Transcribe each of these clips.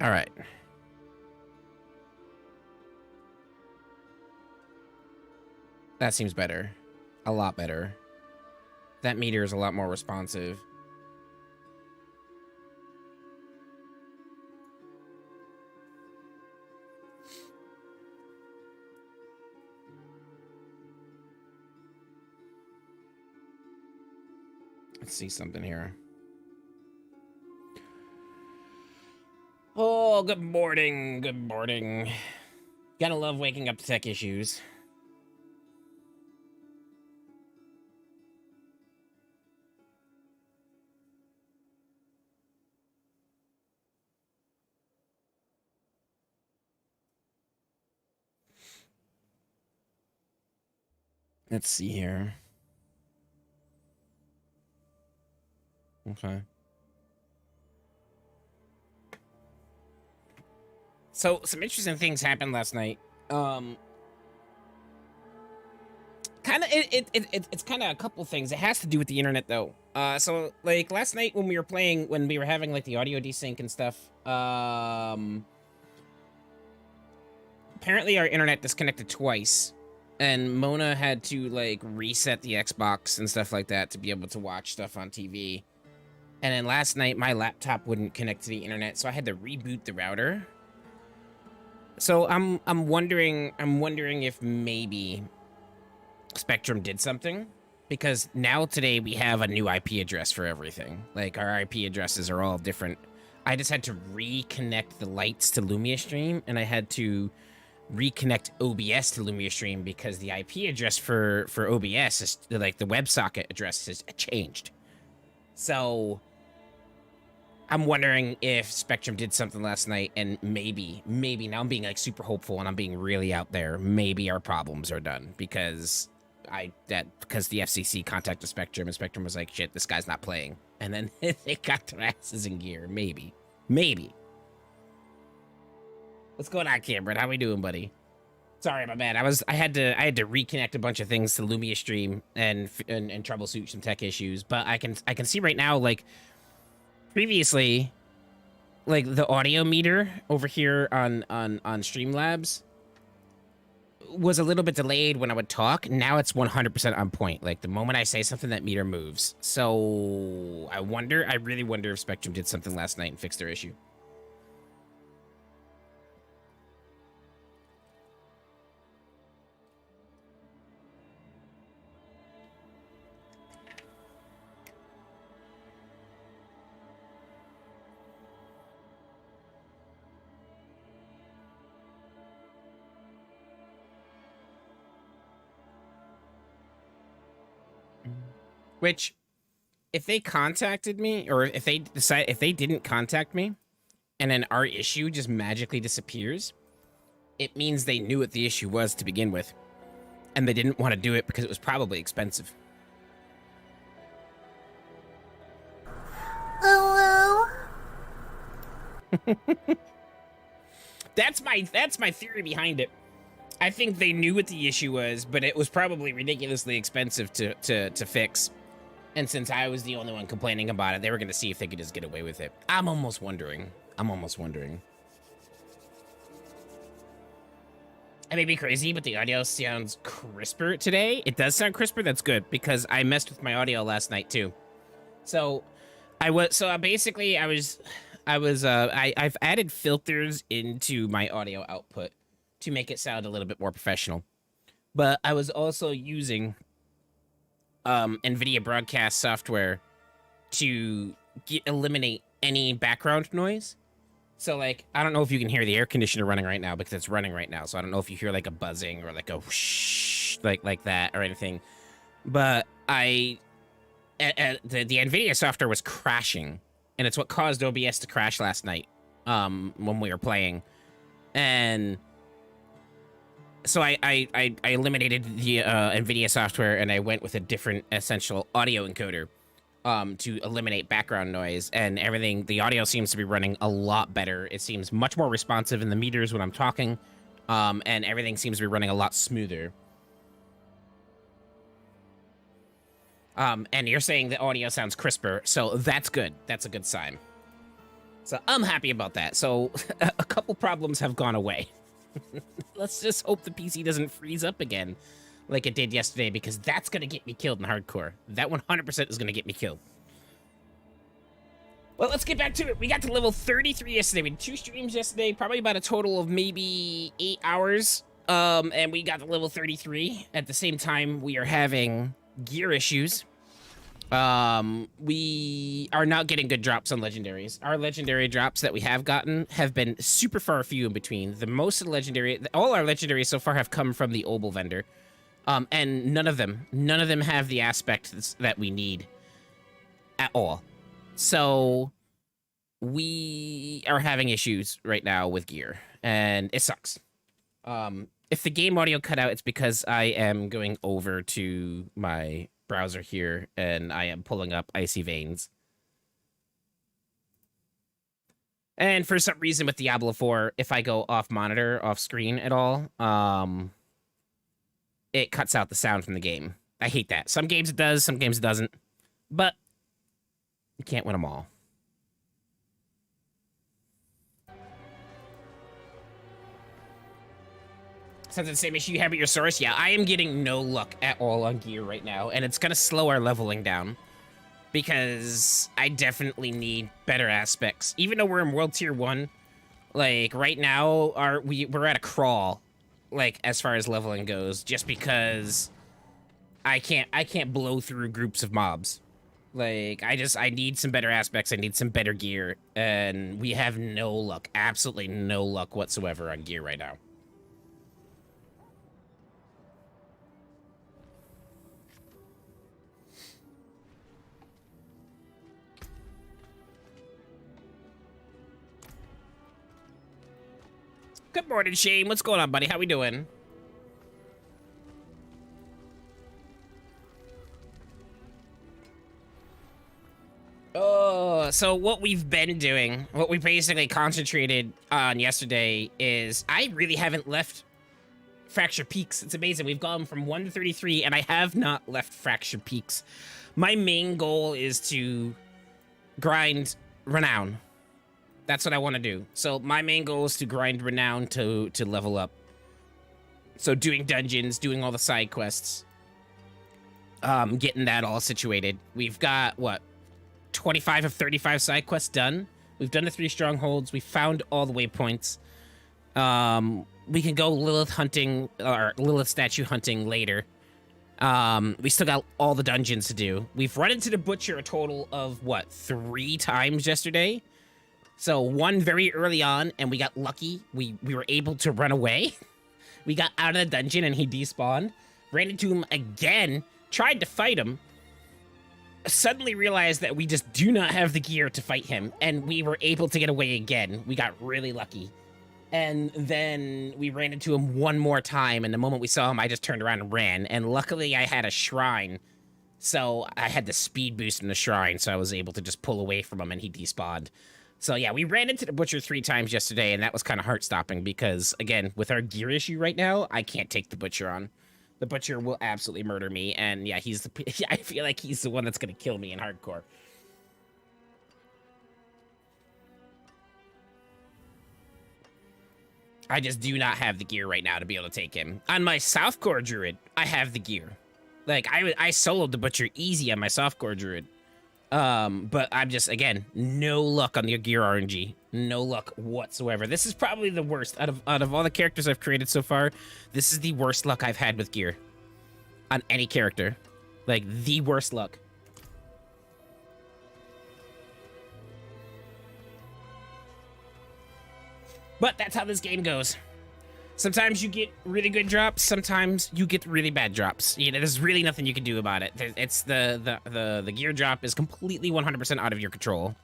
All right. That seems better. A lot better. That meter is a lot more responsive. Let's see something here. Oh, good morning. Good morning. Gotta love waking up to tech issues. Let's see here. Okay. So, some interesting things happened last night. It's kind of a couple things. It has to do with the internet, though. So, like, last night when we were having, like, the audio desync and stuff, apparently our internet disconnected twice. And Mona had to, like, reset the Xbox and stuff like that to be able to watch stuff on TV. And then last night, my laptop wouldn't connect to the internet, so I had to reboot the router. So I'm wondering if maybe Spectrum did something, because now today we have a new IP address for everything. Like, our IP addresses are all different. I just had to reconnect the lights to Lumia Stream, and I had to reconnect OBS to Lumia Stream because the IP address for OBS is, like, the WebSocket address has changed. So I'm wondering if Spectrum did something last night, and maybe now I'm being, like, super hopeful and I'm being really out there. Maybe our problems are done because the FCC contacted Spectrum and Spectrum was like, shit, this guy's not playing. And then they got their asses in gear. Maybe. What's going on, Cameron? How we doing, buddy? Sorry, my bad. I had to reconnect a bunch of things to Lumia Stream and troubleshoot some tech issues. But I can see right now, like, previously, like, the audio meter over here on Streamlabs was a little bit delayed when I would talk. Now it's 100% on point. Like, the moment I say something, that meter moves. So I really wonder if Spectrum did something last night and fixed their issue. Which, if they contacted me, or if they didn't contact me, and then our issue just magically disappears, it means they knew what the issue was to begin with, and they didn't want to do it because it was probably expensive. Hello. That's my theory behind it. I think they knew what the issue was, but it was probably ridiculously expensive to fix. And since I was the only one complaining about it, they were going to see if they could just get away with it. I'm almost wondering. I may be crazy, but the audio sounds crisper today. It does sound crisper. That's good, because I messed with my audio last night too. So I've added filters into my audio output to make it sound a little bit more professional. But I was also using NVIDIA broadcast software to eliminate any background noise. So, like, I don't know if you can hear the air conditioner running right now, because it's running right now. So I don't know if you hear, like, a buzzing or, like, a whoosh, like that or anything. But the NVIDIA software was crashing, and it's what caused OBS to crash last night when we were playing. And so I eliminated the NVIDIA software, and I went with a different essential audio encoder to eliminate background noise, and everything. The audio seems to be running a lot better. It seems much more responsive in the meters when I'm talking, and everything seems to be running a lot smoother. And you're saying the audio sounds crisper, so that's good. That's a good sign. So I'm happy about that. So a couple problems have gone away. Let's just hope the PC doesn't freeze up again like it did yesterday, because that's going to get me killed in hardcore. That 100% is going to get me killed. Well, let's get back to it. We got to level 33 yesterday. We did 2 streams yesterday, probably about a total of maybe 8 hours. And we got to level 33. At the same time, we are having gear issues. We are not getting good drops on legendaries. Our legendary drops that we have gotten have been super far few in between. The most of the legendary, all our legendaries so far have come from the Obel vendor. And none of them have the aspect that we need at all. So we are having issues right now with gear, and it sucks. If the game audio cut out, it's because I am going over to my browser here and I am pulling up Icy Veins. And for some reason with Diablo 4, if I go off monitor, off screen at all, it cuts out the sound from the game. I hate that. Some games it does, some games it doesn't. But you can't win them all. Sounds the same issue you have at your source. Yeah, I am getting no luck at all on gear right now, and it's gonna slow our leveling down because I definitely need better aspects. Even though we're in World Tier 1, like right now, we're at a crawl, like as far as leveling goes, just because I can't blow through groups of mobs. Like I need some better aspects. I need some better gear, and we have no luck, absolutely no luck whatsoever on gear right now. Good morning, Shane. What's going on, buddy? How we doing? Oh, so what we've been doing, what we basically concentrated on yesterday is I really haven't left Fracture Peaks. It's amazing. We've gone from 1 to 33, and I have not left Fracture Peaks. My main goal is to grind Renown. That's what I want to do. So my main goal is to grind Renown to level up. So doing dungeons, doing all the side quests, getting that all situated. We've got, what, 25 of 35 side quests done. We've done the 3 strongholds. We found all the waypoints. We can go Lilith hunting, or Lilith statue hunting later. We still got all the dungeons to do. We've run into the Butcher a total of, what, 3 times yesterday? So 1 very early on, and we got lucky. We were able to run away. We got out of the dungeon, and he despawned. Ran into him again, tried to fight him. Suddenly realized that we just do not have the gear to fight him, and we were able to get away again. We got really lucky. And then we ran into him 1 more time, and the moment we saw him, I just turned around and ran. And luckily, I had a shrine, so I had the speed boost in the shrine, so I was able to just pull away from him, and he despawned. So yeah, we ran into the Butcher 3 times yesterday, and that was kind of heart-stopping because, again, with our gear issue right now, I can't take the Butcher on. The Butcher will absolutely murder me, and yeah, I feel like he's the one that's gonna kill me in hardcore. I just do not have the gear right now to be able to take him. On my Softcore Druid, I have the gear. Like, I soloed the Butcher easy on my Softcore Druid. But I'm just, again, no luck on the gear RNG. No luck whatsoever. This is probably the worst. Out of all the characters I've created so far, this is the worst luck I've had with gear. On any character. Like, the worst luck. But that's how this game goes. Sometimes you get really good drops, sometimes you get really bad drops. You know, there's really nothing you can do about it. It's the gear drop is completely 100% out of your control.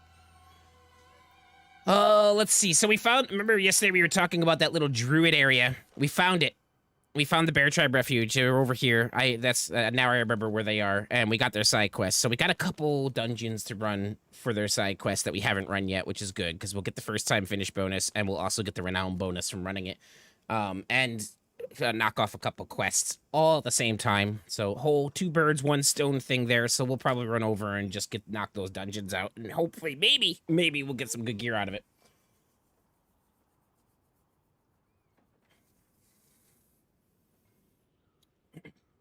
Let's see. So we found, remember yesterday we were talking about that little Druid area. We found it. We found the Bear Tribe Refuge. They're over here. Now I remember where they are, and we got their side quests. So we got a couple dungeons to run for their side quests that we haven't run yet, which is good, because we'll get the first time finish bonus, and we'll also get the renown bonus from running it. And knock off a couple quests all at the same time. So whole 2 birds, 1 stone thing there. So we'll probably run over and just knock those dungeons out, and hopefully, maybe we'll get some good gear out of it.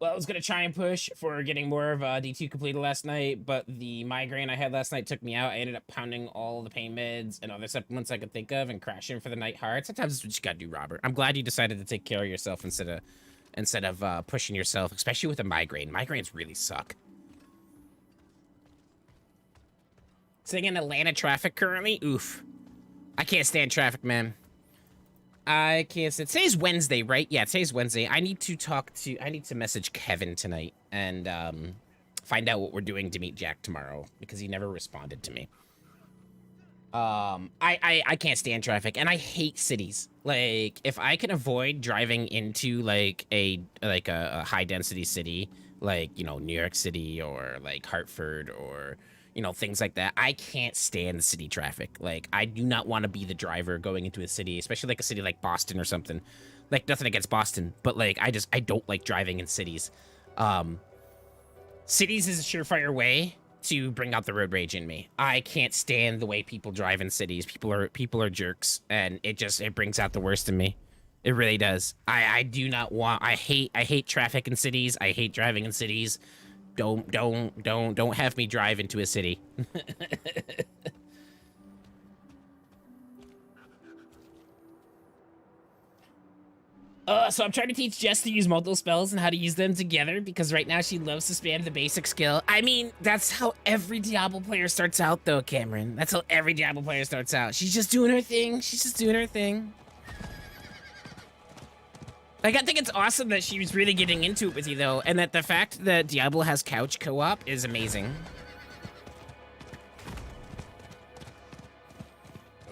Well, I was gonna try and push for getting more of D2 completed last night, but the migraine I had last night took me out. I ended up pounding all the pain meds and other supplements I could think of and crashing for the night hard. Sometimes it's what you gotta do, Robert. I'm glad you decided to take care of yourself instead of pushing yourself, especially with a migraine. Migraines really suck. Sitting in Atlanta traffic currently? Oof. I can't stand traffic, man. I can't say. Today's Wednesday, right? Yeah, today's Wednesday. I need to message Kevin tonight and find out what we're doing to meet Jack tomorrow, because he never responded to me. I can't stand traffic, and I hate cities. Like, if I can avoid driving into like a high density city, like, you know, New York City or like Hartford or, you know, things like that, I can't stand city traffic. Like, I do not want to be the driver going into a city, especially like a city like Boston or something. Like, nothing against Boston, but like, I don't like driving in cities. Cities is a surefire way to bring out the road rage in me. I can't stand the way people drive in cities. People are jerks, and it brings out the worst in me. It really does. I do not want. I hate traffic in cities. I hate driving in cities. Don't have me drive into a city. So I'm trying to teach Jess to use multiple spells and how to use them together, because right now she loves to spam the basic skill. I mean, that's how every Diablo player starts out, though, Cameron. That's how every Diablo player starts out. She's just doing her thing. She's just doing her thing. Like, I think it's awesome that she was really getting into it with you, though, and that the fact that Diablo has couch co-op is amazing.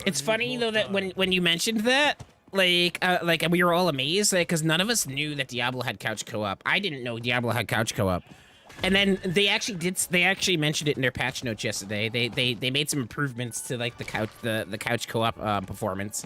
It's funny, though, that when you mentioned that, like we were all amazed, like, because none of us knew that Diablo had couch co-op. I didn't know Diablo had couch co-op. And then they actually mentioned it in their patch notes yesterday. They made some improvements to, like, the couch co-op performance.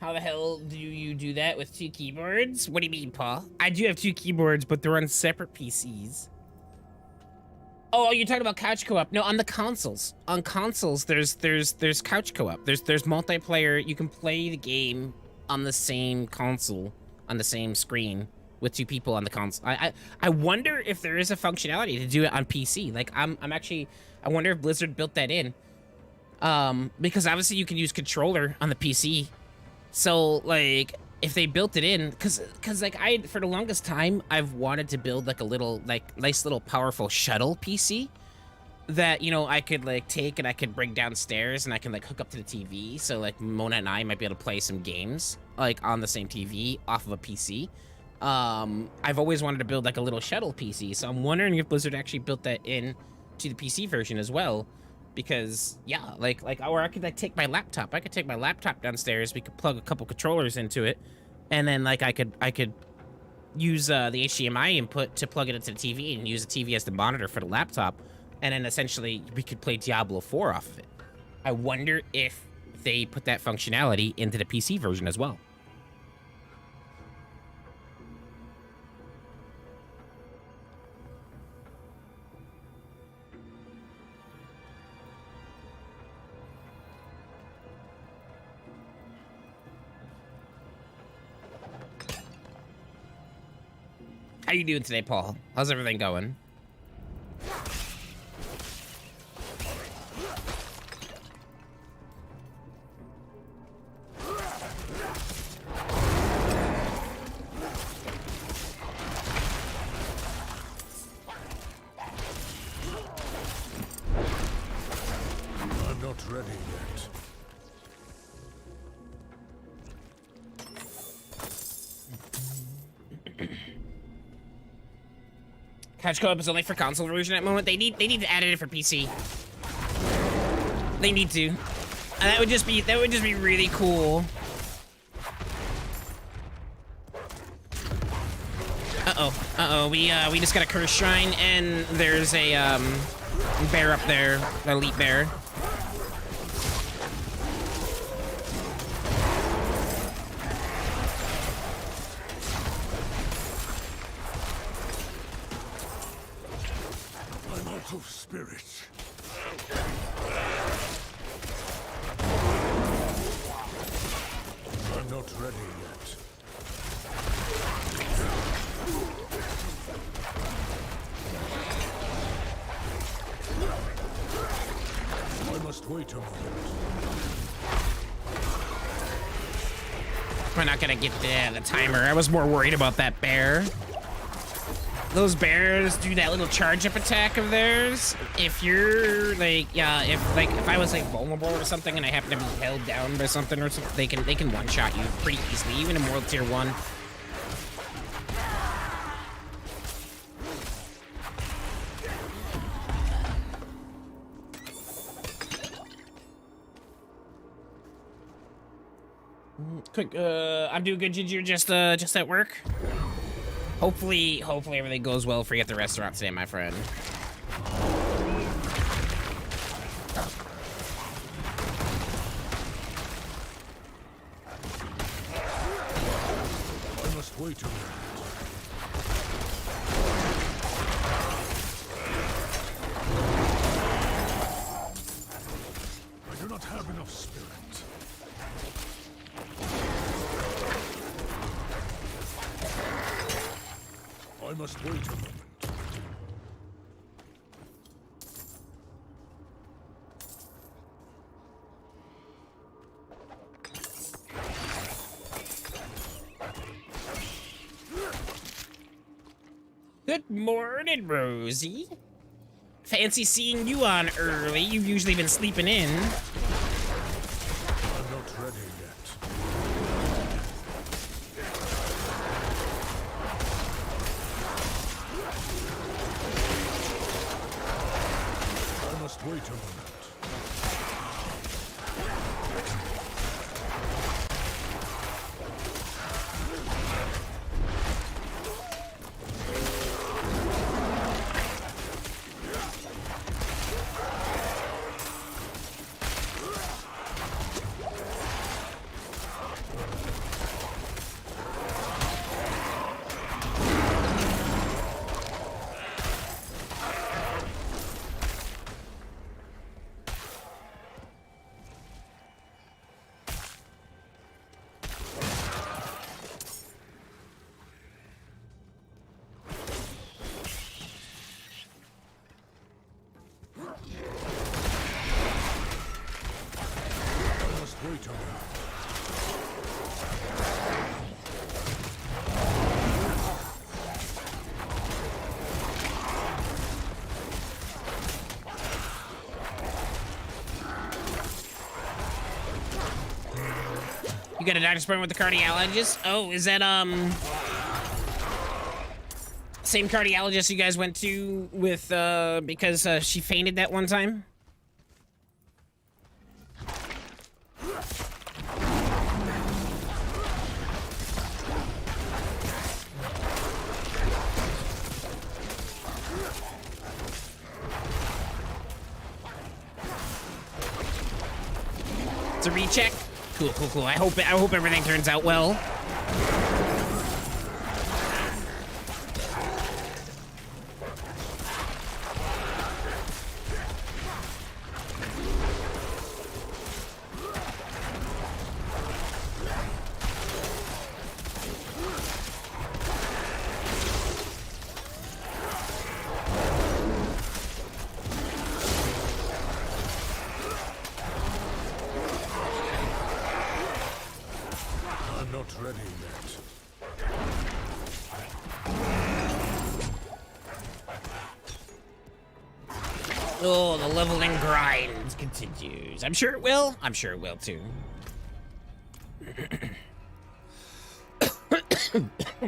How the hell do you do that with 2 keyboards? What do you mean, Paul? I do have 2 keyboards, but they're on separate PCs. Oh, you're talking about couch co-op? No, on the consoles. On consoles, there's couch co-op. There's multiplayer. You can play the game on the same console, on the same screen, with 2 people on the console. I wonder if there is a functionality to do it on PC. Like, I wonder if Blizzard built that in. Because obviously you can use controller on the PC. So, like, if they built it in, cause like, for the longest time, I've wanted to build like a little, like, nice little powerful shuttle PC that, you know, I could like take and I could bring downstairs and I can like hook up to the TV. So like Mona and I might be able to play some games like on the same TV off of a PC. I've always wanted to build like a little shuttle PC. So I'm wondering if Blizzard actually built that in to the PC version as well. Because, yeah, like, or I could, like, take my laptop. I could take my laptop downstairs. We could plug a couple controllers into it. And then, like, I could use the HDMI input to plug it into the TV and use the TV as the monitor for the laptop. And then, essentially, we could play Diablo 4 off of it. I wonder if they put that functionality into the PC version as well. How you doing today, Paul? How's everything going? Couch co-op is only for console version at the moment. They need to add it for PC. They need to. And that would just be really cool. Uh-oh. We just got a curse shrine, and there's a bear up there, an elite bear. I'm out of spirit. I'm not ready yet. I must wait a moment. We're not gonna get the timer. I was more worried about that bear. Those bears do that little charge up attack of theirs. If you're like, yeah, if I was like vulnerable or something and I happen to be held down by something or something, they can one shot you pretty easily, even in World Tier 1. Quick, I'm doing good, Ginger. Just at work. Hopefully everything goes well for you at the restaurant today, my friend. I must wait a moment. I do not have enough spirit. I must wait a moment. Good morning, Rosie. Fancy seeing you on early. You've usually been sleeping in. I'm not ready yet. I must wait a moment. Wait a moment. You got a doctor's appointment with the cardiologist? Oh, is that same cardiologist you guys went to with because she fainted that one time? It's a recheck. Cool. I hope everything turns out well. Not ready yet. Oh, the leveling grind continues. I'm sure it will. I'm sure it will too.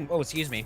Oh, excuse me.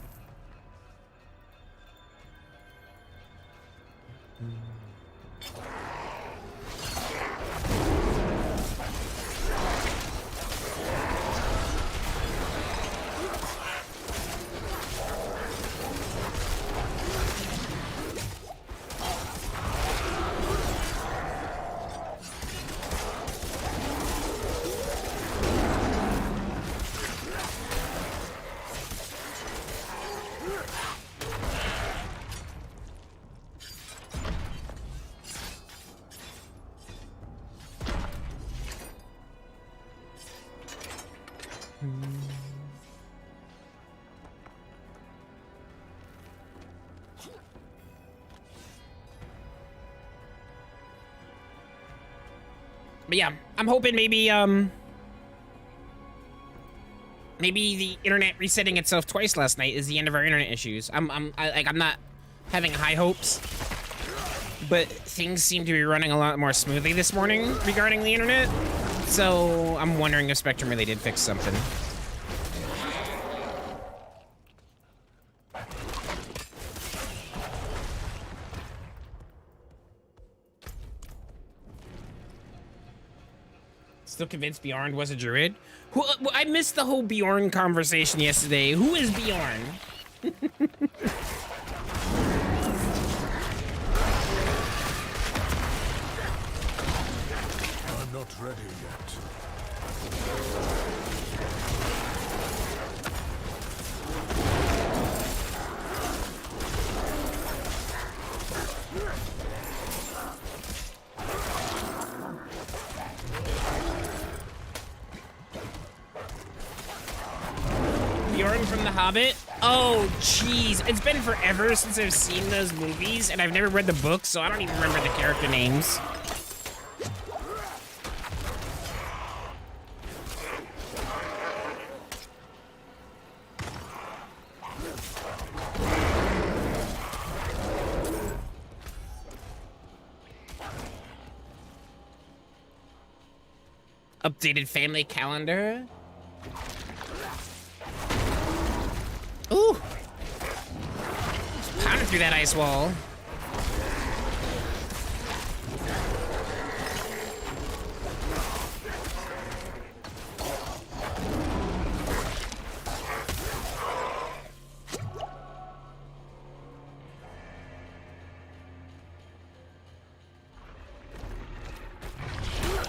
But yeah, I'm hoping maybe maybe the internet resetting itself twice last night is the end of our internet issues. I'm not having high hopes, but things seem to be running a lot more smoothly this morning regarding the internet. So I'm wondering if Spectrum really did fix something. Still convinced Bjorn was a druid? Who, I missed the whole Bjorn conversation yesterday. Who is Bjorn? I'm not ready yet. Bjorn from The Hobbit? Oh, jeez. It's been forever since I've seen those movies, and I've never read the book, so I don't even remember the character names. Updated family calendar. Ooh! Just pounding through that ice wall.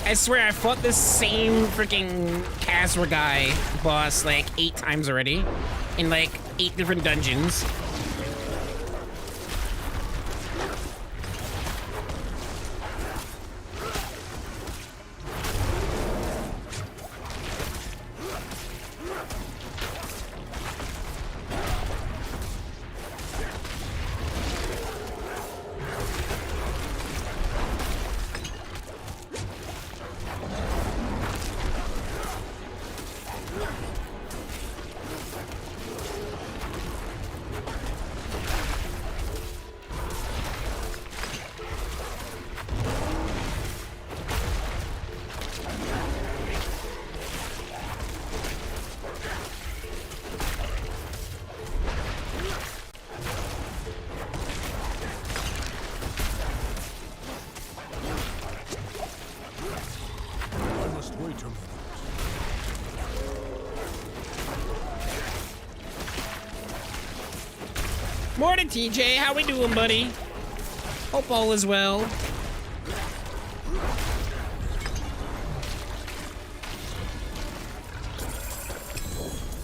I swear I fought this same freaking Casper guy boss like 8 times already in like 8 different dungeons. Morning, TJ. How we doing, buddy? Hope all is well.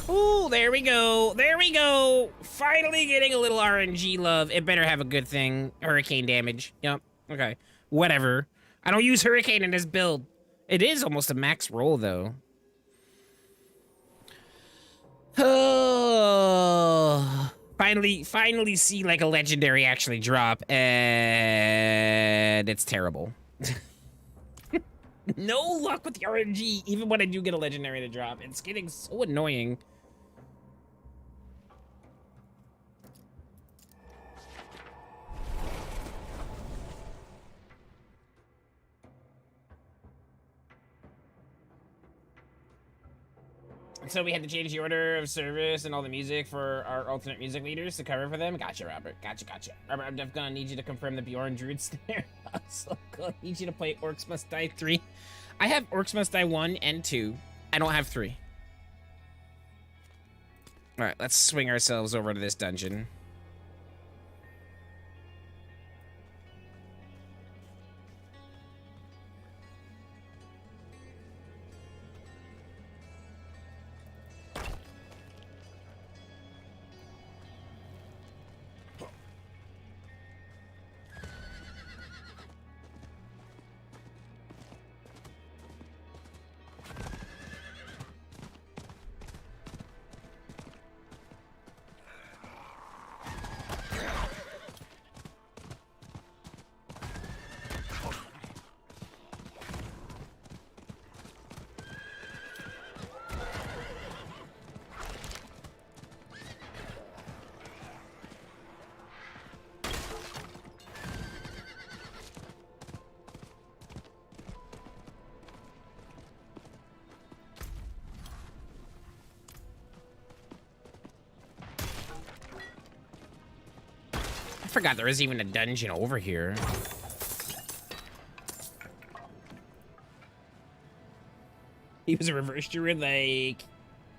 Ooh, there we go. There we go. Finally getting a little RNG love. It better have a good thing. Hurricane damage. Yep. Okay. Whatever. I don't use Hurricane in this build. It is almost a max roll, though. Oh. Finally see like a legendary actually drop, and it's terrible. No luck with the RNG, even when I do get a legendary to drop. It's getting so annoying. So we had to change the order of service and all the music for our alternate music leaders to cover for them. Gotcha, Robert. Gotcha. Robert, I'm definitely gonna need you to confirm the Bjorn Druid snare. I'm so gonna need you to play Orcs Must Die 3. I have Orcs Must Die 1 and 2. I don't have 3. All right, let's swing ourselves over to this dungeon. forgot there was even a dungeon over here. He was a reverse druid, like,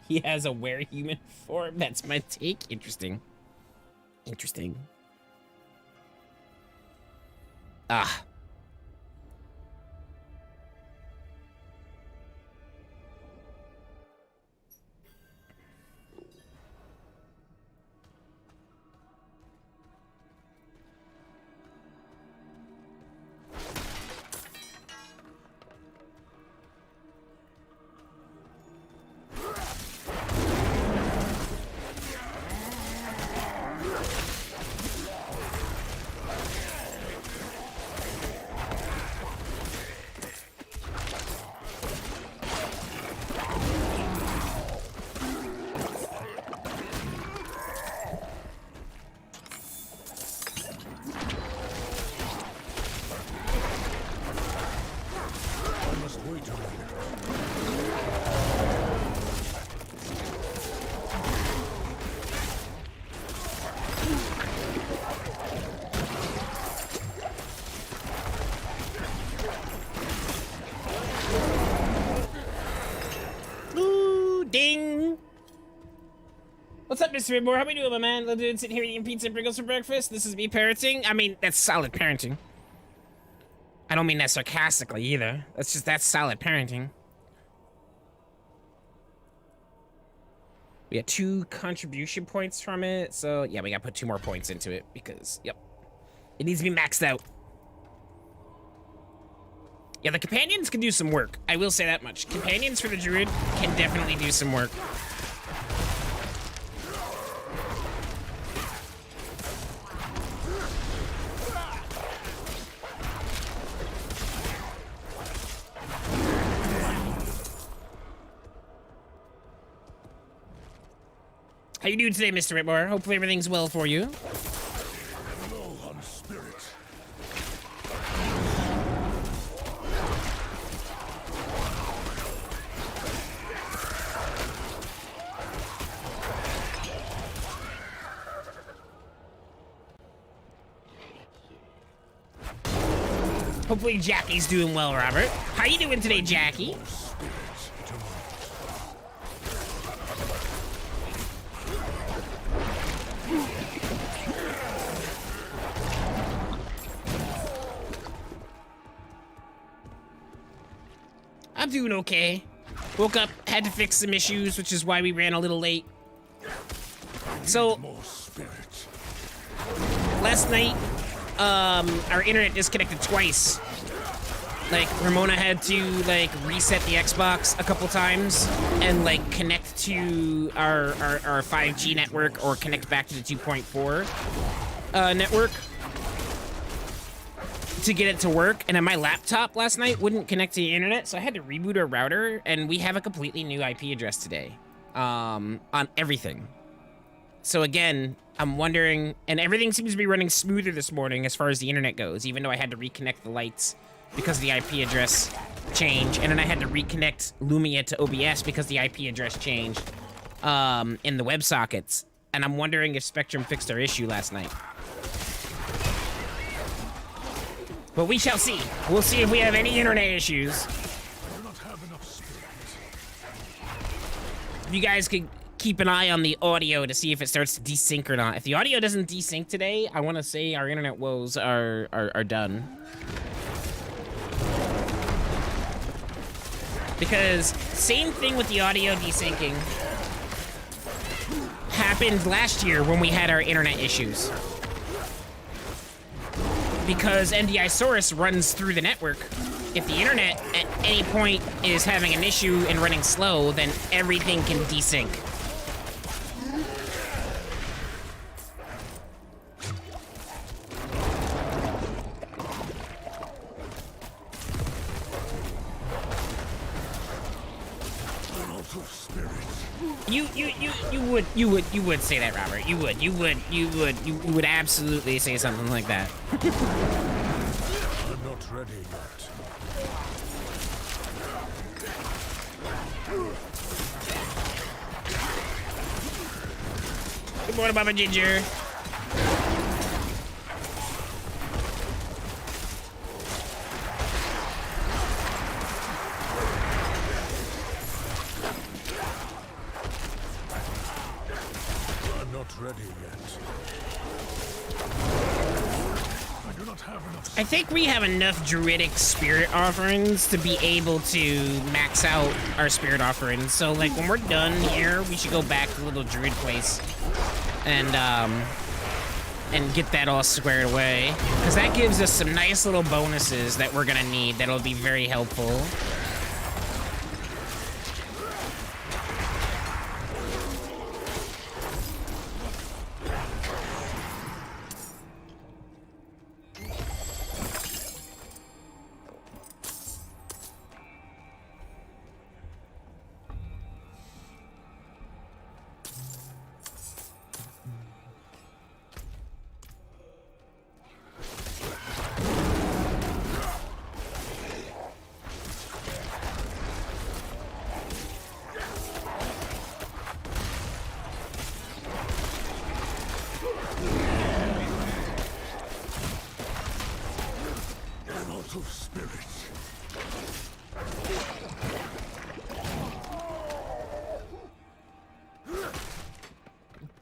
he has a were-human form. That's my take. Interesting. Interesting. Ah. What's up, Mr. Whitmore? How we doing, my man? Little dude sitting here eating pizza and Pringles for breakfast. This is me parenting. I mean, that's solid parenting. I don't mean that sarcastically either. That's solid parenting. We got 2 contribution points from it. So yeah, we gotta put 2 more points into it because, yep, it needs to be maxed out. Yeah, the companions can do some work. I will say that much. Companions for the druid can definitely do some work. How you doing today, Mr. Whitmore? Hopefully everything's well for you. Low on spirit. Hopefully Jackie's doing well, Robert. How you doing today, Jackie? I'm doing okay. Woke up, had to fix some issues, which is why we ran a little late. So, last night, our internet disconnected twice. Like, Ramona had to, like, reset the Xbox a couple times and, like, connect to our 5G network or connect back to the 2.4 network to get it to work. And then my laptop last night wouldn't connect to the internet, so I had to reboot our router, and we have a completely new IP address today on everything. So again, I'm wondering, and everything seems to be running smoother this morning as far as the internet goes, even though I had to reconnect the lights because of the IP address change, and then I had to reconnect Lumia to OBS because the IP address changed in the WebSockets. And I'm wondering if Spectrum fixed our issue last night. But we shall see. We'll see if we have any internet issues. If you guys could keep an eye on the audio to see if it starts to desync or not. If the audio doesn't desync today, I want to say our internet woes are done. Because same thing with the audio desyncing happened last year when we had our internet issues. Because NDI-Saurus runs through the network. If the internet at any point is having an issue and running slow, then everything can desync. You would say that, Robert. You would absolutely say something like that. I'm not ready yet. Good morning, Mama Ginger. not ready yet. I do not have enough. I think we have enough druidic spirit offerings to be able to max out our spirit offerings. So like when we're done here, we should go back to the little druid place and get that all squared away. Because that gives us some nice little bonuses that we're gonna need that'll be very helpful.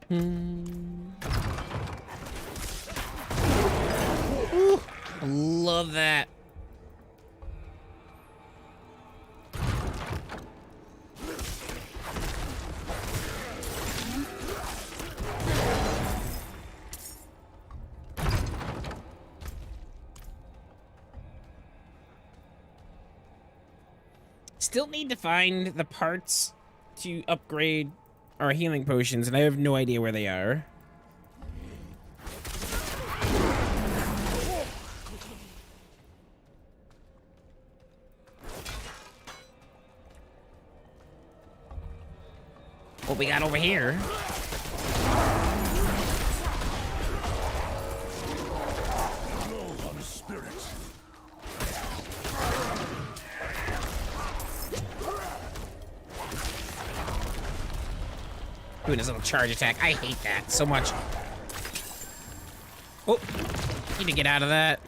Ooh, I love that. Still need to find the parts to upgrade our healing potions, and I have no idea where they are. What we got over here? Low on spirit. Doing his little charge attack. I hate that so much. Oh, need to get out of that.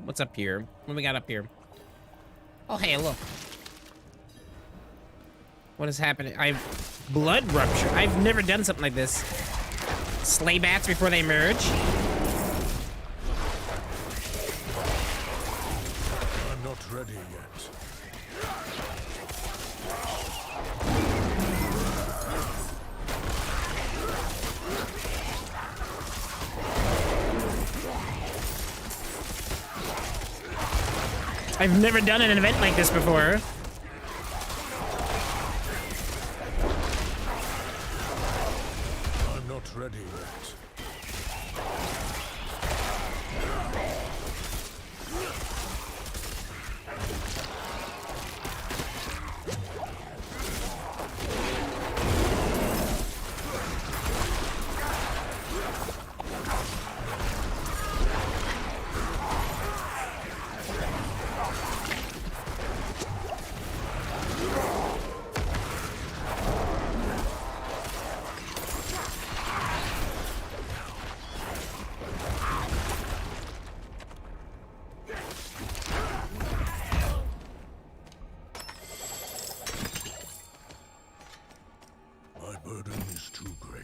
What's up here? What do we got up here? Oh, hey, look. What is happening? Blood rupture. I've never done something like this. Slay bats before they merge. I'm not ready yet. I've never done an event like this before. I'm not ready yet.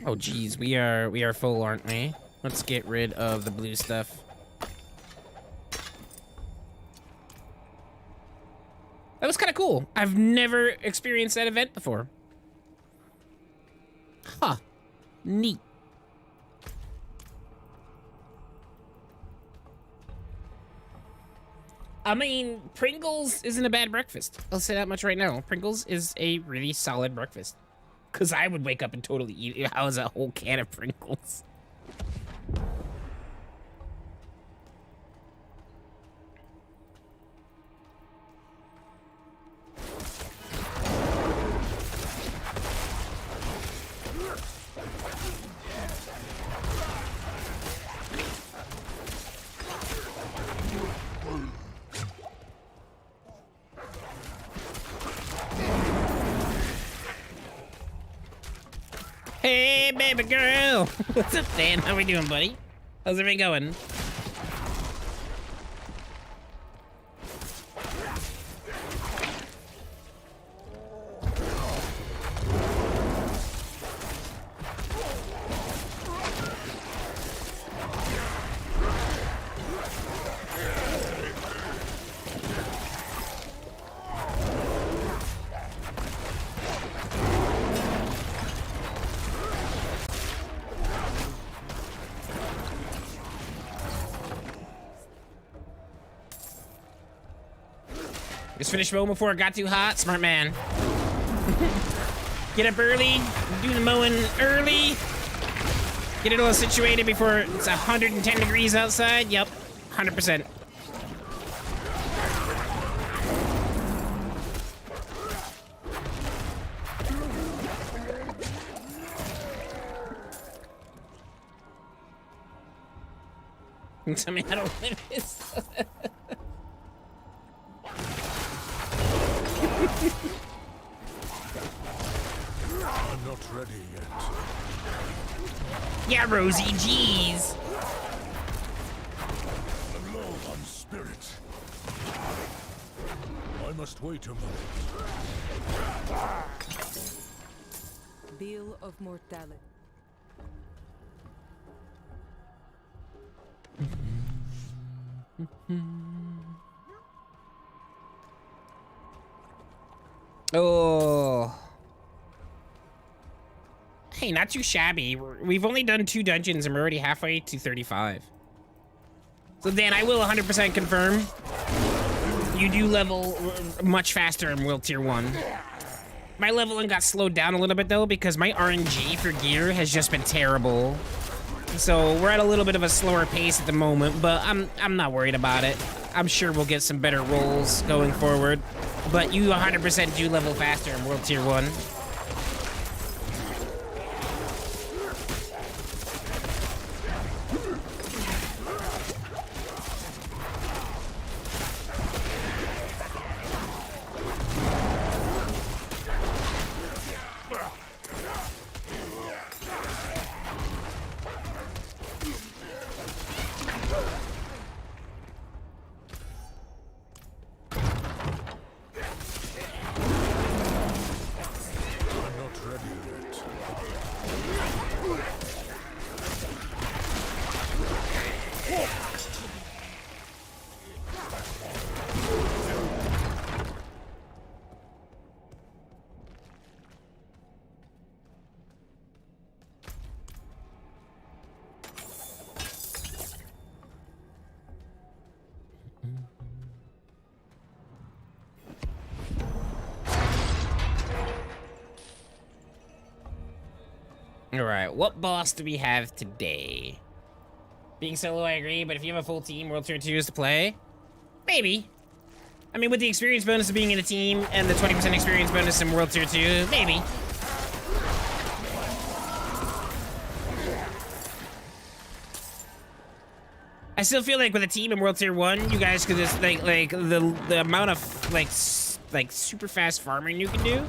Oh geez, we are full, aren't we? Let's get rid of the blue stuff. That was kind of cool. I've never experienced that event before. Huh. Neat. I mean, Pringles isn't a bad breakfast. I'll say that much right now. Pringles is a really solid breakfast. Because I would wake up and totally eat it. How is a whole can of Pringles? Hey, baby girl. What's up, Dan? How we doing, buddy? How's everything going? Just finish mowing before it got too hot. Smart man. Get up early, do the mowing early. Get it all situated before it's 110 degrees outside. Yep, 100%. Tell me how to win this. I'm not ready yet. Yeah, Rosie, jeez. I'm low on spirit. I must wait a moment. Bill of mortality. Oh. Hey, not too shabby. We've only done 2 dungeons and we're already halfway to 35. So Dan, I will 100% confirm. You do level much faster in World Tier 1. My leveling got slowed down a little bit though because my RNG for gear has just been terrible. So we're at a little bit of a slower pace at the moment, but I'm not worried about it. I'm sure we'll get some better rolls going forward. But you 100% do level faster in World Tier 1. Alright, what boss do we have today? Being solo, I agree, but if you have a full team, World Tier 2 is to play? Maybe. I mean, with the experience bonus of being in a team and the 20% experience bonus in World Tier 2, maybe. I still feel like with a team in World Tier 1, you guys could just, like the amount of, like super fast farming you can do.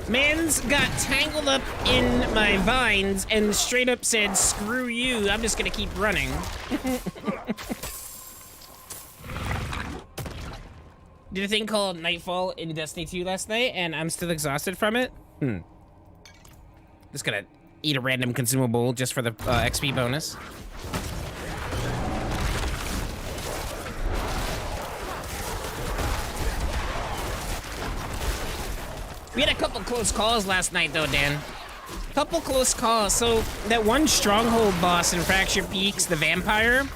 Man's got tangled up in my vines and straight up said, screw you, I'm just gonna keep running. Did a thing called Nightfall in Destiny 2 last night, and I'm still exhausted from it. Just gonna eat a random consumable just for the XP bonus. We had a couple close calls last night, though, Dan. Couple close calls. So that one stronghold boss in Fractured Peaks, the vampire,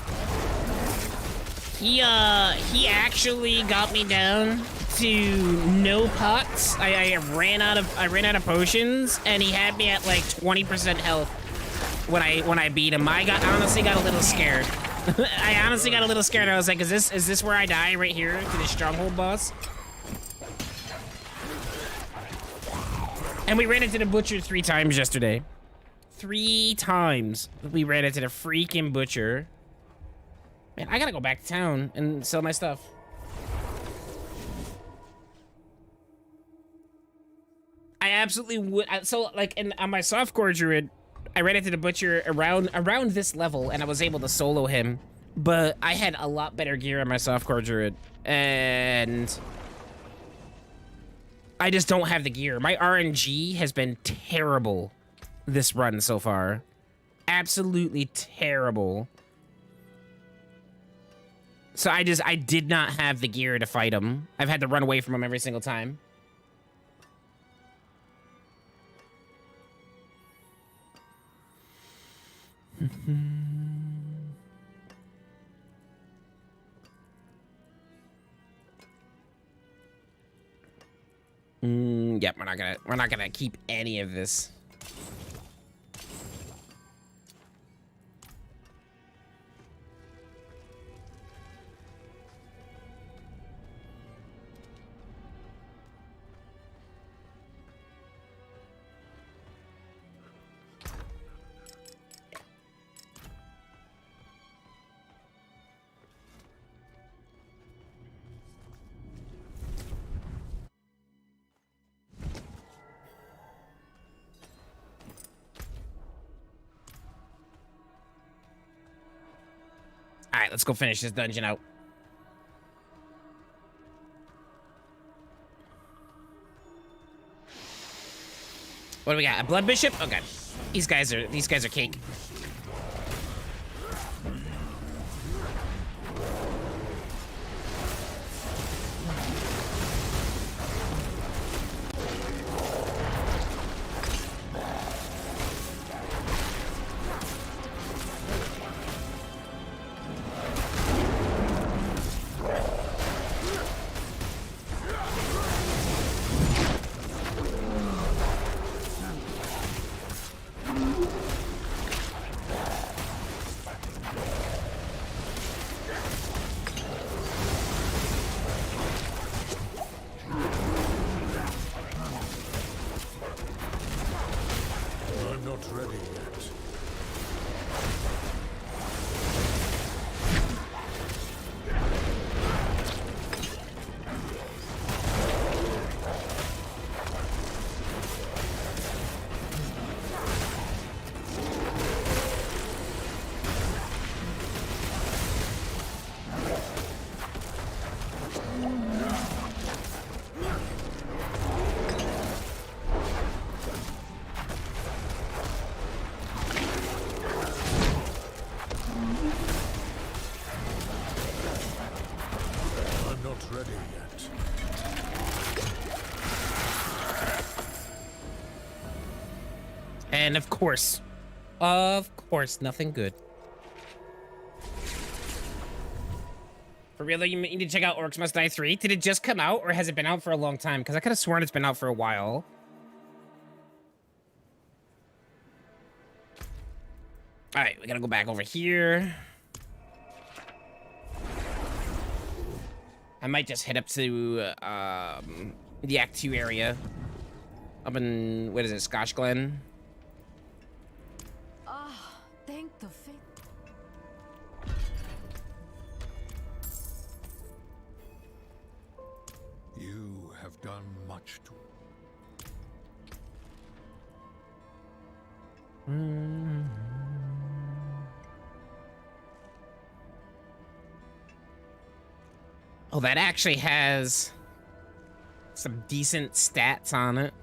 he actually got me down to no pots. I ran out of potions, and he had me at like 20% health when I beat him. I honestly got a little scared. I honestly got a little scared. I was like, is this where I die right here to this stronghold boss? And we ran into the butcher 3 times yesterday. 3 times we ran into the freaking butcher. Man, I gotta go back to town and sell my stuff. I absolutely would. So, like, on my softcore druid, I ran into the butcher around this level, and I was able to solo him. But I had a lot better gear on my softcore druid, and I just don't have the gear. My RNG has been terrible this run so far. Absolutely terrible. So I did not have the gear to fight him. I've had to run away from him every single time. Yep, we're not gonna keep any of this. All right, let's go finish this dungeon out. What do we got? A blood bishop? Okay. These guys are cake. And of course, nothing good. For real though, you need to check out Orcs Must Die 3. Did it just come out, or has it been out for a long time? Because I could have sworn it's been out for a while. All right, we gotta go back over here. I might just head up to the Act 2 area. Up in, what is it, Scotch Glen? Thank the fate. You have done much to... Oh, that actually has some decent stats on it.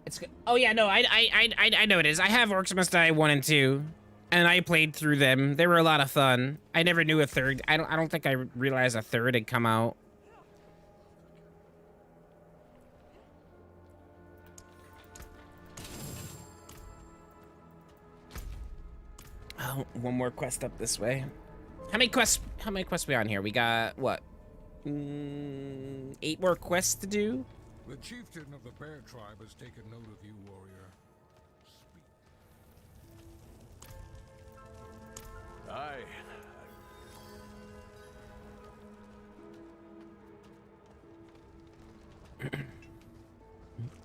It's good. Oh yeah, no, I know it is. I have Orcs Must Die 1 and 2, and I played through them. They were a lot of fun. I never knew a third. I don't think I realized a third had come out. Oh, one more quest up this way. How many quests we on here? We got what? 8 more quests to do. The chieftain of the bear tribe has taken note of you, warrior. Speak. Aye.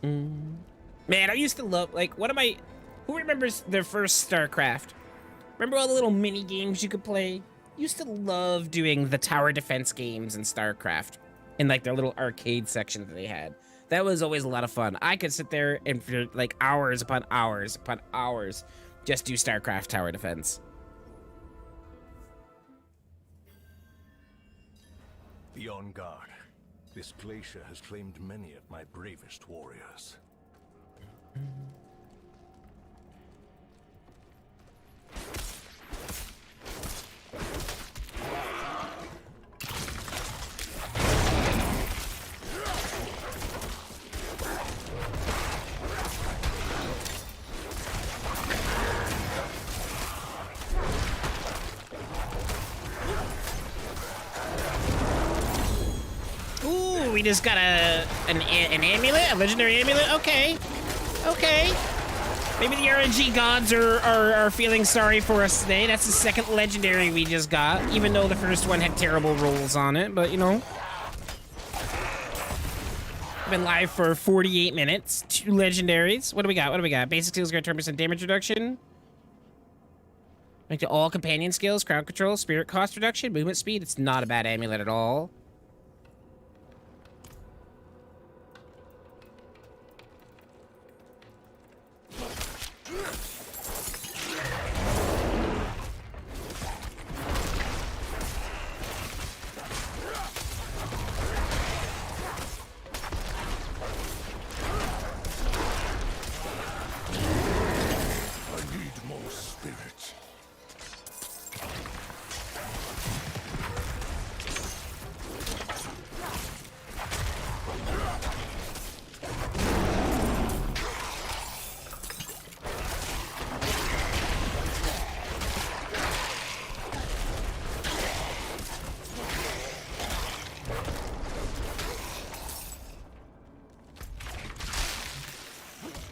Man, I used to love, like, who remembers their first StarCraft? Remember all the little mini games you could play? Used to love doing the tower defense games in StarCraft in like their little arcade section that they had. That was always a lot of fun. I could sit there and for like hours upon hours upon hours just do StarCraft tower defense. Be on guard. This glacier has claimed many of my bravest warriors. Ooh, we just got an amulet, a legendary amulet. Okay, okay. Maybe the RNG gods are feeling sorry for us today. That's the second legendary we just got, even though the first one had terrible rolls on it. But you know, been live for 48 minutes. 2 legendaries. What do we got? What do we got? Basic skills grant 10% damage reduction. Make to all companion skills, crowd control, spirit cost reduction, movement speed. It's not a bad amulet at all.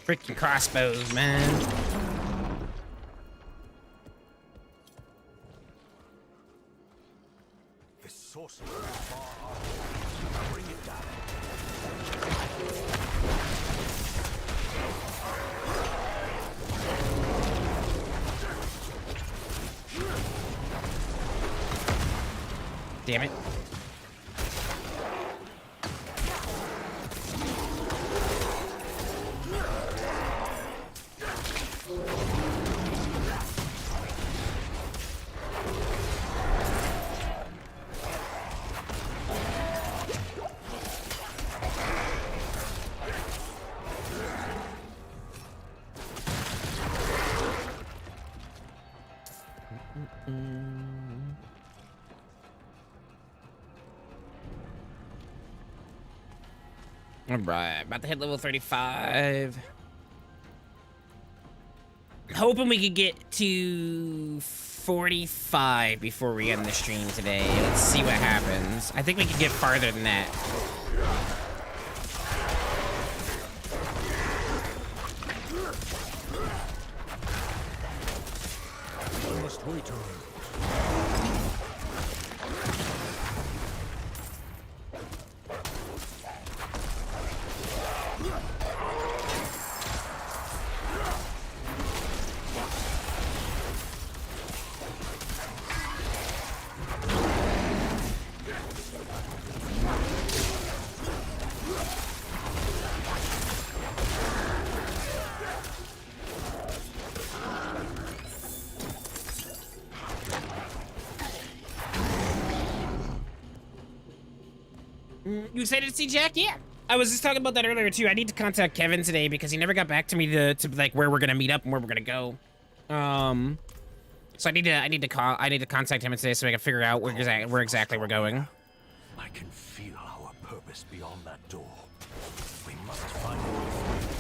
Freaking crossbows, man. This sorcerer is far off. Bring it down. Damn it. All right, about to hit level 35. Hoping we could get to 45 before we end the stream today. Let's see what happens. I think we could get farther than that. I must wait on him. You excited to see Jack? Yeah. I was just talking about that earlier too. I need to contact Kevin today because he never got back to me to like where we're gonna meet up and where we're gonna go. So I need to contact him today so I can figure out where exactly we're going. I can feel our purpose beyond that door. We must find a way through.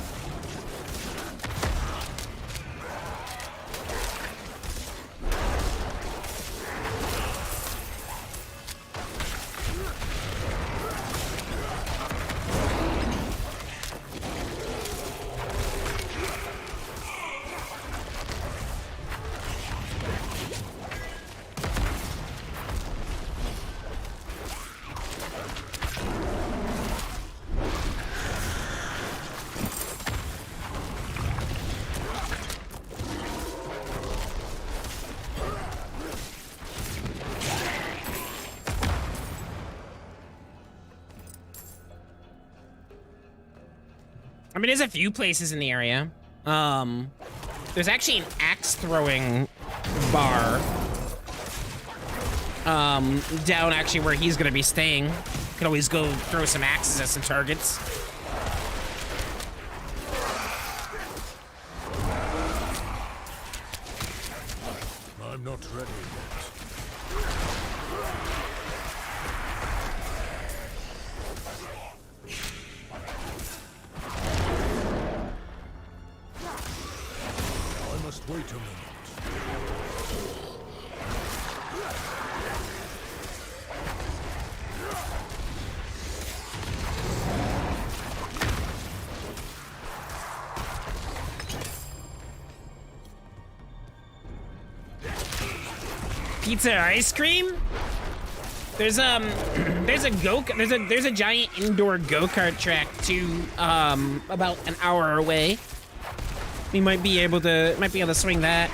I mean, there's a few places in the area. There's actually an axe throwing bar. Down actually where he's gonna be staying. Could always go throw some axes at some targets. I'm not ready yet. I must wait a minute. Pizza or ice cream? There's a giant indoor go-kart track too, about an hour away. We might be able to swing that.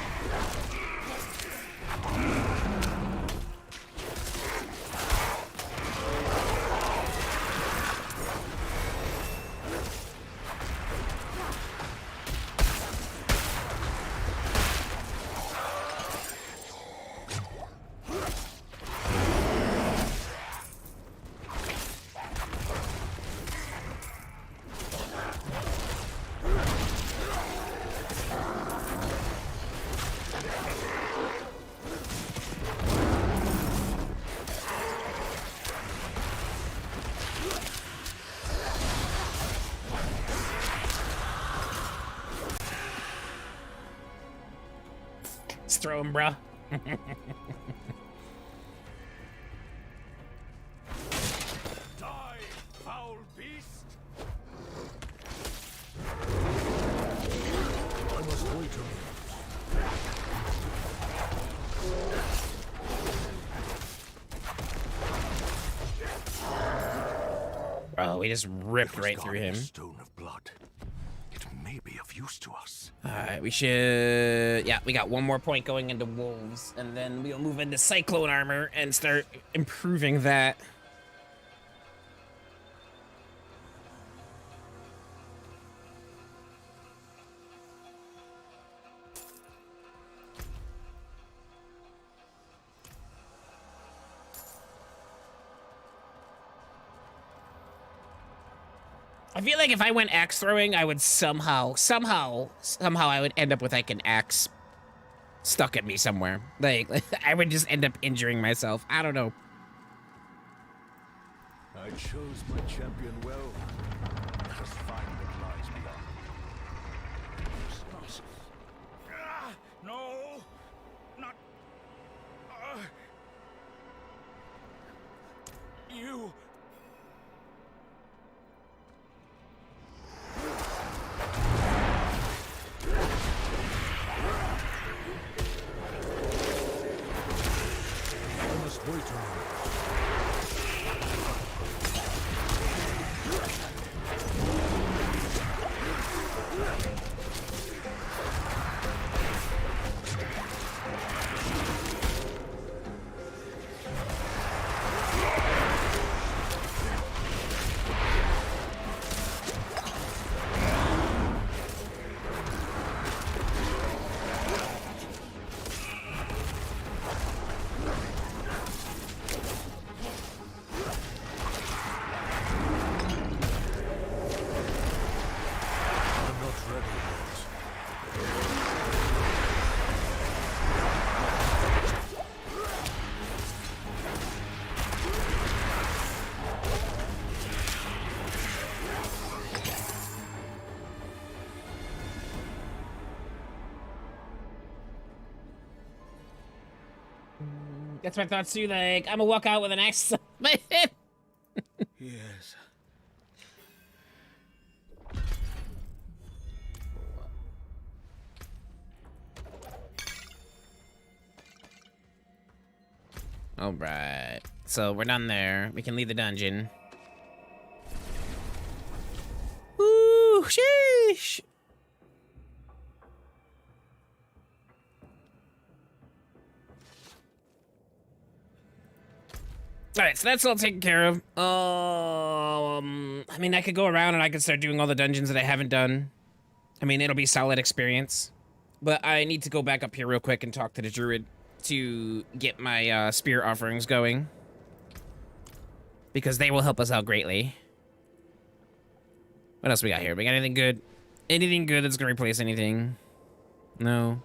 Let's throw him, bruh. Die, foul beast! I must wait a minute. Bro, we just ripped right through him. Stone of blood. It may be of use to us. Alright, we should... Yeah, we got one more point going into wolves, and then we'll move into cyclone armor and start improving that. I feel like if I went axe throwing, I would somehow I would end up with like an axe stuck at me somewhere. Like I would just end up injuring myself. I don't know. I chose my champion well. Let us find what lies beyond. No! Not... You... I must wait a minute. I'm not ready yet. That's my thoughts too. Like I'm gonna walk out with an axe. Yes. All right. So we're done there. We can leave the dungeon. Ooh, sheesh. Alright, so that's all taken care of. I mean, I could go around and I could start doing all the dungeons that I haven't done. I mean, it'll be solid experience. But I need to go back up here real quick and talk to the Druid to get my spirit offerings going. Because they will help us out greatly. What else we got here? We got anything good? Anything good that's gonna replace anything? No.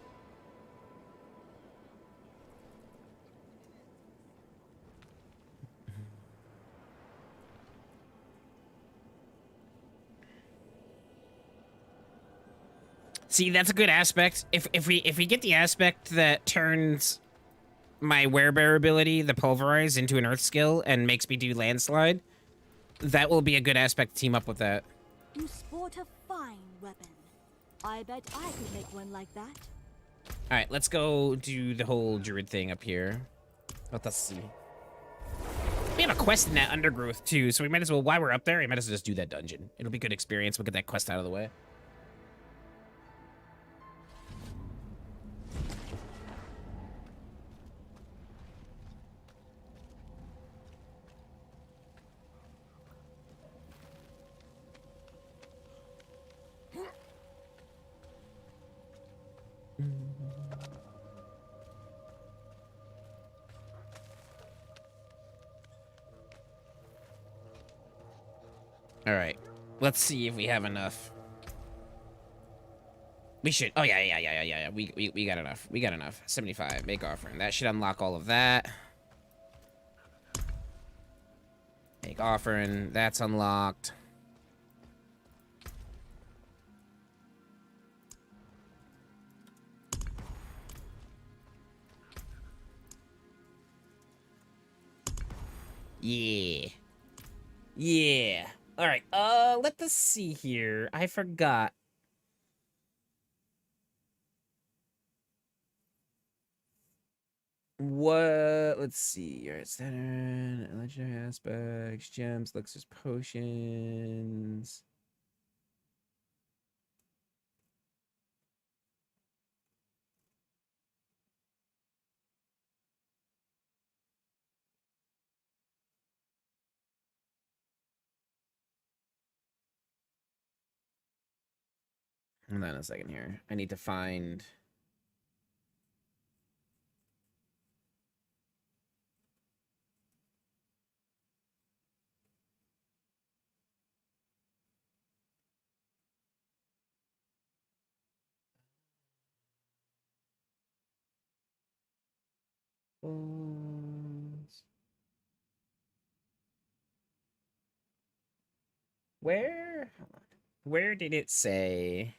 See, that's a good aspect. If we get the aspect that turns my werebear ability, the pulverize, into an earth skill and makes me do landslide, that will be a good aspect to team up with that. You sport a fine weapon. I bet I could make one like that. All right, let's go do the whole druid thing up here. Let us see. We have a quest in that undergrowth too, so we might as well, while we're up there, we might as well just do that dungeon. It'll be good experience. We'll get that quest out of the way. All right, let's see if we have enough. We should. Oh yeah. We got enough. We got enough. 75. Make offering. That should unlock all of that. Make offering. That's unlocked. Yeah. Yeah. All right. Let us see here. I forgot. What? Let's see. All right, center, legendary aspects, gems, elixirs, potions. Hold on a second here. I need to find. Where? Hold on. Where did it say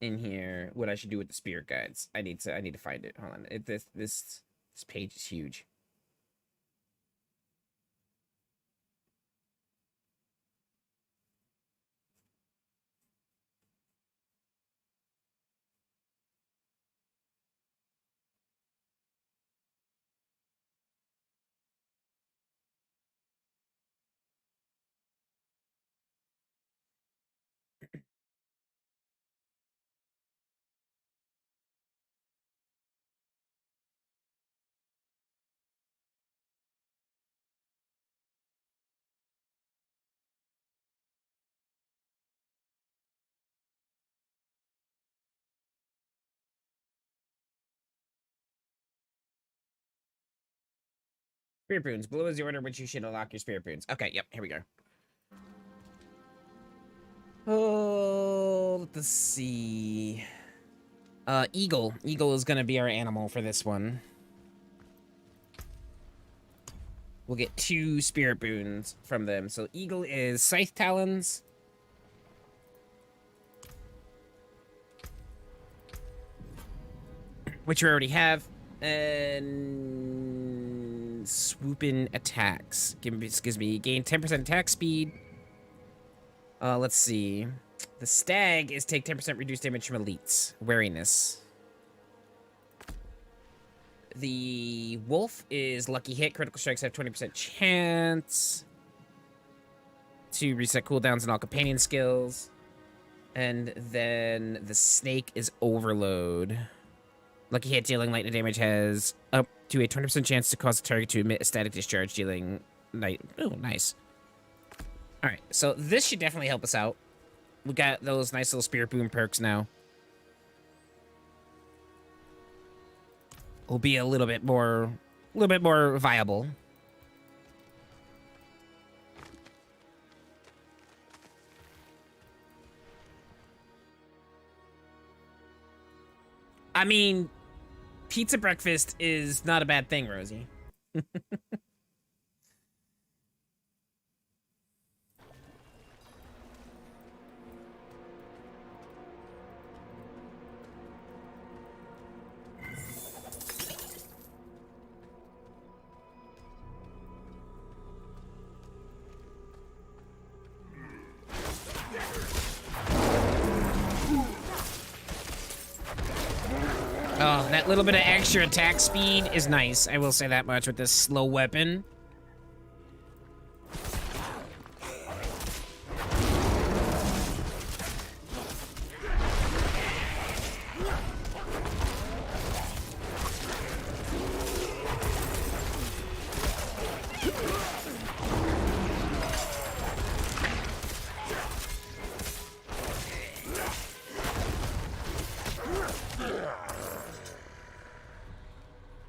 in here what I should do with the spirit guides? I need to find it. Hold on. This page is huge. Spirit boons. Blue is the order which you should unlock your spirit boons. Okay, yep, here we go. Oh, let's see. Eagle. Eagle is gonna be our animal for this one. We'll get 2 spirit boons from them. So Eagle is Scythe Talons. Which we already have. And swooping attacks. Gives me gain 10% attack speed. Let's see. The stag is take 10% reduced damage from elites. Wariness. The wolf is lucky hit. Critical strikes have 20% chance to reset cooldowns and all companion skills. And then the snake is overload. Lucky hit dealing lightning damage has up to a 20% chance to cause the target to emit a static discharge dealing light. Oh, nice. All right, so this should definitely help us out. We got those nice little Spirit Boom perks now. Will be a little bit more viable. I mean, pizza breakfast is not a bad thing, Rosie. Oh, that little bit of extra attack speed is nice. I will say that much with this slow weapon.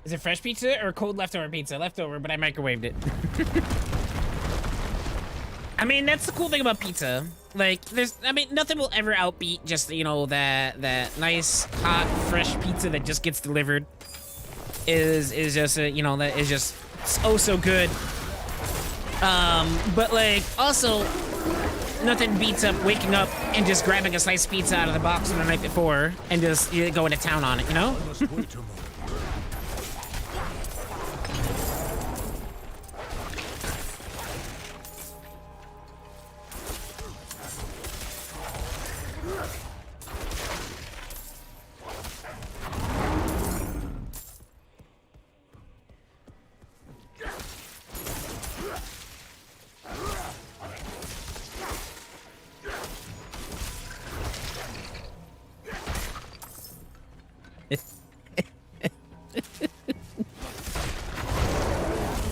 Is it fresh pizza or cold leftover pizza? Leftover, but I microwaved it. I mean, that's the cool thing about pizza. Like, nothing will ever outbeat just, you know, that nice, hot, fresh pizza that just gets delivered. Is just, you know, that is just so good. But, like, also, nothing beats up waking up and just grabbing a slice of pizza out of the box from the night before and just going to town on it, you know?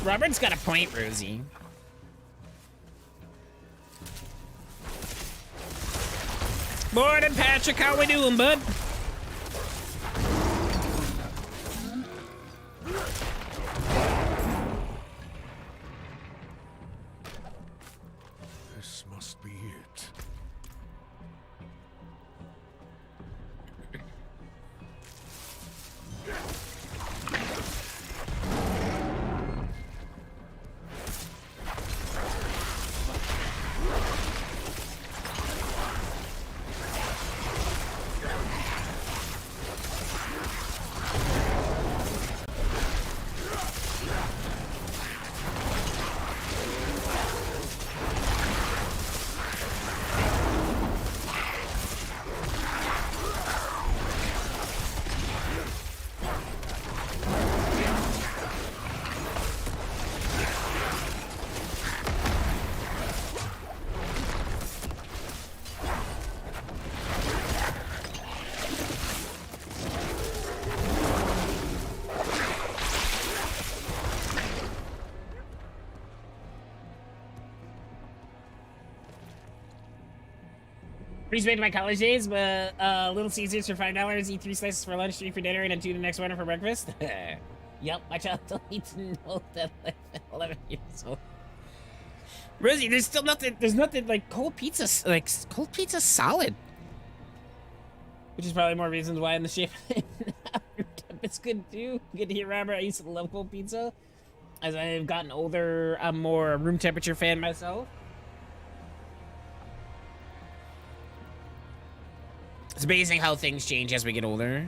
Robert's got a point, Rosie. Morning, Patrick. How we doing, bud? This must be it. Freeze made my college days, but Little Caesars for $5, eat 3 slices for lunch, 3 for dinner, and then 2 the next one for breakfast. Yep, my child don't need to know that I'm 11 years old. Rosie, there's still nothing. There's nothing like cold pizza. Like cold pizza's solid, which is probably more reasons why in the shape. It's good too. Good to hear, Robert. I used to love cold pizza. As I've gotten older, I'm more a room temperature fan myself. It's amazing how things change as we get older.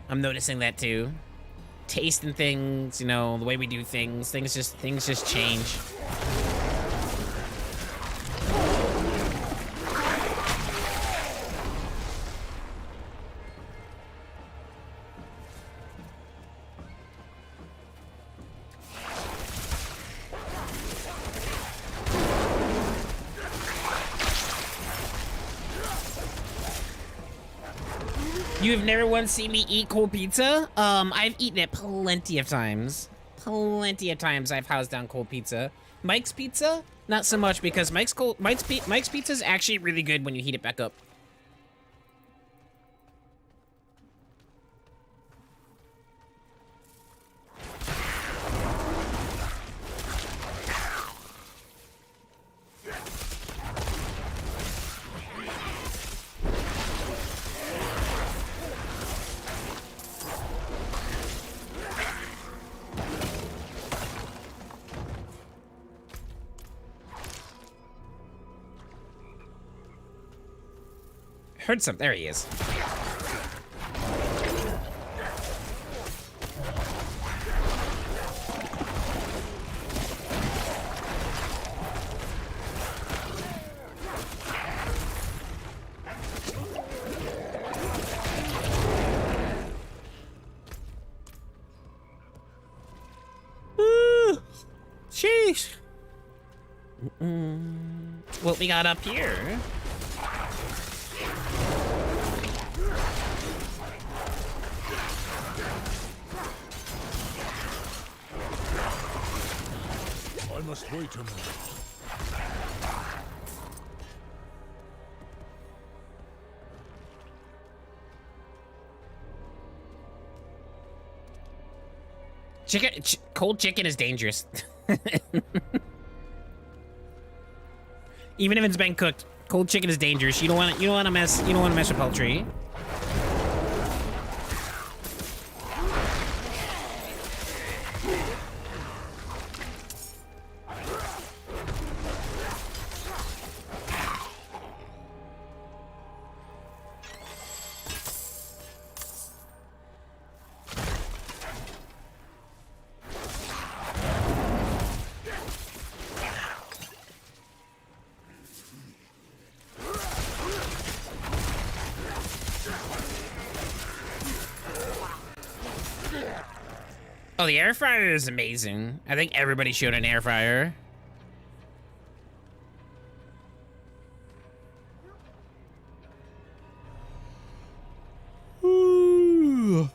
I'm noticing that too. Taste and things, you know, the way we do things just change. You have never once seen me eat cold pizza? I've eaten it plenty of times. Plenty of times I've housed down cold pizza. Mike's Pizza? Not so much, because Mike's Pizza is actually really good when you heat it back up. Heard some. There he is. Sheesh. What we got up here? I must wait a moment. Cold chicken is dangerous. Even if it's been cooked, cold chicken is dangerous. You don't want to mess with poultry. Oh, the air fryer is amazing. I think everybody showed an air fryer. Ooh.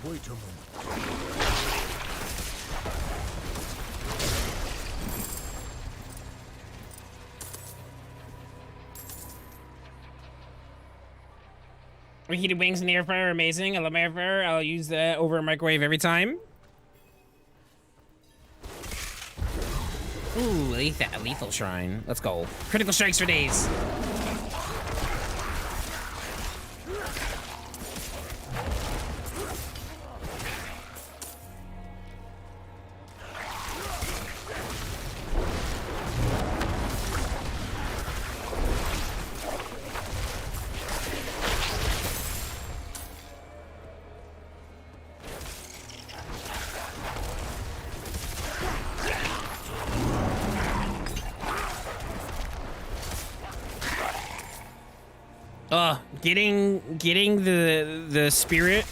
Wait a moment. Reheated wings in the air fryer are amazing. I love my air fryer. I'll use that over a microwave every time. Ooh, lethal shrine. Let's go. Critical strikes for days. Getting the spirit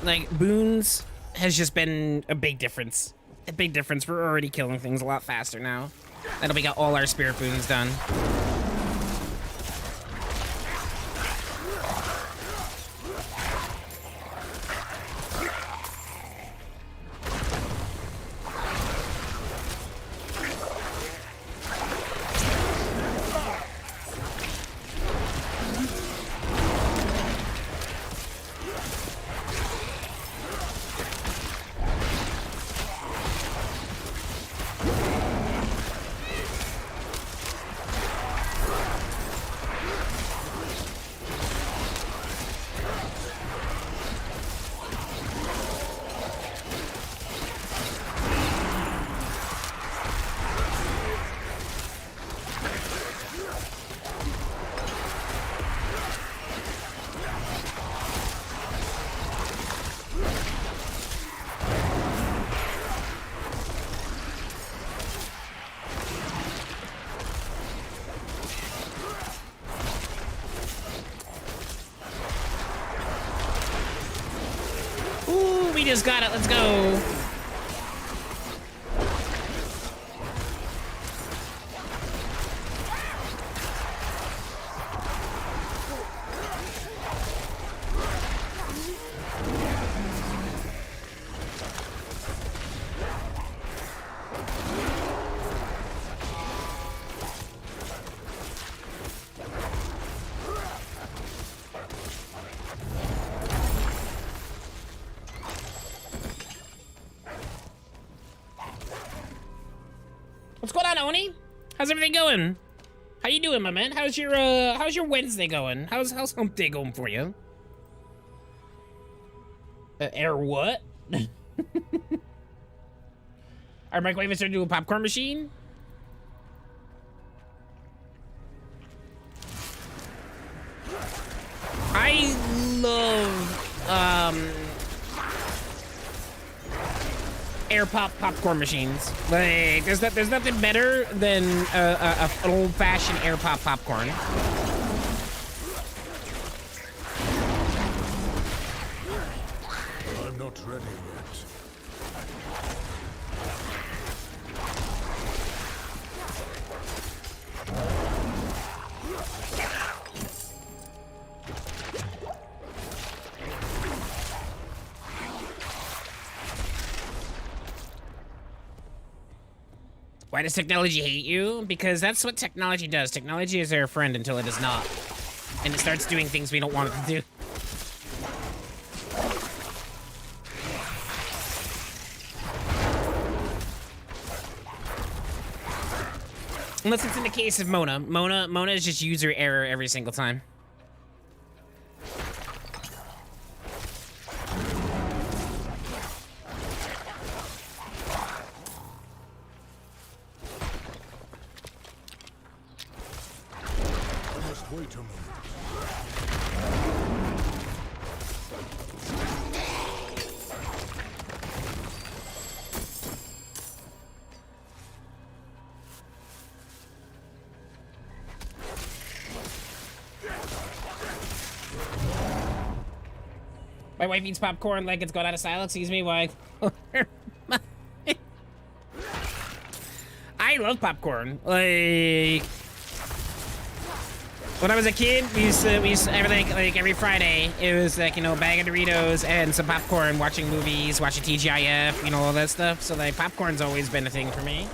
like boons has just been a big difference. A big difference. We're already killing things a lot faster now. That'll we got all our spirit boons done. We just got it. Let's go. What's going on, Oni? How's everything going? How you doing, my man? How's your Wednesday going? How's hump day going for you? Air what? Our microwave is turned into a popcorn machine? I love air popcorn machines. Like there's nothing better than an old-fashioned air popcorn. I'm not ready yet. Why does technology hate you? Because that's what technology does. Technology is our friend until it is not. And it starts doing things we don't want it to do. Unless it's in the case of Mona. Mona is just user error every single time. Wait a moment. My wife eats popcorn like it's gone out of style. Excuse me, why? I love popcorn. Like, when I was a kid, we used to everything, like every Friday, it was like, you know, a bag of Doritos and some popcorn, watching movies, watching TGIF, you know, all that stuff. So like popcorn's always been a thing for me.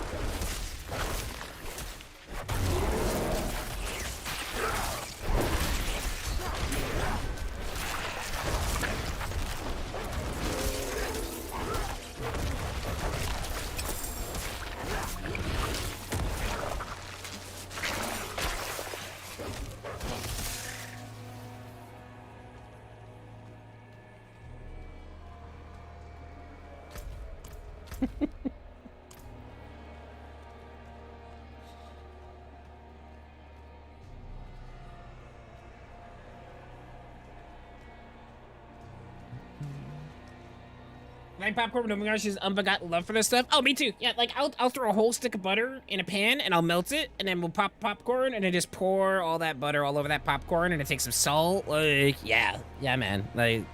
Like popcorn, no my gosh, she's unbegotten love for this stuff. Oh, me too. Yeah, like I'll throw a whole stick of butter in a pan and I'll melt it, and then we'll pop popcorn and then just pour all that butter all over that popcorn, and it takes some salt. Like, yeah, man. Like,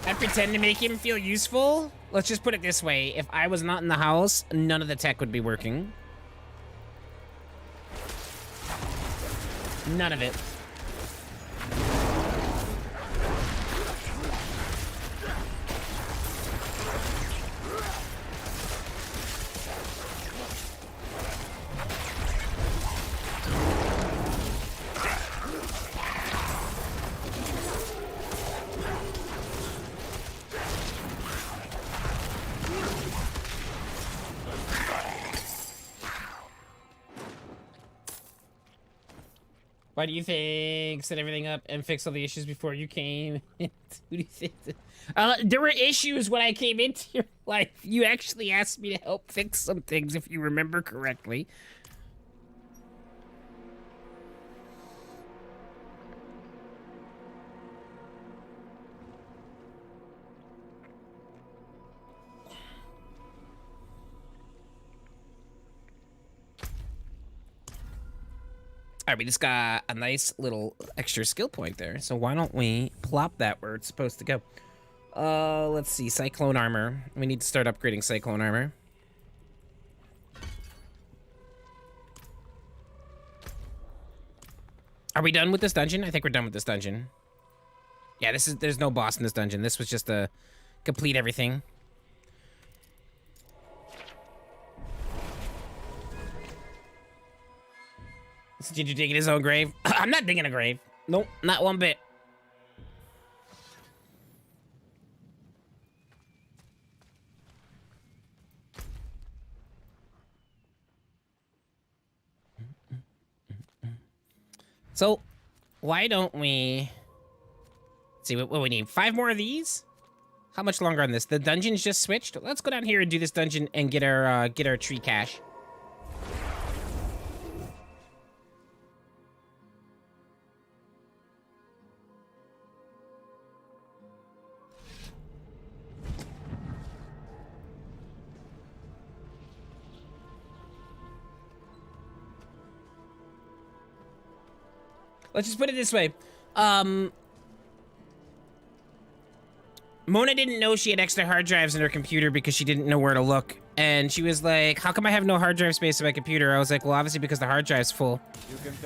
I pretend to make him feel useful. Let's just put it this way: if I was not in the house, none of the tech would be working. None of it. Why do you think set everything up and fix all the issues before you came? Who do you think? There were issues when I came into your life. You actually asked me to help fix some things, if you remember correctly. right, we just got a nice little extra skill point there. So why don't we plop that where it's supposed to go? Let's see, Cyclone Armor. We need to start upgrading Cyclone Armor. Are we done with this dungeon? I think we're done with this dungeon. Yeah, there's no boss in this dungeon. This was just to complete everything. Did you dig in his own grave? I'm not digging a grave. Nope, not one bit. So, why don't we... Let's see, what we need? 5 more of these? How much longer on this? The dungeon's just switched. Let's go down here and do this dungeon and get our tree cache. Let's just put it this way. Mona didn't know she had extra hard drives in her computer because she didn't know where to look. And she was like, how come I have no hard drive space in my computer? I was like, well, obviously because the hard drive's full.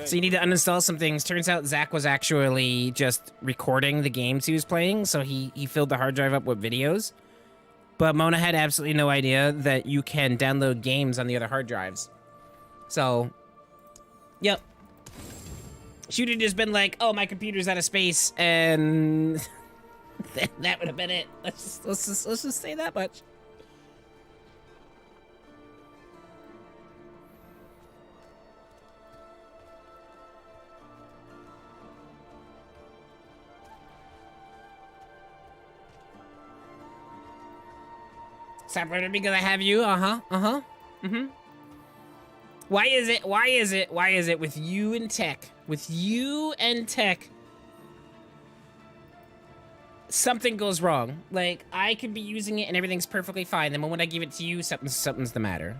So you need to uninstall some things. Turns out Zach was actually just recording the games he was playing. So he filled the hard drive up with videos. But Mona had absolutely no idea that you can download games on the other hard drives. So, yep. She would have just been like, oh, my computer's out of space, and that would have been it. Let's just say that much. Stop running because I have you. Why is it with you and tech? With you and tech, something goes wrong. Like, I could be using it and everything's perfectly fine. The moment I give it to you, something's the matter.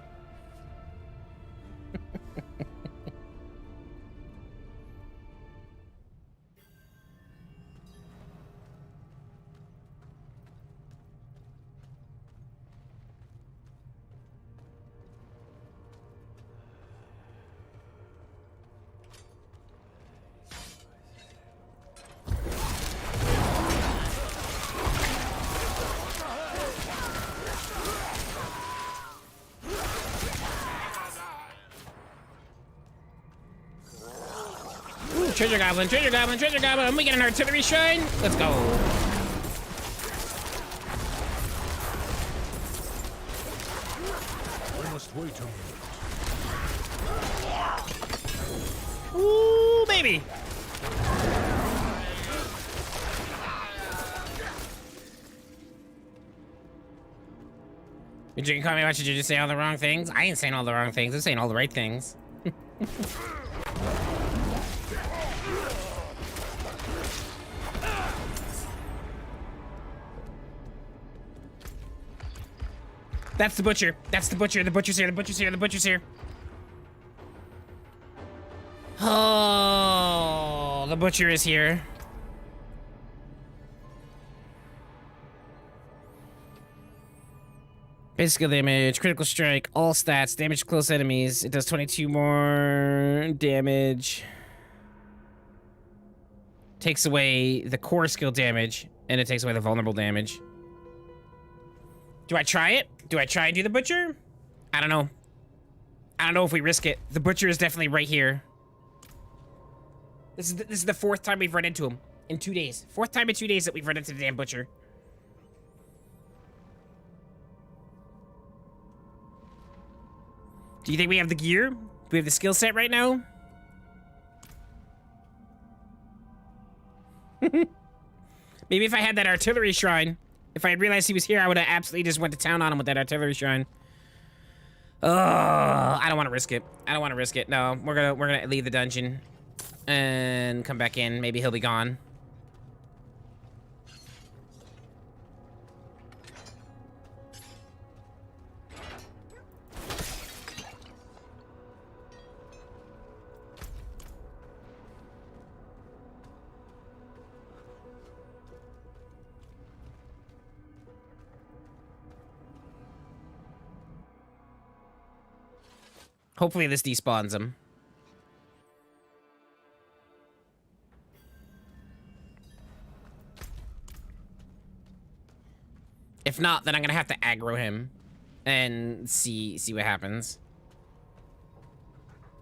Treasure goblin, treasure goblin, treasure goblin. We get an artillery shrine. Let's go. We must wait a minute. Ooh, baby. You drinking coffee? Why should you just say all the wrong things? I ain't saying all the wrong things. I'm saying all the right things. That's the butcher. That's the butcher. The butcher's here. The butcher's here. The butcher's here. Oh, the butcher is here. Basic skill damage, critical strike, all stats, damage to close enemies. It does 22 more damage. Takes away the core skill damage, and it takes away the vulnerable damage. Do I try it? Do I try and do the butcher? I don't know. I don't know if we risk it. The butcher is definitely right here. This is the 4th time we've run into him in 2 days. 4th time in 2 days that we've run into the damn butcher. Do you think we have the gear? Do we have the skill set right now? Maybe if I had that artillery shrine. If I had realized he was here, I would have absolutely just went to town on him with that artillery shrine. Oh, I don't want to risk it. I don't want to risk it. No, we're gonna leave the dungeon and come back in. Maybe he'll be gone. Hopefully this despawns him. If not, then I'm gonna have to aggro him and see what happens.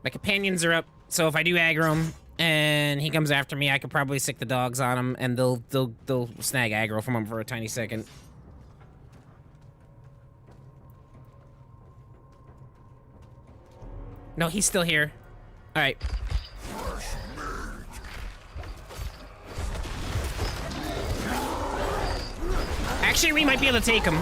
My companions are up, so if I do aggro him and he comes after me, I could probably sick the dogs on him and they'll snag aggro from him for a tiny second. No, he's still here. All right. Actually, we might be able to take him.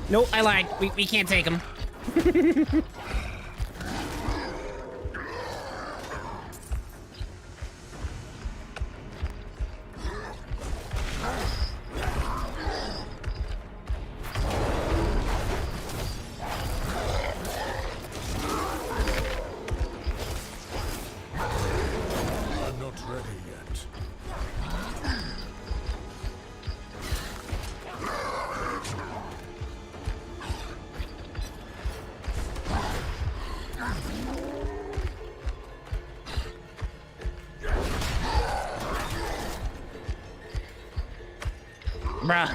Nope, I lied. We can't take him. Bruh.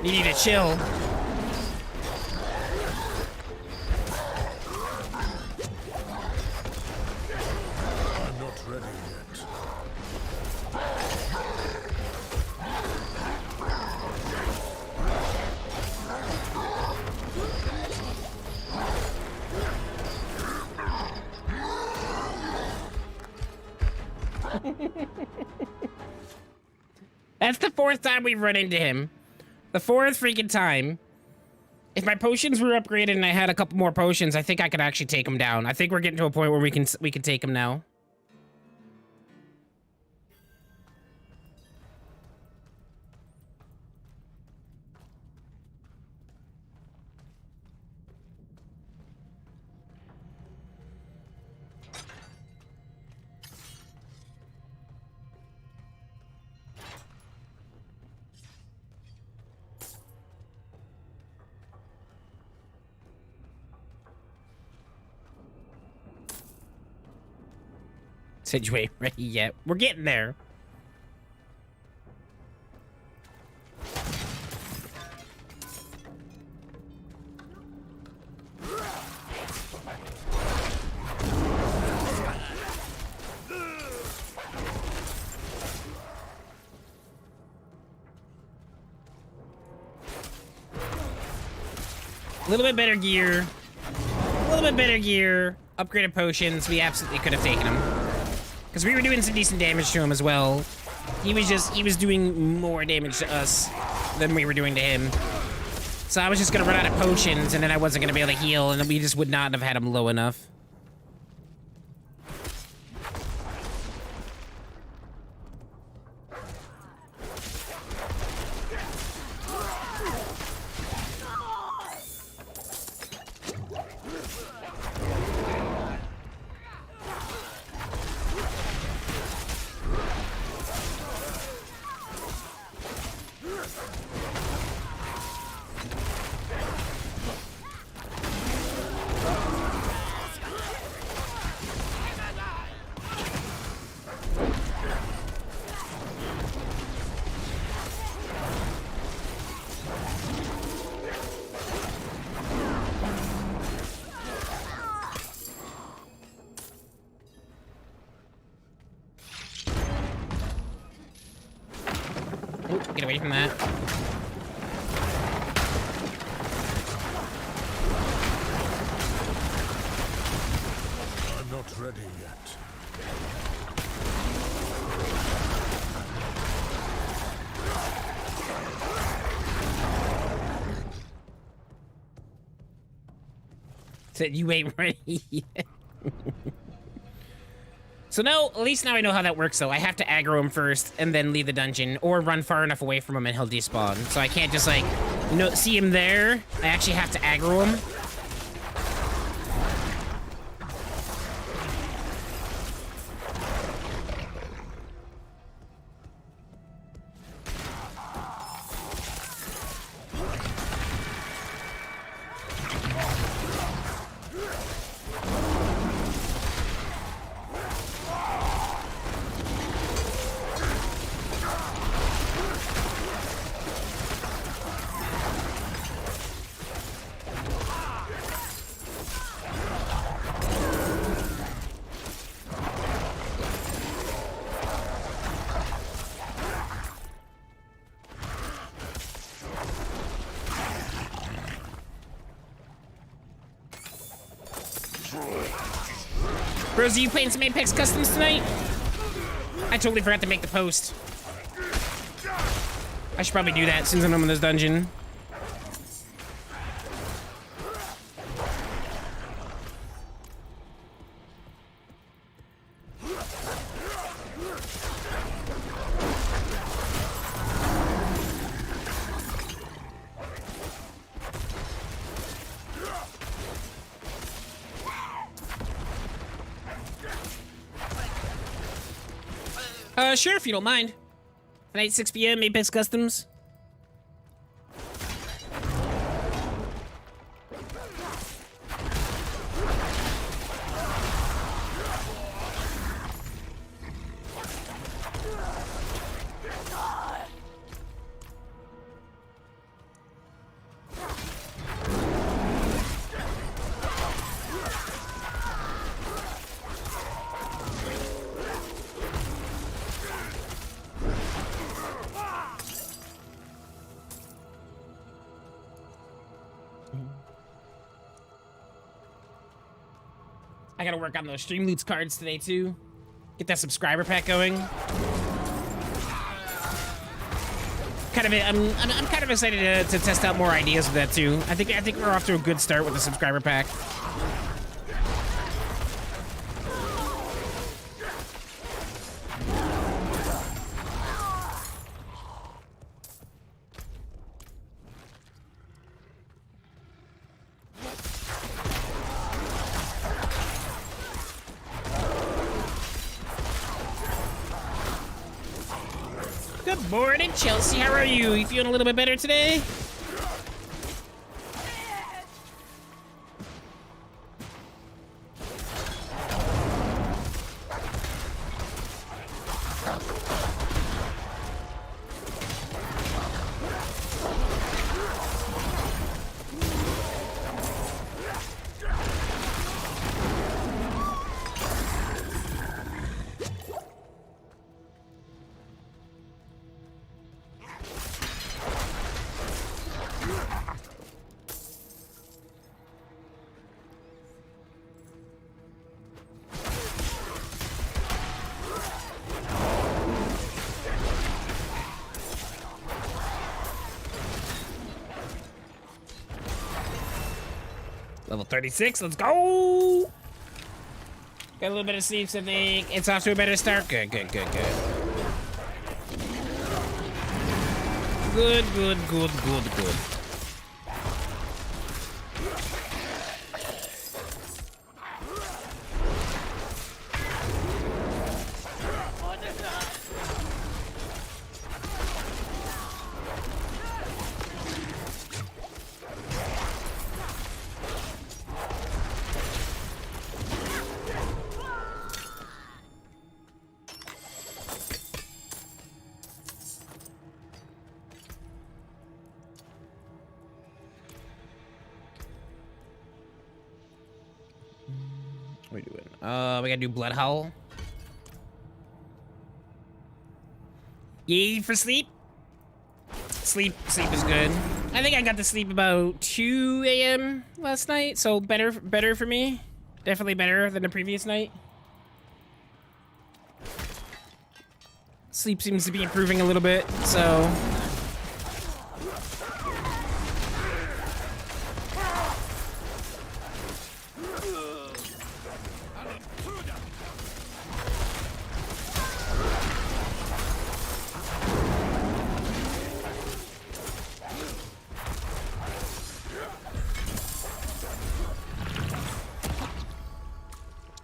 You need to chill. I'm not ready yet. That's the 4th time we've run into him. The 4th freaking time. If my potions were upgraded and I had a couple more potions, I think I could actually take him down. I think we're getting to a point where we can take him now. Said you ain't ready yet. We're getting there. A little bit better gear. A little bit better gear. Upgraded potions. We absolutely could have taken him. Because we were doing some decent damage to him as well. He was doing more damage to us than we were doing to him. So I was just gonna run out of potions and then I wasn't gonna be able to heal and we just would not have had him low enough. Get away from that. I'm not ready yet. Said you ain't ready yet. So no, at least now I know how that works though. I have to aggro him first and then leave the dungeon or run far enough away from him and he'll despawn. So I can't just like, see him there. I actually have to aggro him. Bros, are you playing some Apex Customs tonight? I totally forgot to make the post. I should probably do that since I'm in this dungeon. Sure, if you don't mind. Tonight, 6 p.m., Apex Customs. I gotta work on those Streamloots cards today too. Get that subscriber pack going. I'm kind of excited to test out more ideas with that too. I think we're off to a good start with the subscriber pack. Good morning, Chelsea. How are you? You feeling a little bit better today? Level 36, let's go! Got a little bit of sleep, so I think it's off to a better start. Good. Good. What are we doing? We gotta do Blood Howl. Yay for sleep. Sleep is good. I think I got to sleep about 2 a.m. last night, so better for me. Definitely better than the previous night. Sleep seems to be improving a little bit, so.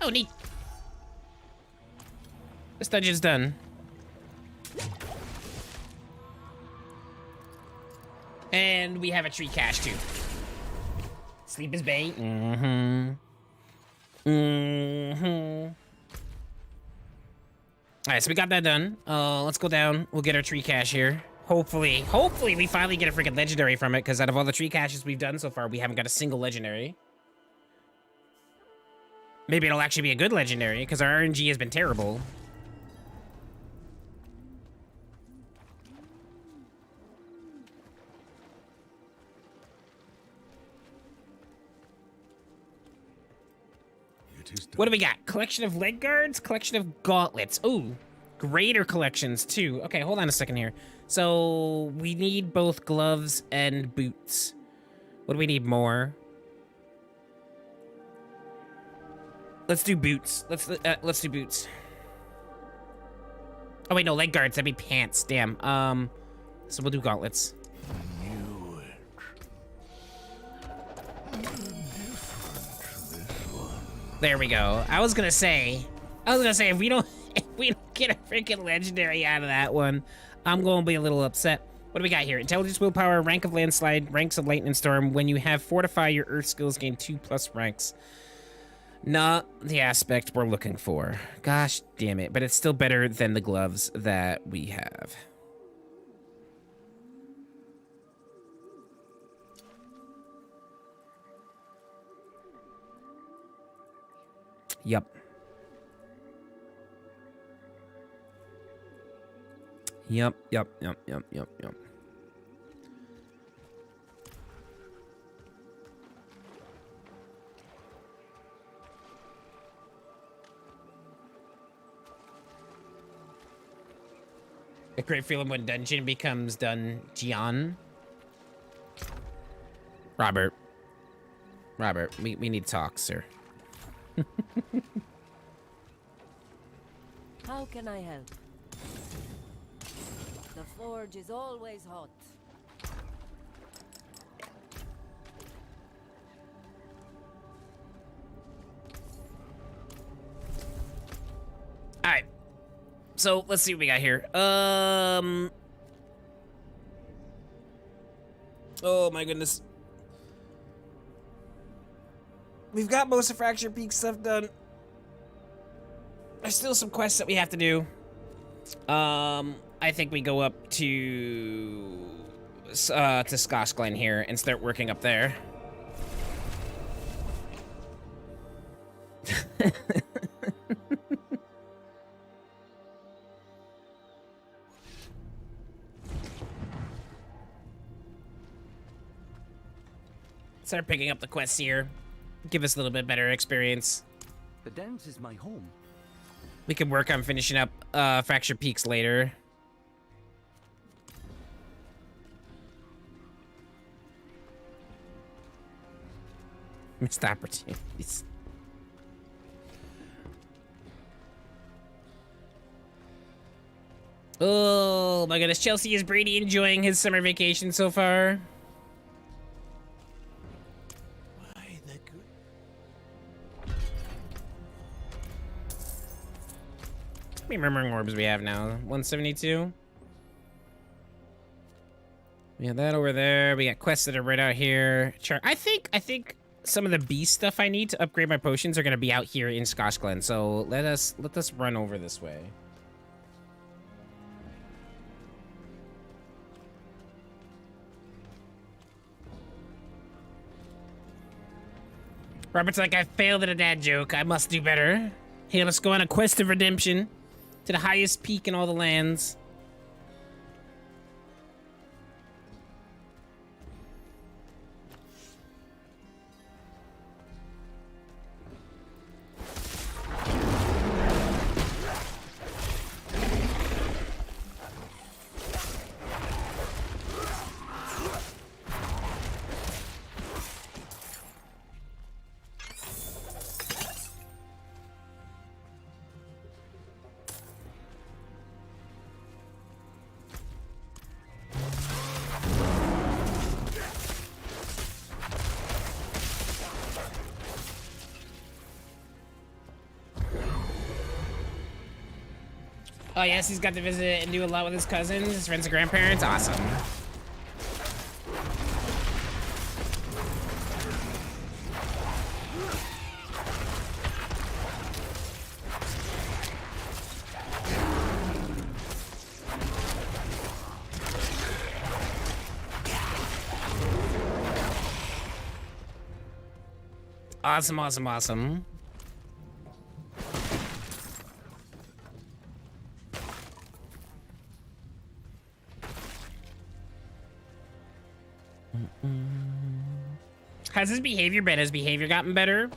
Oh, neat. This dungeon's done. And we have a tree cache too. Sleep is bait. Alright, so we got that done. Let's go down. We'll get our tree cache here. Hopefully we finally get a freaking legendary from it, because out of all the tree caches we've done so far, we haven't got a single legendary. Maybe it'll actually be a good legendary, because our RNG has been terrible. It is What do done. we got? Collection of leg guards, collection of gauntlets. Ooh, greater collections too. Okay, hold on a second here. So we need both gloves and boots. What do we need more? Let's do boots. Let's do boots. Oh wait, no, leg guards. That'd be pants. Damn. So we'll do gauntlets. There we go. I was gonna say if we don't get a freaking legendary out of that one, I'm gonna be a little upset. What do we got here? Intelligence, willpower, rank of landslide, ranks of lightning storm. When you have fortify, your earth skills gain 2+ ranks. Not the aspect we're looking for. Gosh damn it, but it's still better than the gloves that we have. Yep. Yep. A great feeling when dungeon becomes Dungeon. Robert, we need to talk, sir. How can I help? The forge is always hot. All right. So let's see what we got here. Oh my goodness. We've got most of Fracture Peak stuff done. There's still some quests that we have to do. I think we go up to Skosh here and start working up there. Start picking up the quests here. Give us a little bit better experience. The dance is my home. We can work on finishing up Fracture Peaks later. Missed opportunities. Oh my goodness, Chelsea, is Brady enjoying his summer vacation so far? Why the good? How many Murmuring Orbs we have now? 172? We have that over there. We got quests that are right out here. I think some of the beast stuff I need to upgrade my potions are gonna be out here in Skosh. So let us run over this way. Robert's like, I failed at a dad joke. I must do better. Hey, let's go on a quest of redemption to the highest peak in all the lands. Oh yes, he's got to visit and do a lot with his cousins, his friends and grandparents. Awesome. Awesome, awesome, awesome. Has his behavior been? Has behavior gotten better?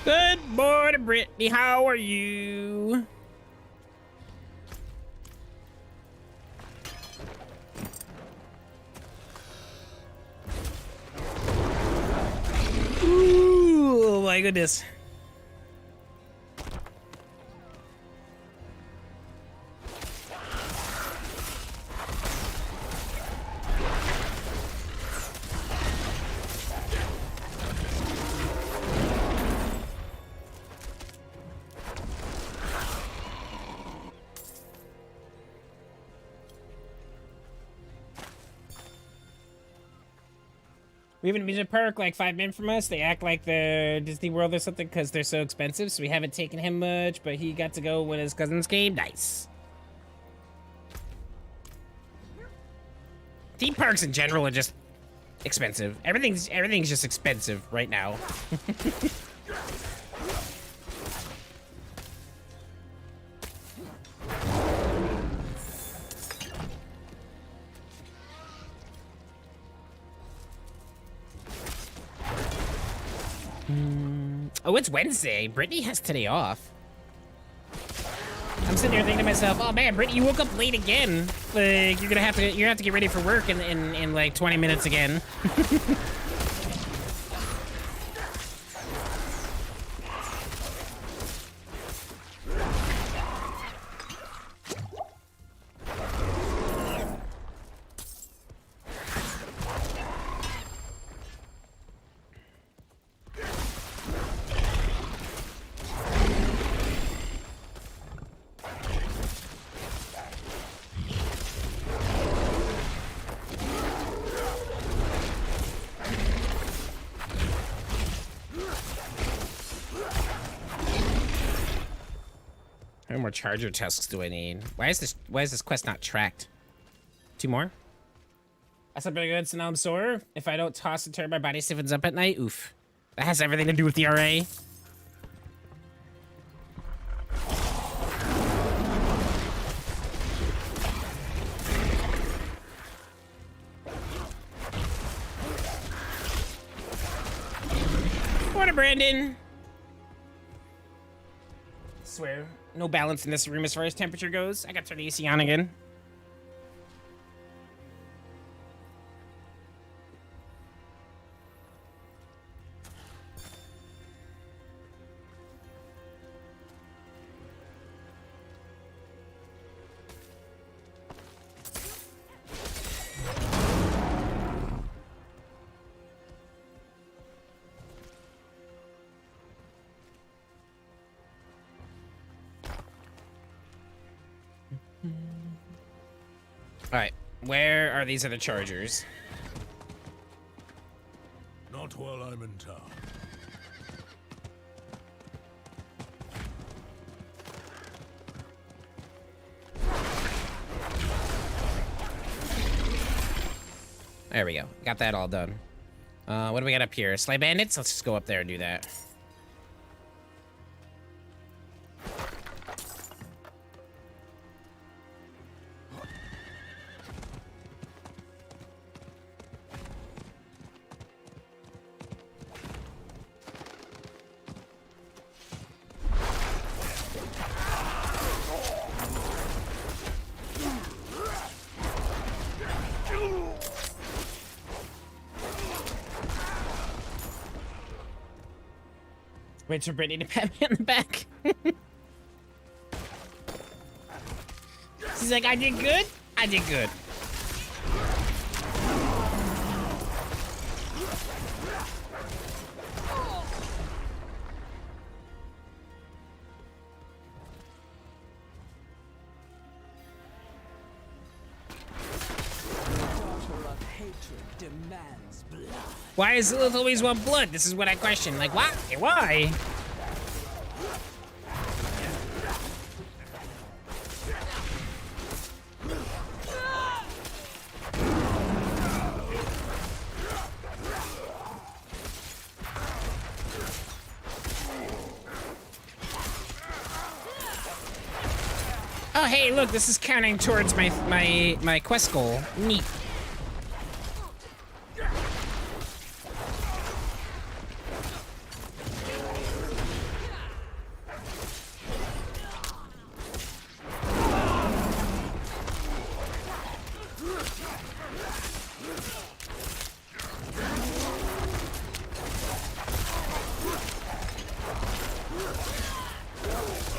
Good morning, Brittany. How are you? Ooh, oh my goodness. We have an amusement park like 5 minutes from us. They act like they're Disney World or something because they're so expensive. So we haven't taken him much, but he got to go when his cousins came. Nice. Theme parks in general are just expensive. Everything's just expensive right now. Oh, it's Wednesday. Brittany has today off. I'm sitting here thinking to myself, oh man, Brittany, you woke up late again. Like you're gonna have to get ready for work in like 20 minutes again. How many more charger tusks do I need? Why is this quest not tracked? 2 more? I slept pretty good, so now I'm sore. If I don't toss and turn, my body stiffens up at night. Oof. That has everything to do with the RA. Morning, Brandon. Swear, no balance in this room as far as temperature goes. I got to turn the AC on again. Alright, where are these other chargers? Not while I'm in town. There we go. Got that all done. What do we got up here? Slay bandits? Let's just go up there and do that. Wait for Brittany to pat me on the back. She's like, I did good? I did good. Why is Lilith always want blood? This is what I question. Like, why? Why? Oh, hey, look, this is counting towards my quest goal. Neat.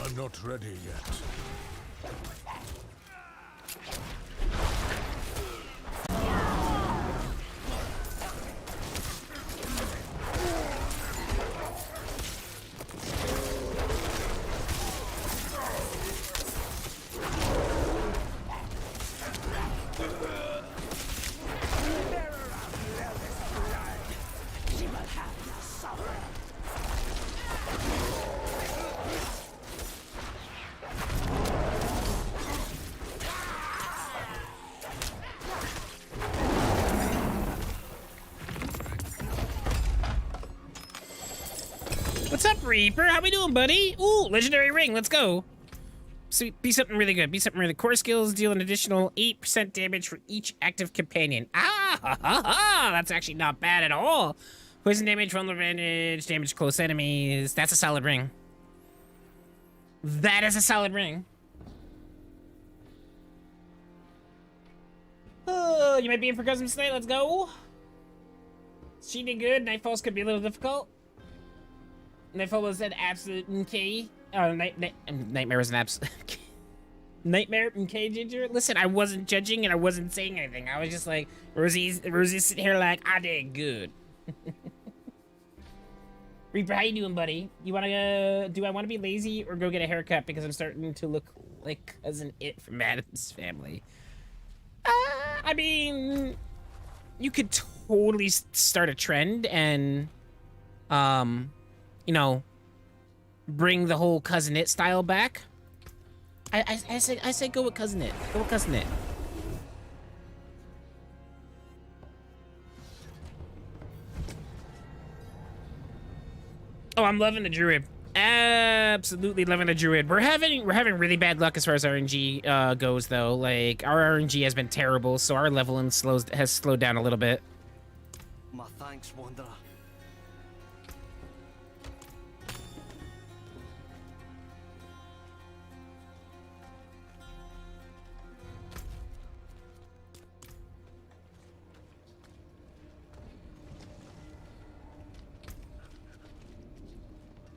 I'm not ready yet. What's up, Reaper? How we doing, buddy? Ooh, legendary ring. Let's go. So be something really good. Be something really. Core skills deal an additional 8% damage for each active companion. Ah, ha, ha, ha. That's actually not bad at all. Poison damage, vulnerable damage close enemies. That's a solid ring. That is a solid ring. Oh, you might be in for custom tonight. Let's go. She did good. Nightfalls could be a little difficult. Nightfall was an absolute MK. Oh, Nightmare was an absolute Nightmare MK Ginger. Listen, I wasn't judging and I wasn't saying anything. I was just like, Rosie's sitting here like, I did good. Reaper, how you doing, buddy? You wanna do I wanna be lazy or go get a haircut because I'm starting to look like Cousin It from Madden's Family? I mean, you could totally start a trend and, you know, bring the whole Cousin It style back. I say go with Cousin It. Go with Cousin It. Oh, I'm loving the Druid. Absolutely loving the Druid. We're having really bad luck as far as RNG goes, though. Like, our RNG has been terrible, so our leveling has slowed down a little bit. My thanks, Wanderer.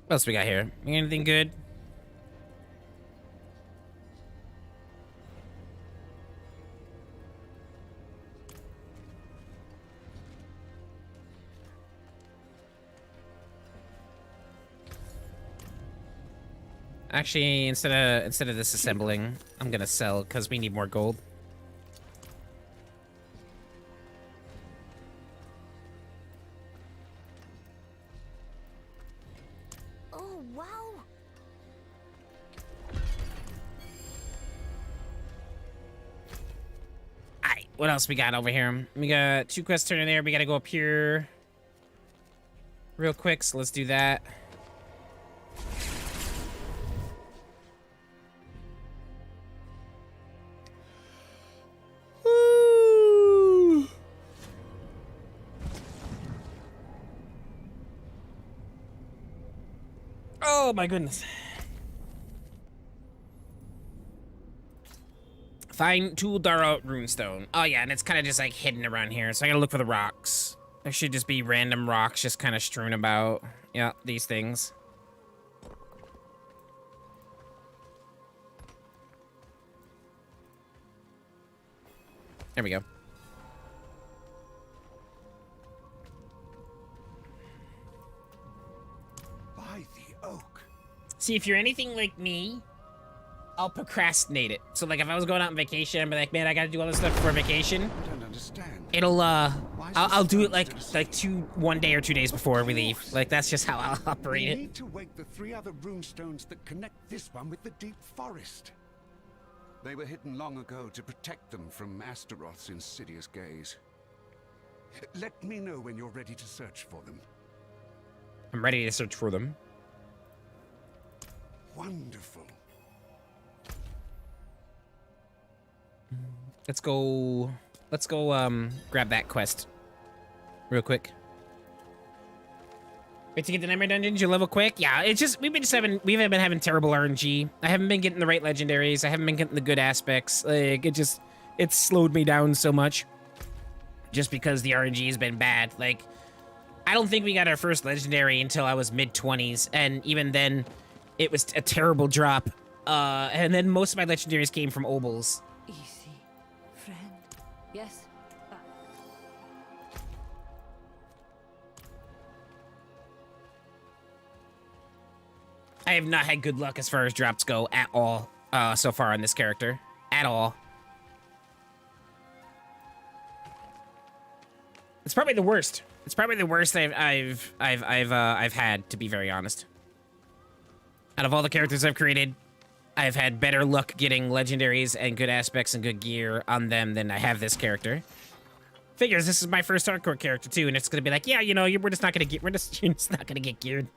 What else we got here? Anything good? Actually, instead of disassembling, I'm gonna sell because we need more gold. Oh, wow. Alright, what else we got over here? We got 2 quests turning there. We gotta go up here real quick, so let's do that. Oh my goodness. Find Tuldara runestone. Oh yeah, and it's kind of just like hidden around here, so I gotta look for the rocks. There should just be random rocks just kind of strewn about. Yeah, these things. There we go. See, if you're anything like me, I'll procrastinate it. So, like, if I was going out on vacation, I'd be like, man, I gotta do all this stuff for vacation. I don't understand. It'll, I'll do it, like 1 day or 2 days before we leave. Like, that's just how I'll operate We it. need to wake the 3 other runestones that connect this one with the deep forest. They were hidden long ago to protect them from Astaroth's insidious gaze. Let me know when you're ready to search for them. I'm ready to search for them. Wonderful. Let's go, grab that quest real quick. Wait to get the Nightmare Dungeons, you level quick? Yeah, it's just, we haven't been having terrible RNG. I haven't been getting the right legendaries. I haven't been getting the good aspects. Like, it's slowed me down so much. Just because the RNG has been bad. Like, I don't think we got our first legendary until I was mid-20s. And even then, it was a terrible drop. And then most of my legendaries came from obols. Easy, friend. Yes. I have not had good luck as far as drops go at all so far on this character. At all. It's probably the worst. It's probably the worst I've had, to be very honest. Out of all the characters I've created, I've had better luck getting legendaries and good aspects and good gear on them than I have this character. Figures this is my first hardcore character too, and it's gonna be like, yeah, you know, we're just not gonna get, you're just not gonna get geared.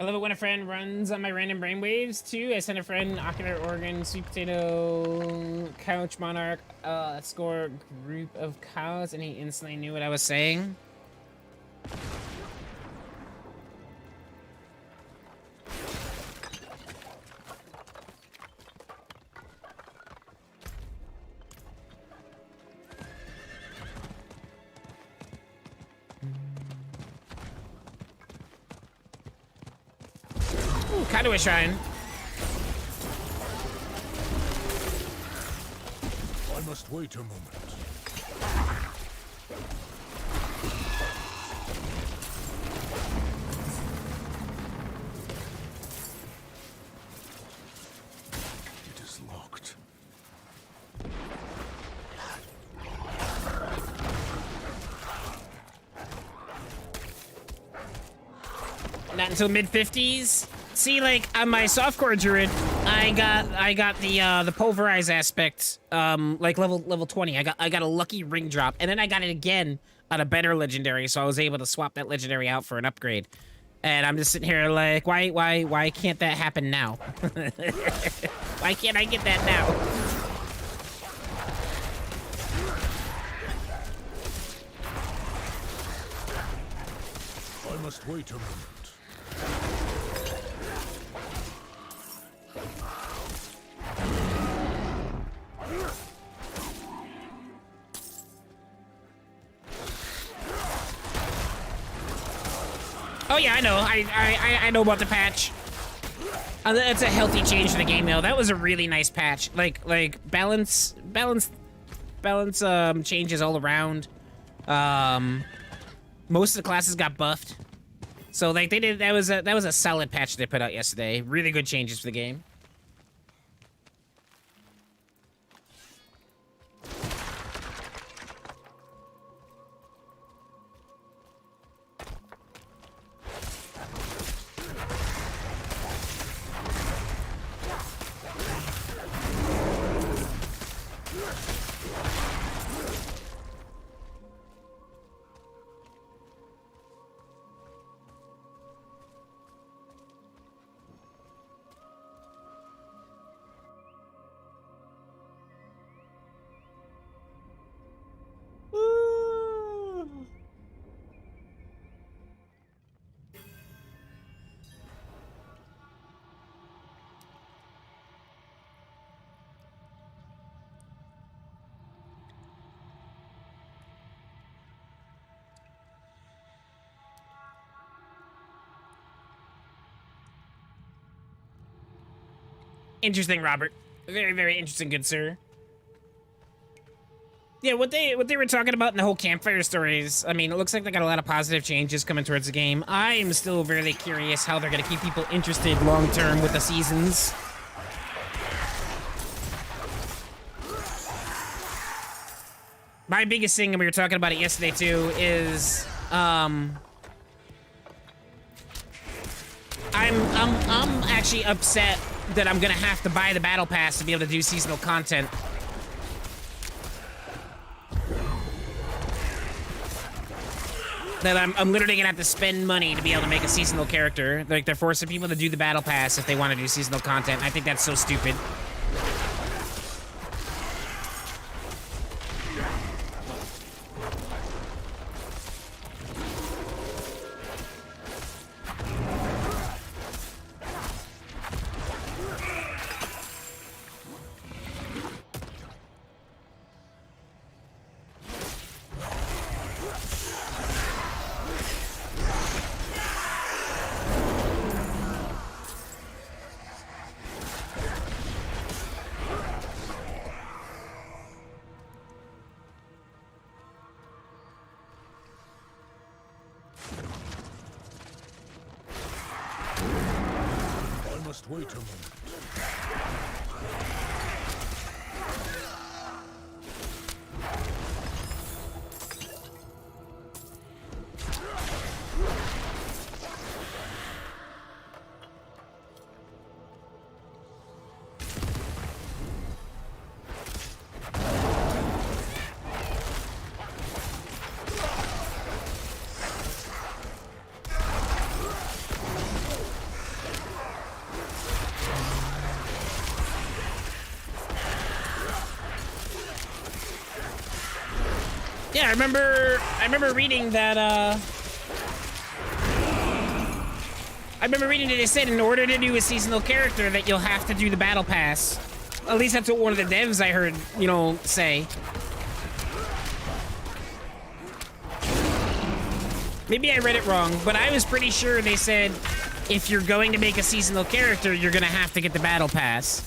I love it when a friend runs on my random brainwaves too. I sent a friend Ocular Organ, Sweet Potato, Couch Monarch, score group of cows, and he instantly knew what I was saying. Conduit Shrine. I must wait a moment. It is locked. Not until mid-50s. See, like on my softcore druid, I got the pulverize aspect, like level 20. I got a lucky ring drop, and then I got it again on a better legendary, so I was able to swap that legendary out for an upgrade. And I'm just sitting here like, why can't that happen now? Why can't I get that now? I must wait a moment. Oh yeah, I know. I know about the patch. That's a healthy change for the game, though. That was a really nice patch. Like balance changes all around. Most of the classes got buffed. So like they did, that was a solid patch they put out yesterday. Really good changes for the game. Interesting, Robert. Very, very interesting, good sir. Yeah, what they were talking about in the whole campfire stories, I mean, it looks like they got a lot of positive changes coming towards the game. I am still really curious how they're going to keep people interested long-term with the seasons. My biggest thing, and we were talking about it yesterday too, is I'm actually upset that I'm gonna have to buy the battle pass to be able to do seasonal content. that I'm literally gonna have to spend money to be able to make a seasonal character. Like, they're forcing people to do the battle pass if they want to do seasonal content. I think that's so stupid. I must wait a moment. Yeah, I remember reading that, I remember reading that they said in order to do a seasonal character that you'll have to do the battle pass. At least that's what one of the devs I heard, you know, say. Maybe I read it wrong, but I was pretty sure they said if you're going to make a seasonal character, you're gonna have to get the battle pass.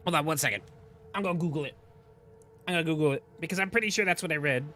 Hold on one second. I'm gonna Google it. Because I'm pretty sure that's what I read.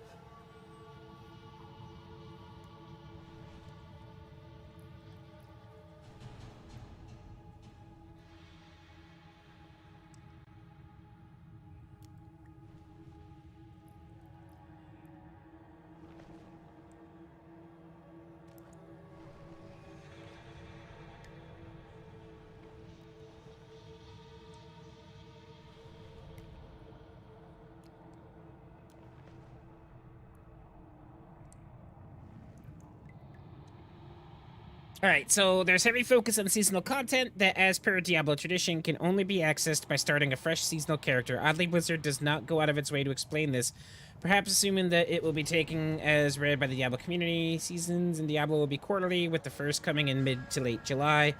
All right, so there's heavy focus on seasonal content that, as per Diablo tradition, can only be accessed by starting a fresh seasonal character. Oddly, Blizzard does not go out of its way to explain this, perhaps assuming that it will be taken as read by the Diablo community. Seasons in Diablo will be quarterly, with the first coming in mid to late July.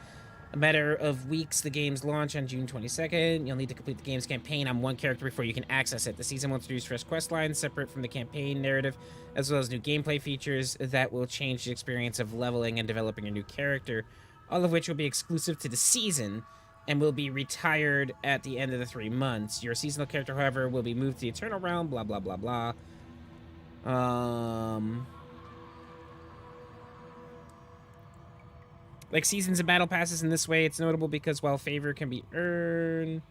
A matter of weeks, the game's launch on June 22nd. You'll need to complete the game's campaign on one character before you can access it. The season will introduce fresh quest lines separate from the campaign narrative, as well as new gameplay features that will change the experience of leveling and developing a new character, all of which will be exclusive to the season and will be retired at the end of the 3 months. Your seasonal character, however, will be moved to the Eternal Realm, blah, blah, blah, blah. Like seasons and battle passes in this way, it's notable because while favor can be earned...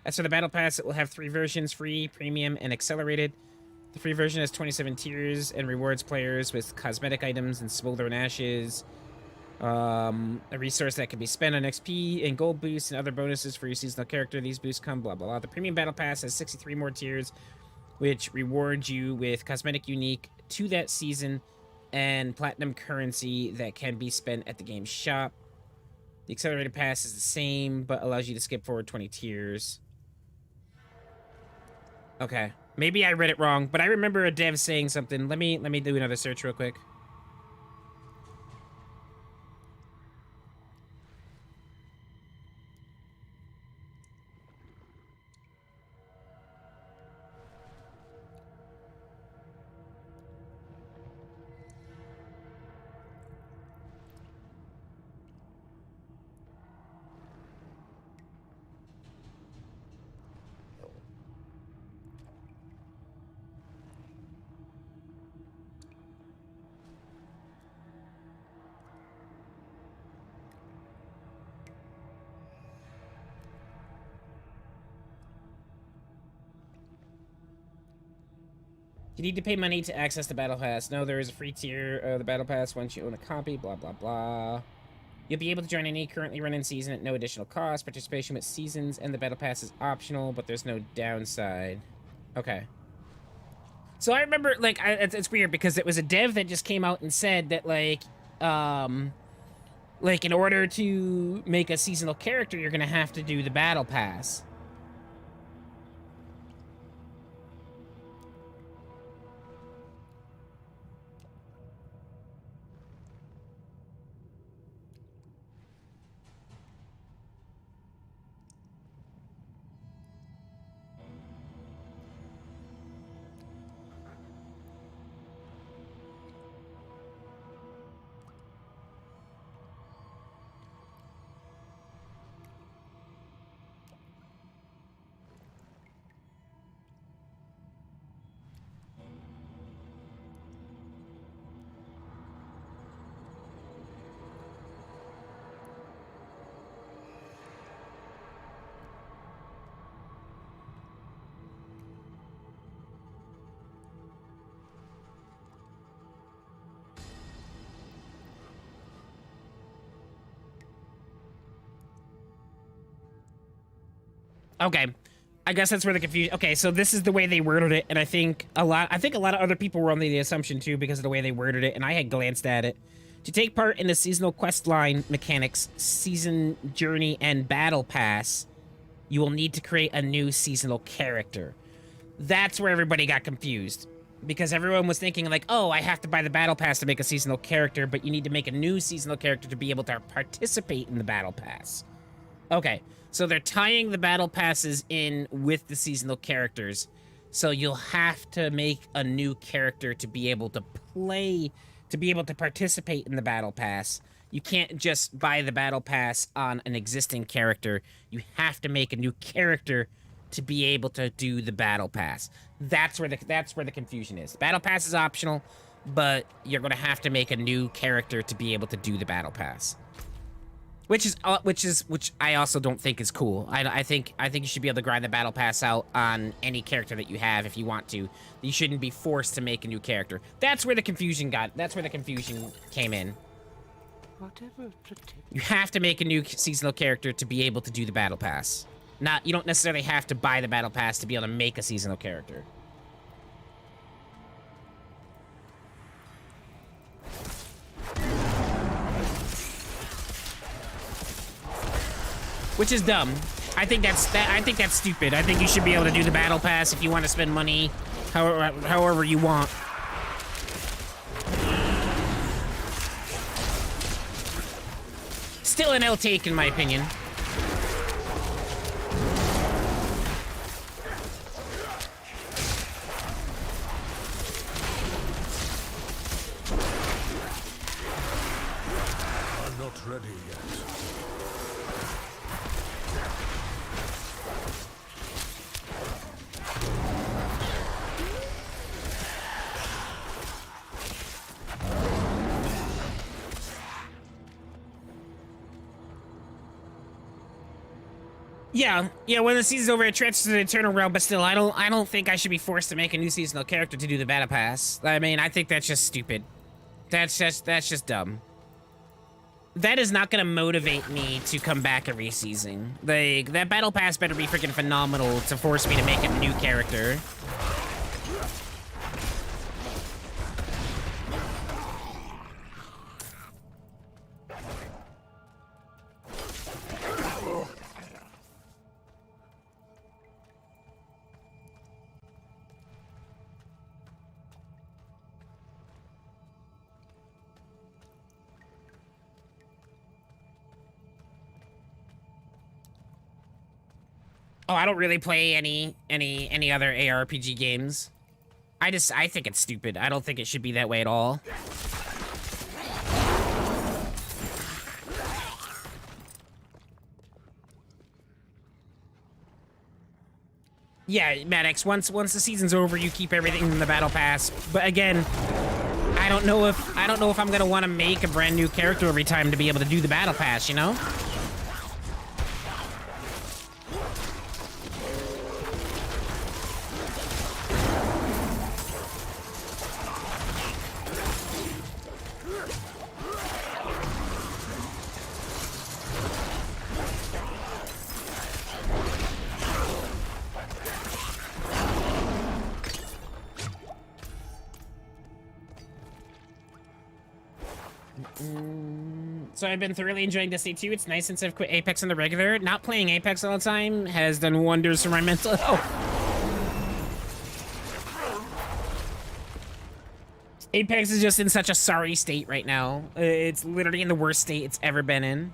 As for the battle pass, it will have 3 versions, free, premium, and accelerated. The free version has 27 tiers and rewards players with cosmetic items and smolder and ashes. A resource that can be spent on XP and gold boosts and other bonuses for your seasonal character. These boosts come blah, blah, blah. The premium battle pass has 63 more tiers, which rewards you with cosmetic unique to that season and platinum currency that can be spent at the game shop. The accelerated pass is the same, but allows you to skip forward 20 tiers. Okay. Maybe I read it wrong, but I remember a dev saying something. Let me do another search real quick. You need to pay money to access the battle pass. No, there is a free tier of the battle pass once you own a copy, blah, blah, blah. You'll be able to join any currently running season at no additional cost. Participation with seasons and the battle pass is optional, but there's no downside. Okay. So I remember, like, it's weird because it was a dev that just came out and said that, like, in order to make a seasonal character, you're gonna have to do the battle pass. Okay, I guess that's where the confusion. Okay, so this is the way they worded it, and I think a lot of other people were under the assumption too because of the way they worded it, and I had glanced at it. To take part in the seasonal quest line mechanics, season journey, and battle pass, you will need to create a new seasonal character. That's where everybody got confused because everyone was thinking like, oh, I have to buy the battle pass to make a seasonal character, but you need to make a new seasonal character to be able to participate in the battle pass. Okay. So they're tying the battle passes in with the seasonal characters. So you'll have to make a new character to be able to play, to be able to participate in the battle pass. You can't just buy the battle pass on an existing character. You have to make a new character to be able to do the battle pass. That's where the confusion is. Battle pass is optional, but you're going to have to make a new character to be able to do the battle pass. Which I also don't think is cool. I think you should be able to grind the battle pass out on any character that you have if you want to. You shouldn't be forced to make a new character. That's where the confusion came in. You have to make a new seasonal character to be able to do the battle pass. You don't necessarily have to buy the battle pass to be able to make a seasonal character. Which is dumb. I think that's stupid. I think you should be able to do the battle pass if you want to spend money however you want. Still an L take in my opinion. I'm not ready yet. Yeah, when the season's over, it transfers to the Eternal Realm, but still, I don't think I should be forced to make a new seasonal character to do the battle pass. I mean, I think that's just stupid. That's just dumb. That is not gonna motivate me to come back every season. Like, that battle pass better be freaking phenomenal to force me to make a new character. Oh, I don't really play any other ARPG games. I think it's stupid. I don't think it should be that way at all. Yeah, Maddox, once the season's over, you keep everything in the battle pass. But again, I don't know if I'm gonna want to make a brand new character every time to be able to do the battle pass, you know? So I've been thoroughly enjoying Destiny 2. It's nice since I've quit Apex on the regular. Not playing Apex all the time has done wonders for my mental health. Apex is just in such a sorry state right now. It's literally in the worst state it's ever been in.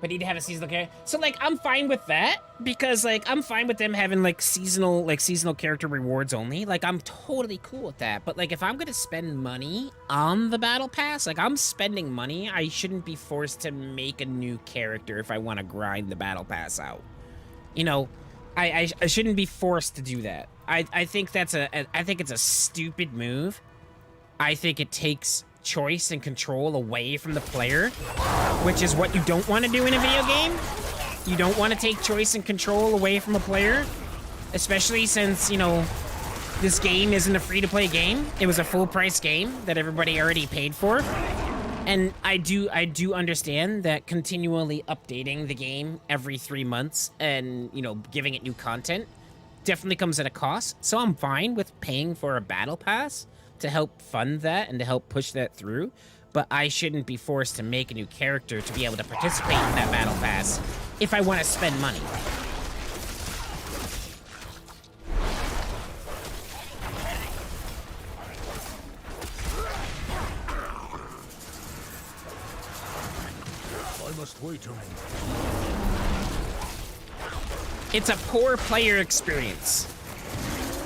But need to have a seasonal character. So like I'm fine with that because like I'm fine with them having like seasonal character rewards only. Like I'm totally cool with that. But like if I'm gonna spend money on the battle pass, like I'm spending money, I shouldn't be forced to make a new character if I want to grind the battle pass out. You know, I shouldn't be forced to do that. I think that's I think it's a stupid move. I think it takes choice and control away from the player, which is what you don't want to do in a video game. You don't want to take choice and control away from a player, especially since, you know, this game isn't a free-to-play game. It was a full-price game that everybody already paid for. And I do understand that continually updating the game every 3 months and, you know, giving it new content definitely comes at a cost. So I'm fine with paying for a battle pass to help fund that and to help push that through, but I shouldn't be forced to make a new character to be able to participate in that battle pass if I want to spend money. I must wait a moment. It's a poor player experience.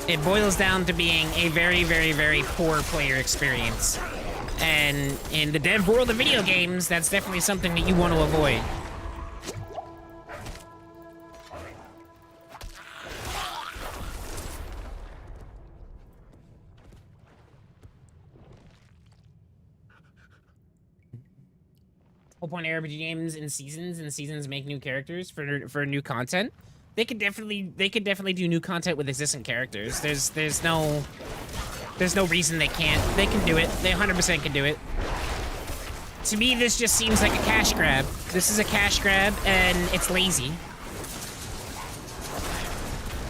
It boils down to being a very, very, very poor player experience. And in the dev world of video games, that's definitely something that you want to avoid. Whole point of RPG games in seasons make new characters for new content. They could definitely do new content with existing characters. There's no reason they can't. They can do it. They 100% can do it. To me, this just seems like a cash grab. This is a cash grab, and it's lazy.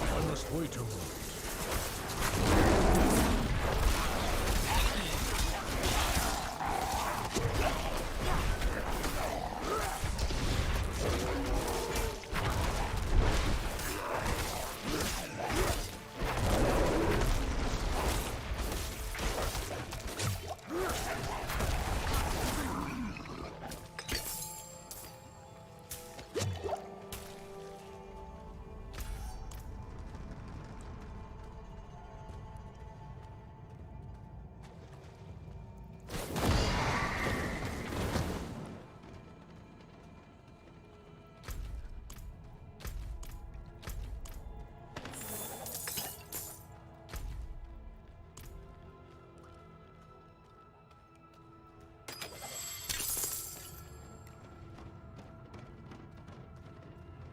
I must wait a moment.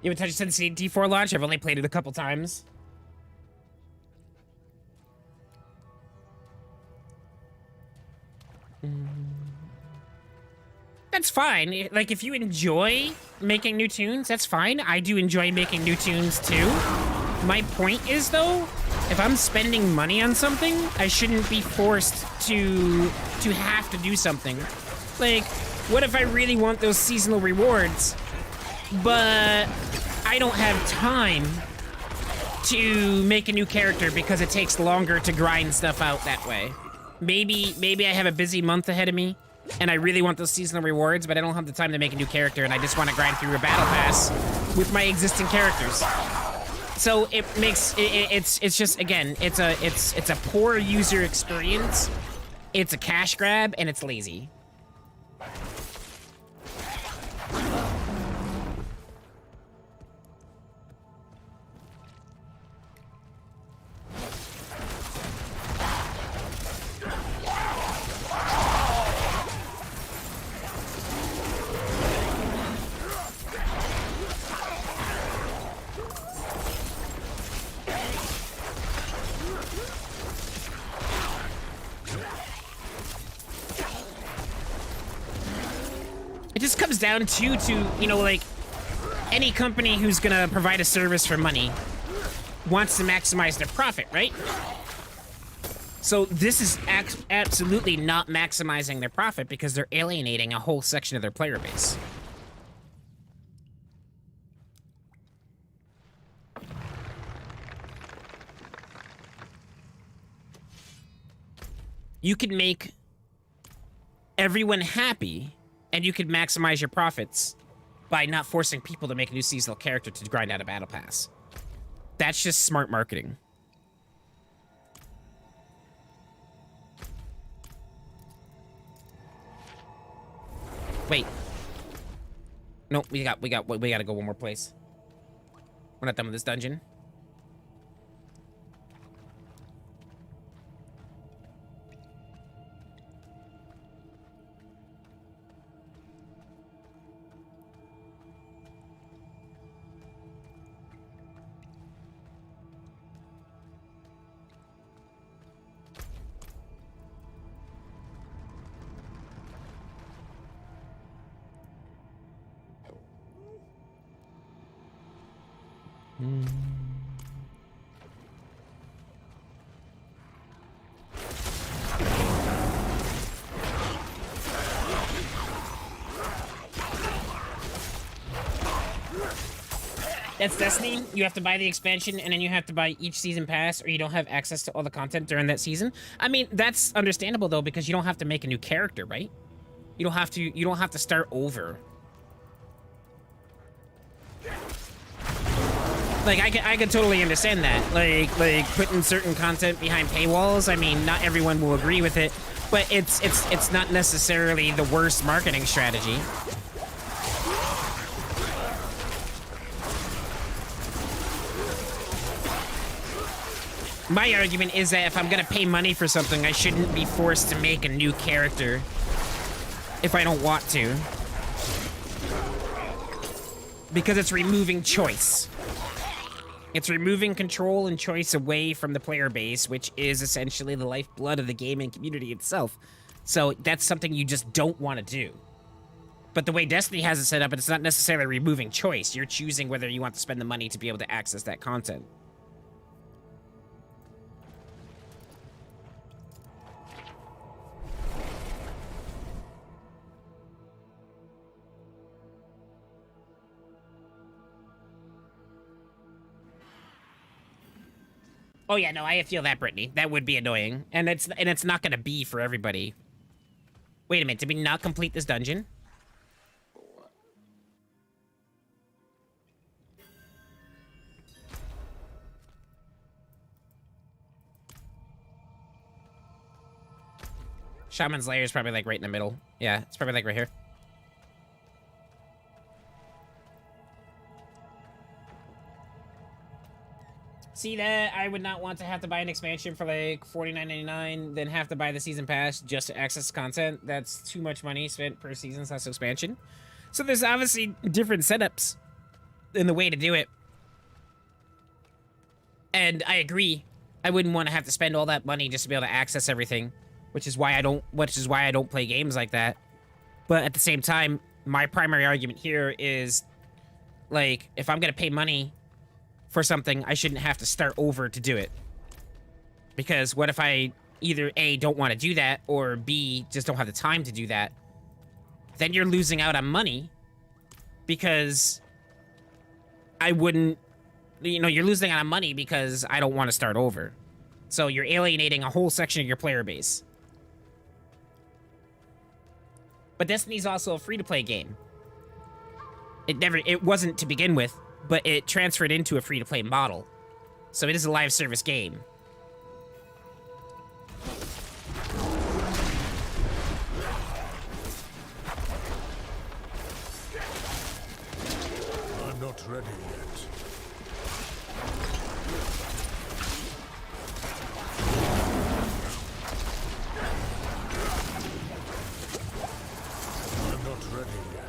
You haven't touched since D4 launch? I've only played it a couple times. That's fine. Like, if you enjoy making new tunes, that's fine. I do enjoy making new tunes, too. My point is, though, if I'm spending money on something, I shouldn't be forced to have to do something. Like, what if I really want those seasonal rewards, but I don't have time to make a new character because it takes longer to grind stuff out that way? Maybe I have a busy month ahead of me, and I really want those seasonal rewards, but I don't have the time to make a new character, and I just want to grind through a battle pass with my existing characters. So it makes it's just, again, it's a poor user experience. It's a cash grab, and it's lazy. comes down to, you know, like, any company who's gonna provide a service for money wants to maximize their profit, right? So this is absolutely not maximizing their profit because they're alienating a whole section of their player base. You can make everyone happy, and you could maximize your profits by not forcing people to make a new seasonal character to grind out a battle pass. That's just smart marketing. Wait. No, we gotta go one more place. We're not done with this dungeon. That's Destiny. You have to buy the expansion, and then you have to buy each season pass, or you don't have access to all the content during that season. I mean, that's understandable though, because you don't have to make a new character, right? You don't have to start over. Like, I could totally understand that. Like putting certain content behind paywalls. I mean, not everyone will agree with it, but it's not necessarily the worst marketing strategy. My argument is that if I'm gonna pay money for something, I shouldn't be forced to make a new character if I don't want to. Because it's removing choice. It's removing control and choice away from the player base, which is essentially the lifeblood of the gaming community itself. So that's something you just don't want to do. But the way Destiny has it set up, it's not necessarily removing choice. You're choosing whether you want to spend the money to be able to access that content. Oh yeah, no, I feel that, Brittany. That would be annoying, and it's not gonna be for everybody. Wait a minute, did we not complete this dungeon? Shaman's Lair is probably like right in the middle. Yeah, it's probably like right here. See that? I would not want to have to buy an expansion for like $49.99, then have to buy the season pass just to access content. That's too much money spent per season / expansion. So there's obviously different setups in the way to do it. And I agree. I wouldn't want to have to spend all that money just to be able to access everything, which is why I don't play games like that. But at the same time, my primary argument here is, like, if I'm gonna pay money for something, I shouldn't have to start over to do it. Because what if I either A, don't want to do that, or B, just don't have the time to do that? Then you're losing out on money because I wouldn't, you know, you're losing out on money because I don't want to start over. So you're alienating a whole section of your player base. But Destiny's also a free-to-play game. It wasn't to begin with, but it transferred into a free-to-play model. So it is a live service game. I'm not ready yet. I'm not ready yet.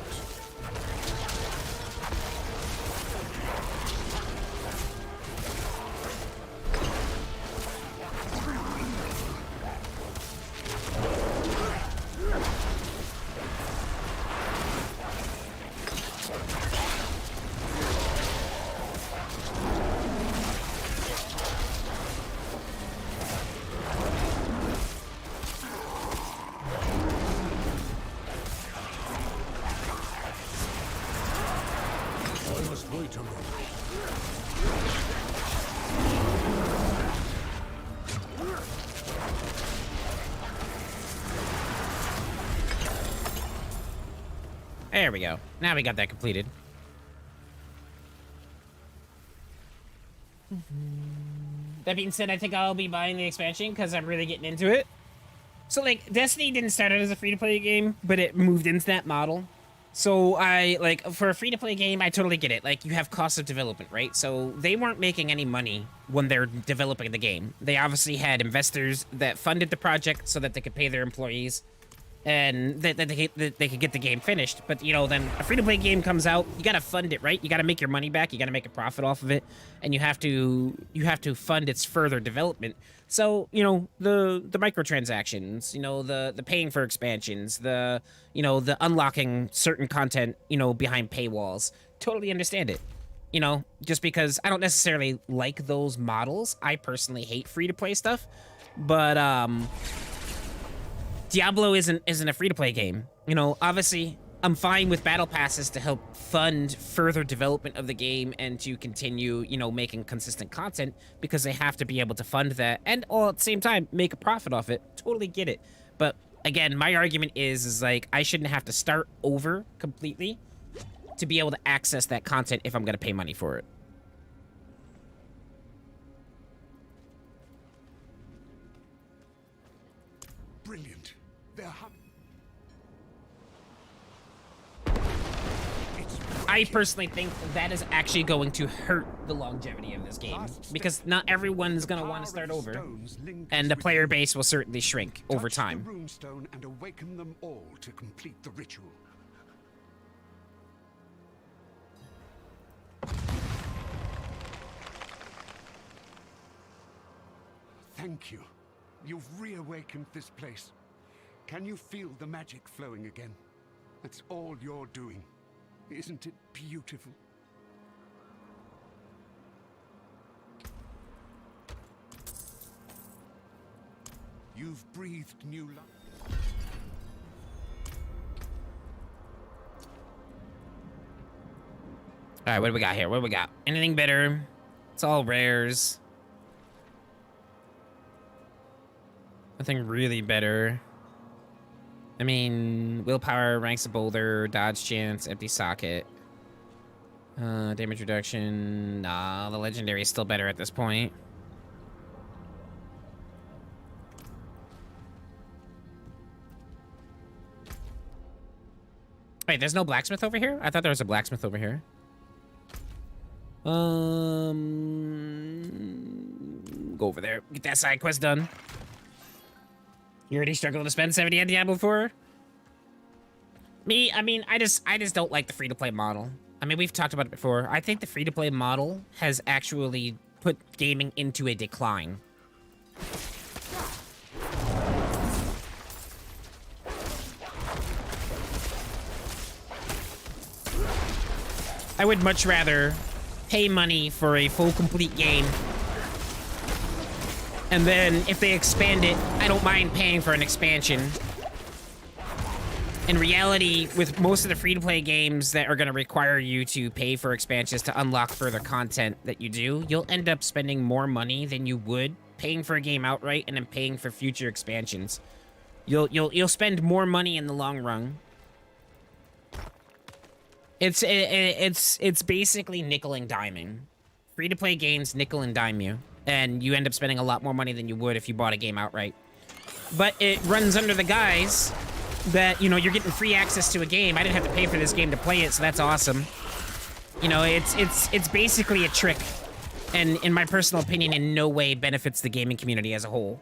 to move. There we go. Now we got that completed. That being said, I think I'll be buying the expansion because I'm really getting into it. So, like, Destiny didn't start out as a free-to-play game, but it moved into that model. So, for a free-to-play game, I totally get it. Like, you have cost of development, right? So, they weren't making any money when they're developing the game. They obviously had investors that funded the project so that they could pay their employees and that they could get the game finished. But, you know, then a free-to-play game comes out, you gotta fund it, right? You gotta make your money back, you gotta make a profit off of it, and you have to fund its further development. So, you know, the microtransactions, you know, the paying for expansions, the unlocking certain content, you know, behind paywalls. Totally understand it. You know, just because I don't necessarily like those models. I personally hate free-to-play stuff, but Diablo isn't a free-to-play game. You know, obviously, I'm fine with battle passes to help fund further development of the game and to continue, you know, making consistent content because they have to be able to fund that and all at the same time make a profit off it. Totally get it. But again, my argument is like I shouldn't have to start over completely to be able to access that content if I'm going to pay money for it. Brilliant. They're I personally think that is actually going to hurt the longevity of this game because not everyone's going to want to start over, and the player base will certainly shrink over time. Touch the runestone and awaken them all to complete the ritual. Thank you. You've reawakened this place. Can you feel the magic flowing again? That's all you're doing. Isn't it beautiful? You've breathed new life. All right, what do we got here? What do we got? Anything better? It's all rares. Nothing really better. I mean, willpower, ranks a boulder, dodge chance, empty socket. Damage reduction. Nah, the legendary is still better at this point. Wait, there's no blacksmith over here? I thought there was a blacksmith over here. Go over there. Get that side quest done. You already struggled to spend 70 on Diablo 4? Me, I mean, I just don't like the free-to-play model. I mean, we've talked about it before. I think the free-to-play model has actually put gaming into a decline. I would much rather pay money for a full complete game, and then if they expand it, I don't mind paying for an expansion. In reality, with most of the free-to-play games that are going to require you to pay for expansions to unlock further content that you do, you'll end up spending more money than you would paying for a game outright and then paying for future expansions. You'll spend more money in the long run. It's basically nickel and diming. Free-to-play games nickel and dime you, and you end up spending a lot more money than you would if you bought a game outright. But it runs under the guise that, you know, you're getting free access to a game. I didn't have to pay for this game to play it, so that's awesome. You know, it's basically a trick, and in my personal opinion, in no way benefits the gaming community as a whole.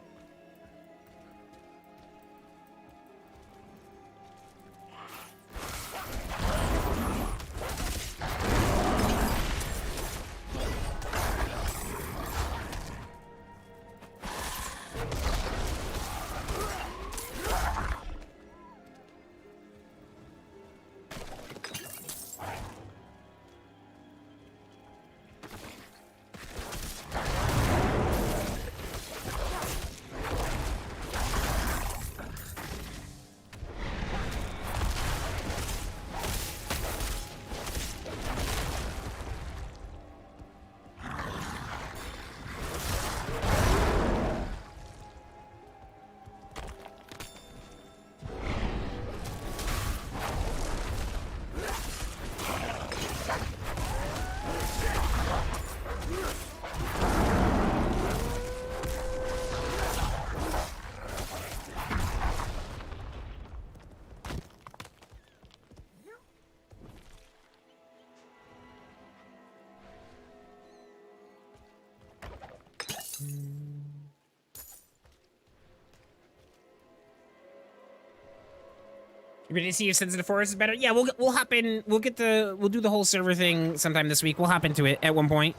You ready to see if Sensitive Forest is better? Yeah, we'll hop in. We'll do the whole server thing sometime this week. We'll hop into it at one point.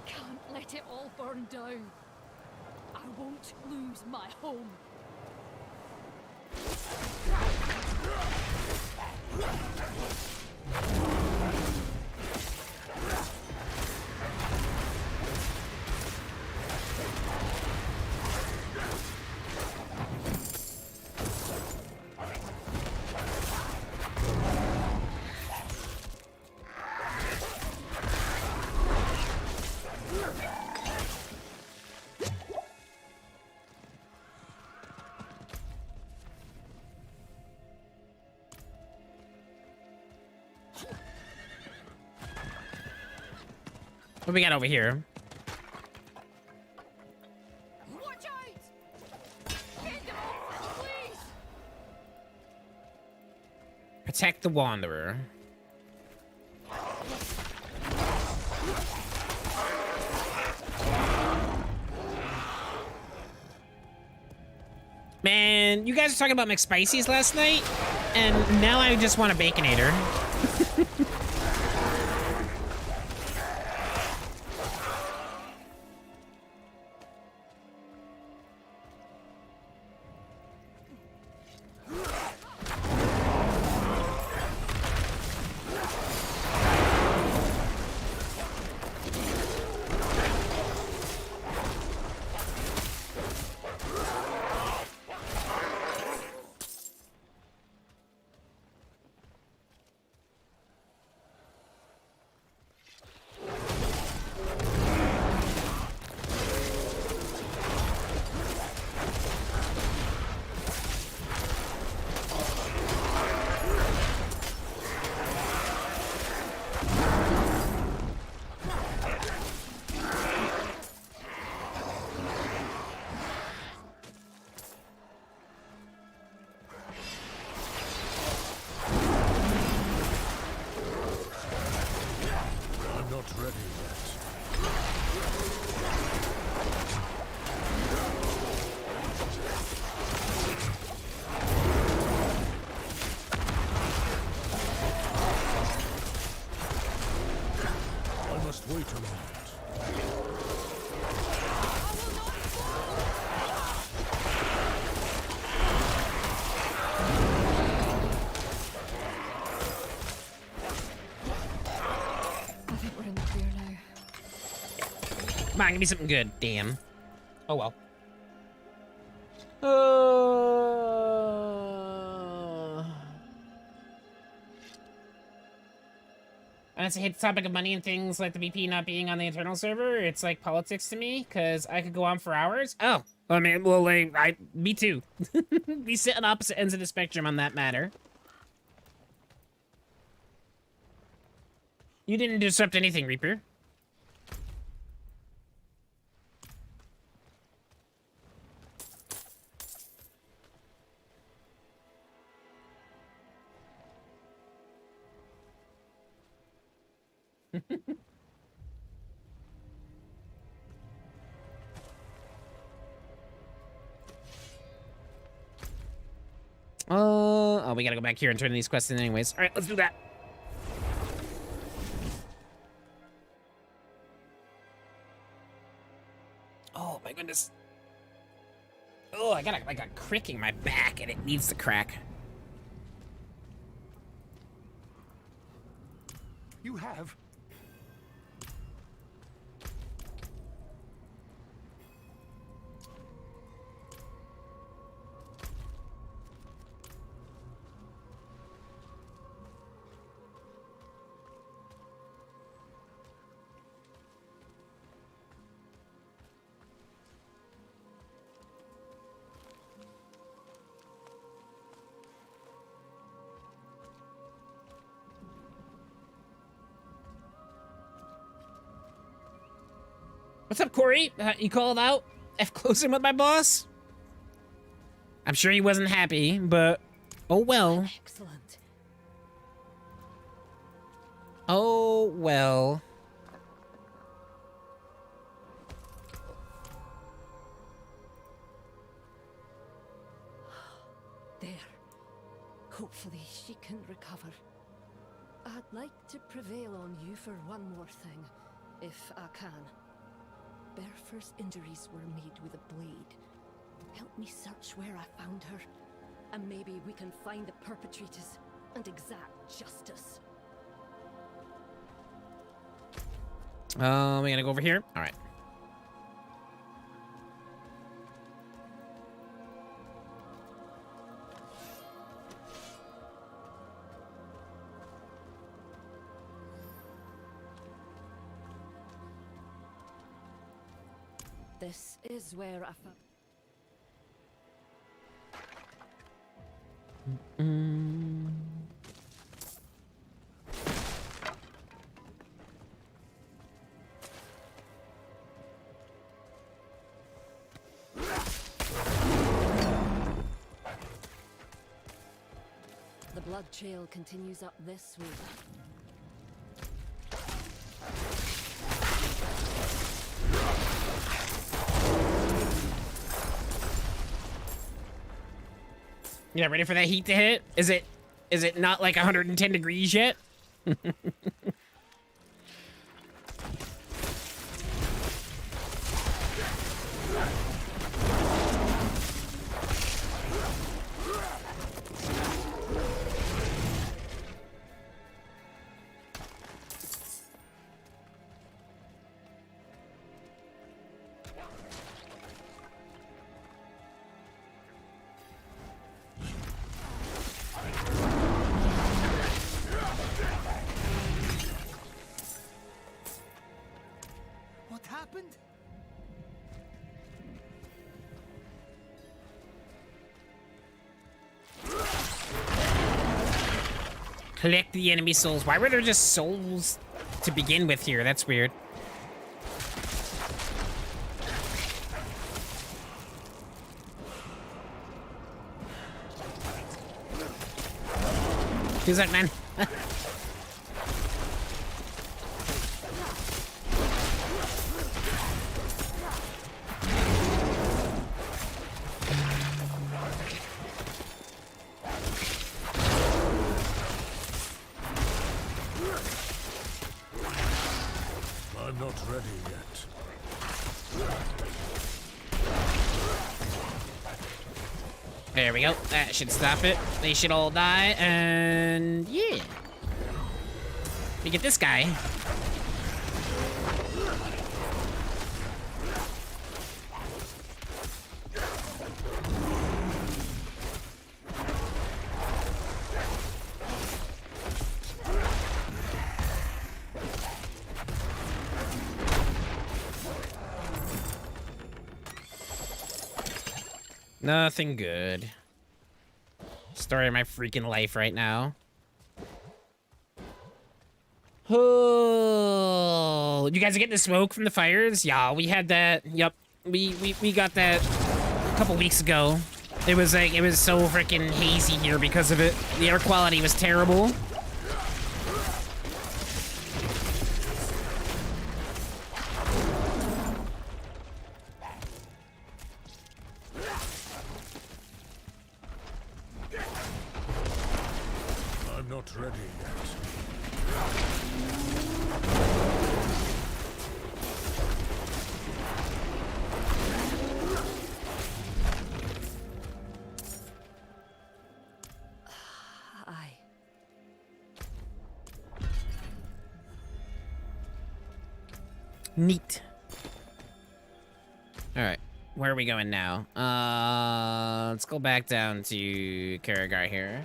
Can't let it all burn down. I won't lose my home. What we got over here? Watch out! Get them off, please! Protect the Wanderer. Man, you guys were talking about McSpicy's last night, and now I just want a Baconator. Come on, give me something good. Damn. Oh well. Honestly, I hate the topic of money and things like the VP not being on the internal server. It's like politics to me, because I could go on for hours. Oh, I mean, well, like, me too. We sit on opposite ends of the spectrum on that matter. You didn't disrupt anything, Reaper. Oh, we gotta go back here and turn these quests in anyways. All right, let's do that. Oh my goodness. Oh, I got like a crick in my back and it needs to crack. You have? What's up, Corey? You called out? F closing with my boss? I'm sure he wasn't happy, but oh well. Excellent. Oh well. There. Hopefully she can recover. I'd like to prevail on you for one more thing, if I can. Bertha's injuries were made with a blade. Help me search where I found her, and maybe we can find the perpetrators and exact justice. We gotta go over here? Alright. This is where I found... The blood trail continues up this way. Yeah, ready for that heat to hit? Is it not like 110 degrees yet? What happened? Collect the enemy souls. Why were there just souls to begin with here? That's weird. Who's that, man? I'm not ready yet. There we go. That should stop it. They should all die, and yeah. We get this guy. Nothing good. Story of my freaking life right now. Oh, you guys are getting the smoke from the fires? Yeah, we had that. Yep, we got that a couple weeks ago. It was so freaking hazy here because of it. The air quality was terrible. I'm not ready yet. Aye. Neat. All right, where are we going now? Let's go back down to Karagar here.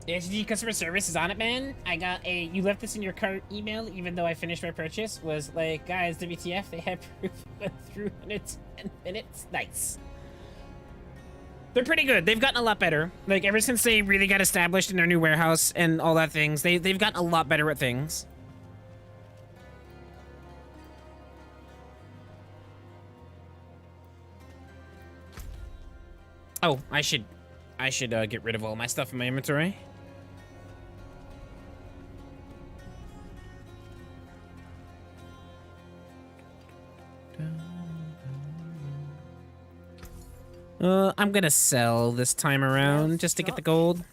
The HG customer service is on it, man. I got a, you left this in your cart email, even though I finished my purchase, was like, guys, WTF, they had proof went through in 10 minutes. Nice. They're pretty good. They've gotten a lot better. Like, ever since they really got established in their new warehouse and all that things, they've gotten a lot better at things. Oh, I should I should get rid of all my stuff in my inventory. I'm gonna sell this time around just to get the gold.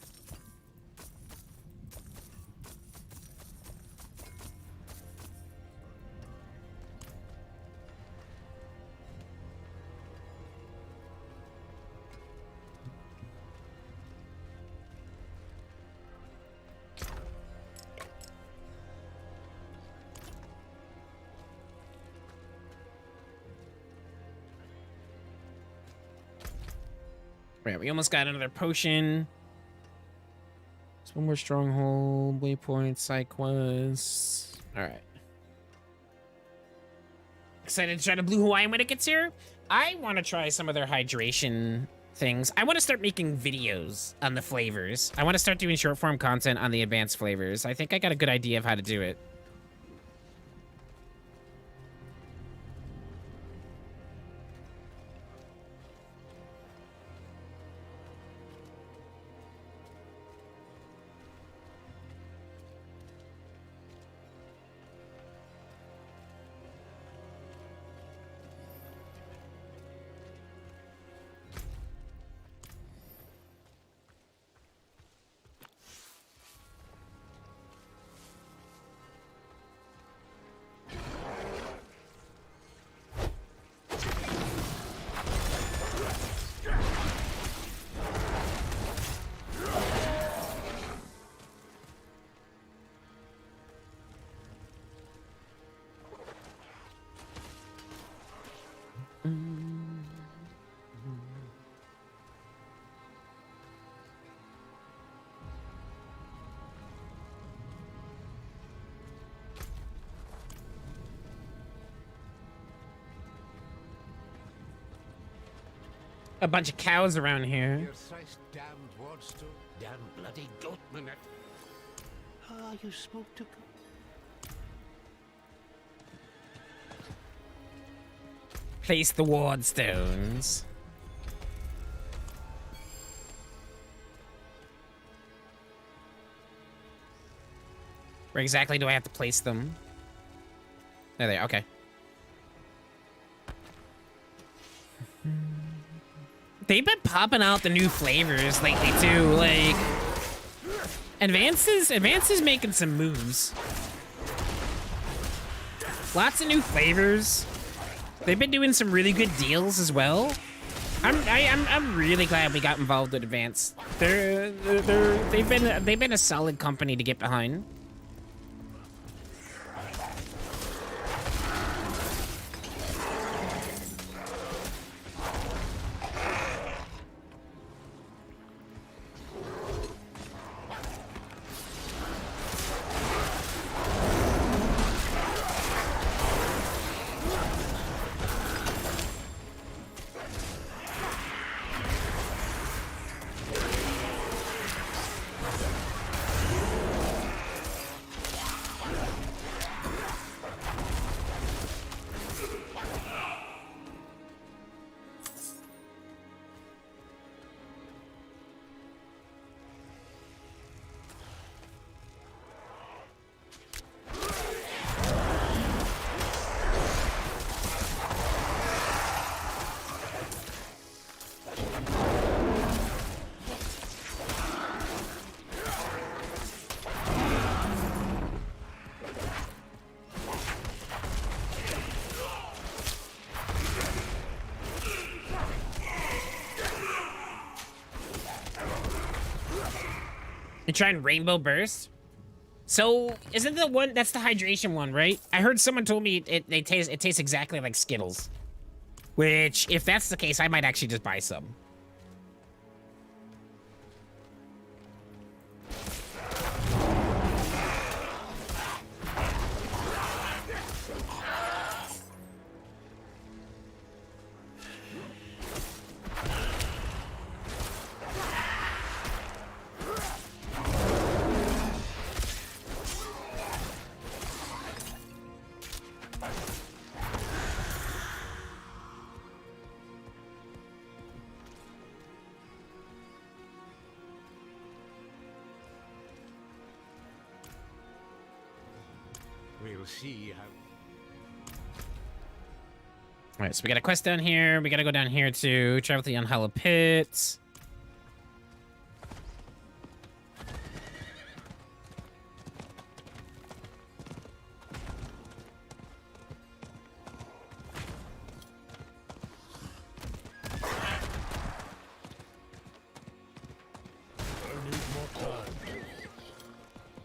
Right, we almost got another potion. There's one more stronghold, waypoint, side quests. All right. Excited to try the Blue Hawaiian when it gets here. I want to try some of their hydration things. I want to start making videos on the flavors. I want to start doing short form content on the advanced flavors. I think I got a good idea of how to do it. A bunch of cows around here. Your thrice damned wardstone, damn bloody goat minute. Ah, you spoke to. Place the ward stones. Where exactly do I have to place them? There they are, okay. They've been popping out the new flavors lately too, like Advance's making some moves. Lots of new flavors. They've been doing some really good deals as well. I'm really glad we got involved with Advance. They've been a solid company to get behind. You're trying Rainbow Burst? So, isn't the one, that's the hydration one, right? I heard someone told me it tastes exactly like Skittles. Which, if that's the case, I might actually just buy some. We'll see how. All right, so we got a quest down here. We got to go down here to travel to the Unhallowed Pits.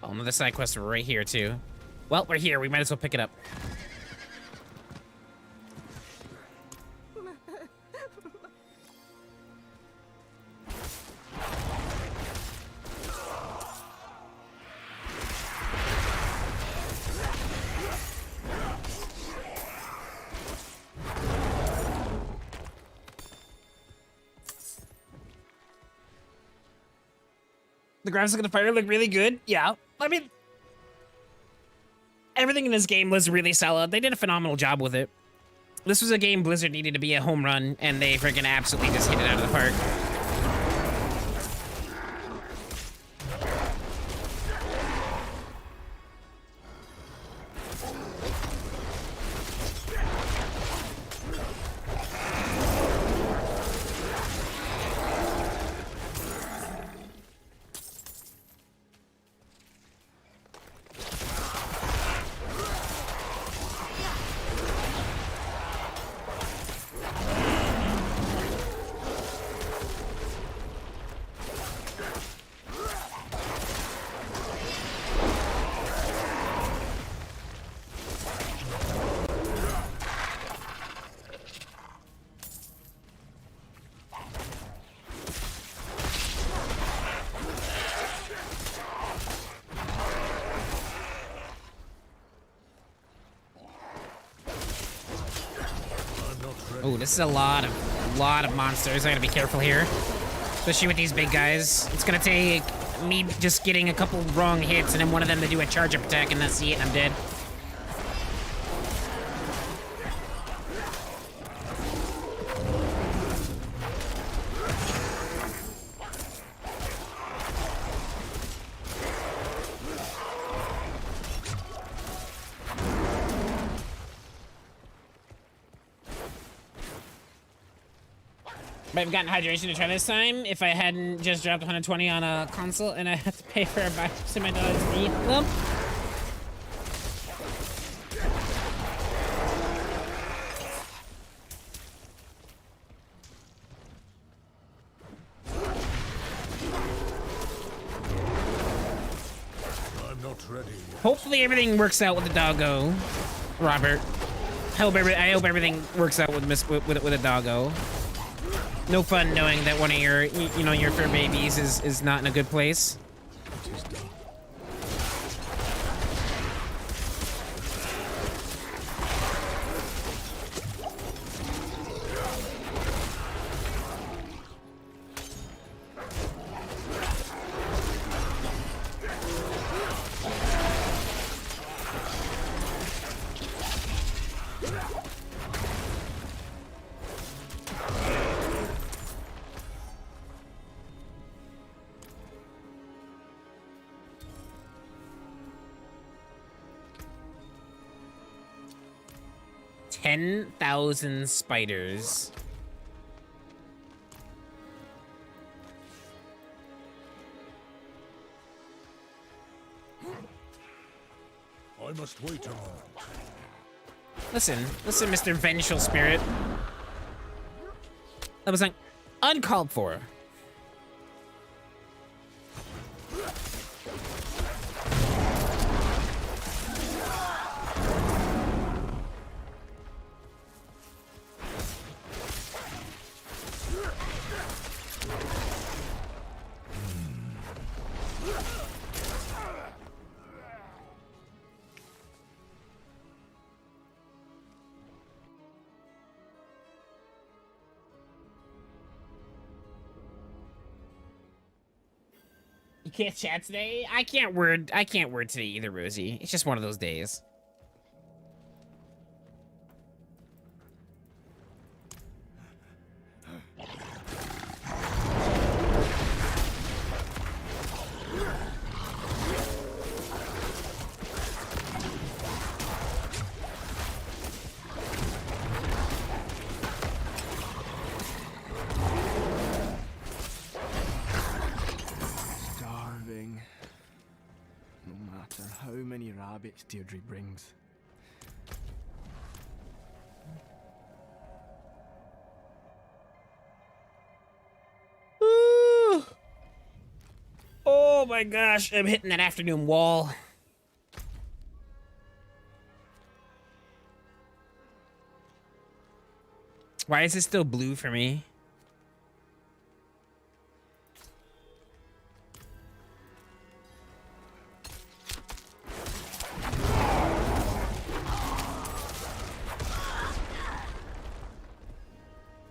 Oh, another side quest right here, too. Well, we're here. We might as well pick it up. The graphics of the fighter look really good. Yeah. I mean, everything in this game was really solid. They did a phenomenal job with it. This was a game Blizzard needed to be a home run, and they freaking absolutely just hit it out of the park. Oh, this is a lot of monsters. I gotta be careful here, especially with these big guys. It's gonna take me just getting a couple wrong hits and then one of them to do a charge-up attack and that's it, and I'm dead. Might have gotten hydration to try this time if I hadn't just dropped 120 on a console and I have to pay for about $2 to eat them. I'm not ready. Hopefully everything works out with the doggo, Robert. I hope everything works out with a doggo. No fun knowing that one of your, your fur babies is not in a good place. $10,000 spiders. I must wait a moment. Listen, Mr. Vengeful Spirit. That was like uncalled for. You can't chat today? I can't word today either, Rosie. It's just one of those days. habits Deirdre brings. Ooh. Oh my gosh, I'm hitting that afternoon wall. Why is it still blue for me?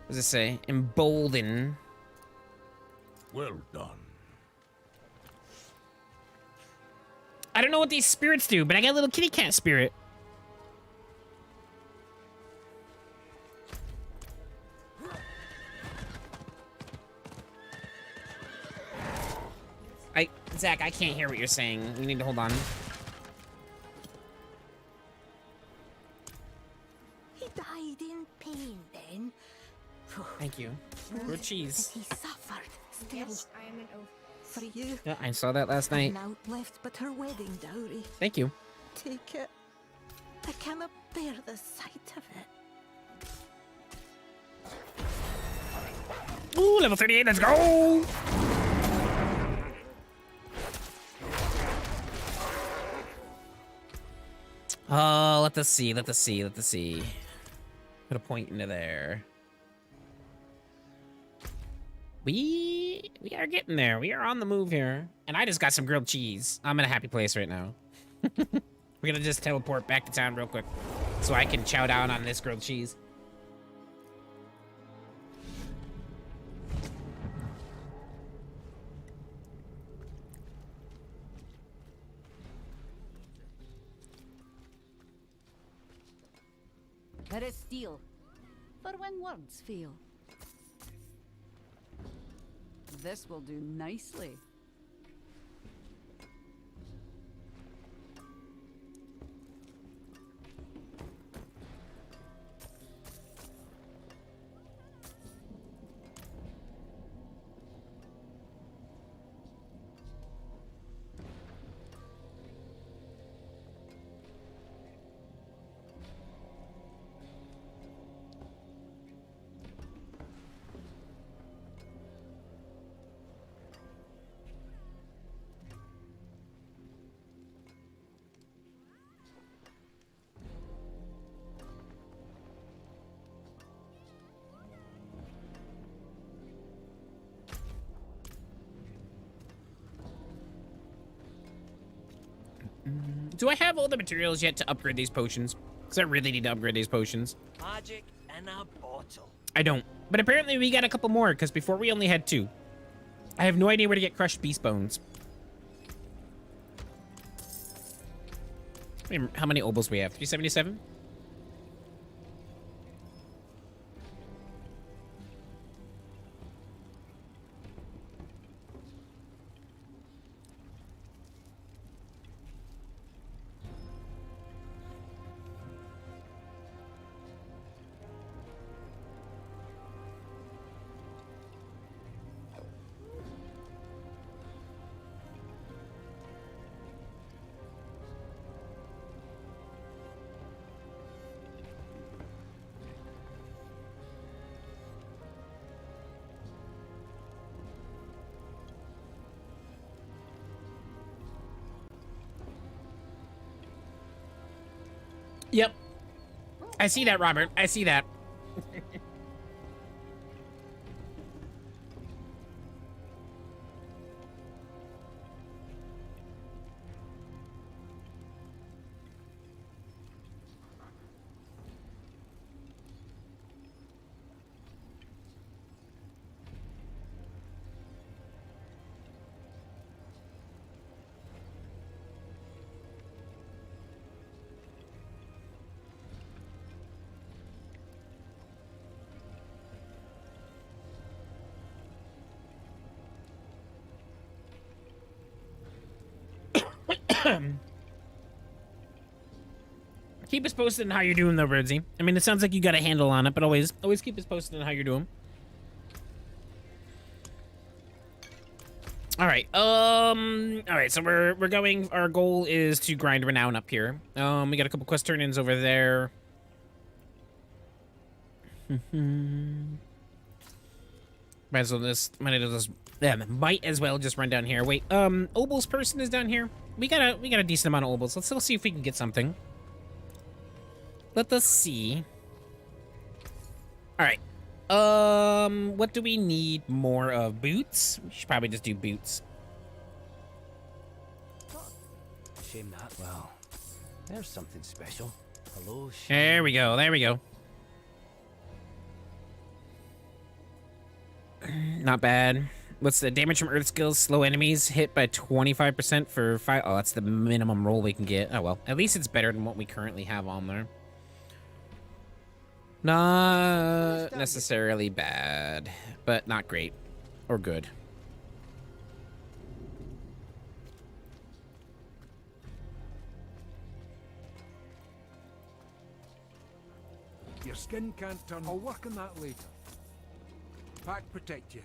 What does it say? Embolden. Well done. I don't know what these spirits do, but I got a little kitty cat spirit. Zach, I can't hear what you're saying. You need to hold on. He died in pain then. Thank you. Good cheese. He suffered still. Yes, I am an oath. For you. Yeah, I saw that last night. Naught left but her wedding dowry. Thank you. Take it. I cannot bear the sight of it. Ooh, level 38, let's go! Oh, let us see. Put a point into there. We are getting there. We are on the move here. And I just got some grilled cheese. I'm in a happy place right now. We're gonna just teleport back to town real quick so I can chow down on this grilled cheese. There is steel, for when words fail. This will do nicely. Do I have all the materials yet to upgrade these potions? Because I really need to upgrade these potions. Magic in a bottle. I don't. But apparently we got a couple more, because before we only had 2. I have no idea where to get crushed beast bones. How many obols we have? 377? Yep. I see that, Robert. I see that. Keep us posted on how you're doing, though, Birdsy. I mean, it sounds like you got a handle on it, but always keep us posted on how you're doing. All right. All right. So we're going. Our goal is to grind renown up here. We got a couple quest turn-ins over there. Might as well just run down here. Wait. Obel's person is down here. We got a decent amount of Obels. Let's see if we can get something. Let us see. All right. What do we need more of? Boots? We should probably just do boots. Shame that. Well, there's something special. Hello, There we go. There we go. Not bad. What's the damage from earth skills? Slow enemies hit by 25% for 5. Oh, that's the minimum roll we can get. Oh, well. At least it's better than what we currently have on there. Not necessarily bad, but not great or good. Your skin can't turn. I'll work on that later. Pack protect you.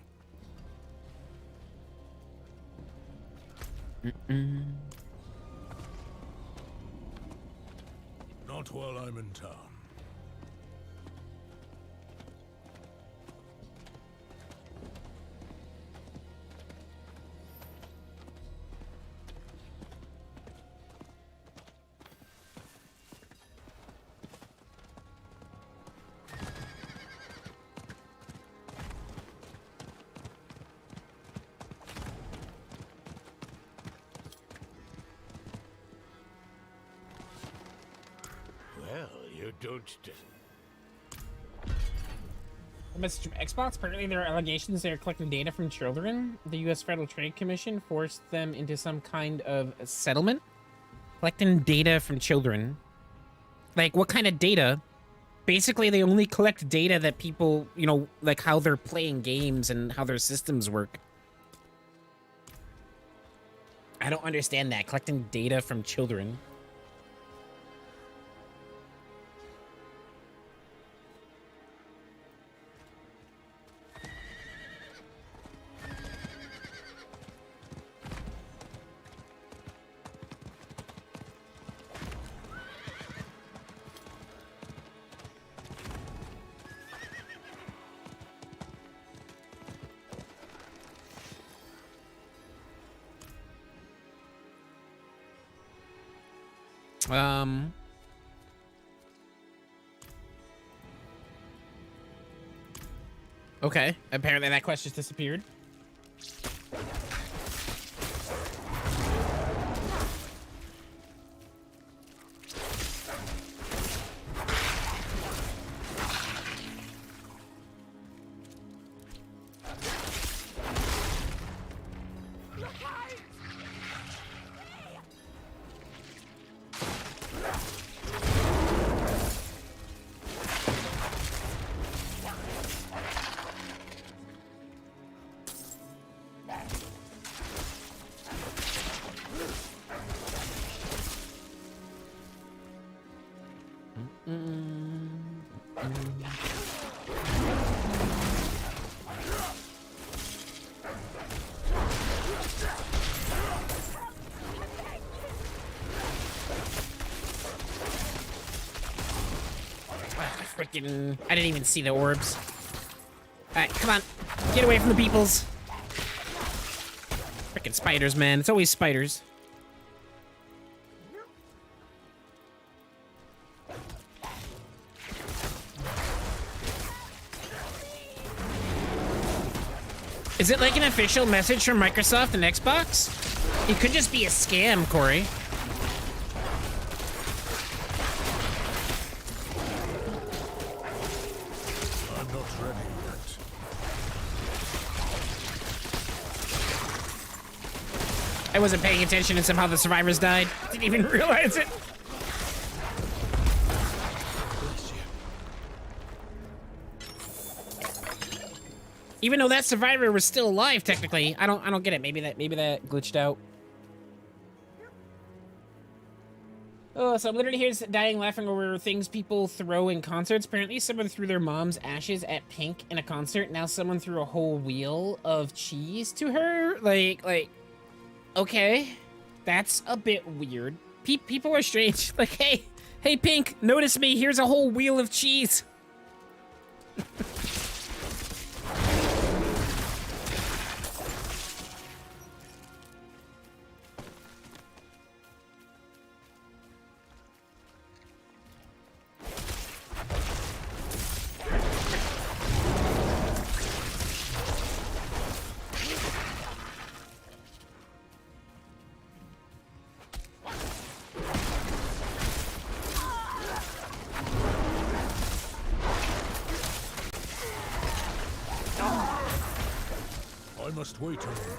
Not while I'm in town. Well, you don't. A message from Xbox. Apparently, there are allegations they are collecting data from children. The U.S. Federal Trade Commission forced them into some kind of settlement. Collecting data from children. Like, what kind of data? Basically, they only collect data that people, you know, like how they're playing games and how their systems work. I don't understand that. Collecting data from children. Okay. Apparently that quest just disappeared. Freaking, I didn't even see the orbs. Alright, come on. Get away from the peoples. Freaking spiders, man. It's always spiders. Is it like an official message from Microsoft and Xbox? It could just be a scam, Corey. I'm not ready yet. I wasn't paying attention and somehow the survivors died. Didn't even realize it. Even though that survivor was still alive, technically, I don't get it. Maybe that glitched out. Oh, so I'm literally here dying laughing over things people throw in concerts. Apparently someone threw their mom's ashes at Pink in a concert. Now someone threw a whole wheel of cheese to her. Like, okay. That's a bit weird. People are strange. Like, hey, Pink, notice me. Here's a whole wheel of cheese. I must wait a moment.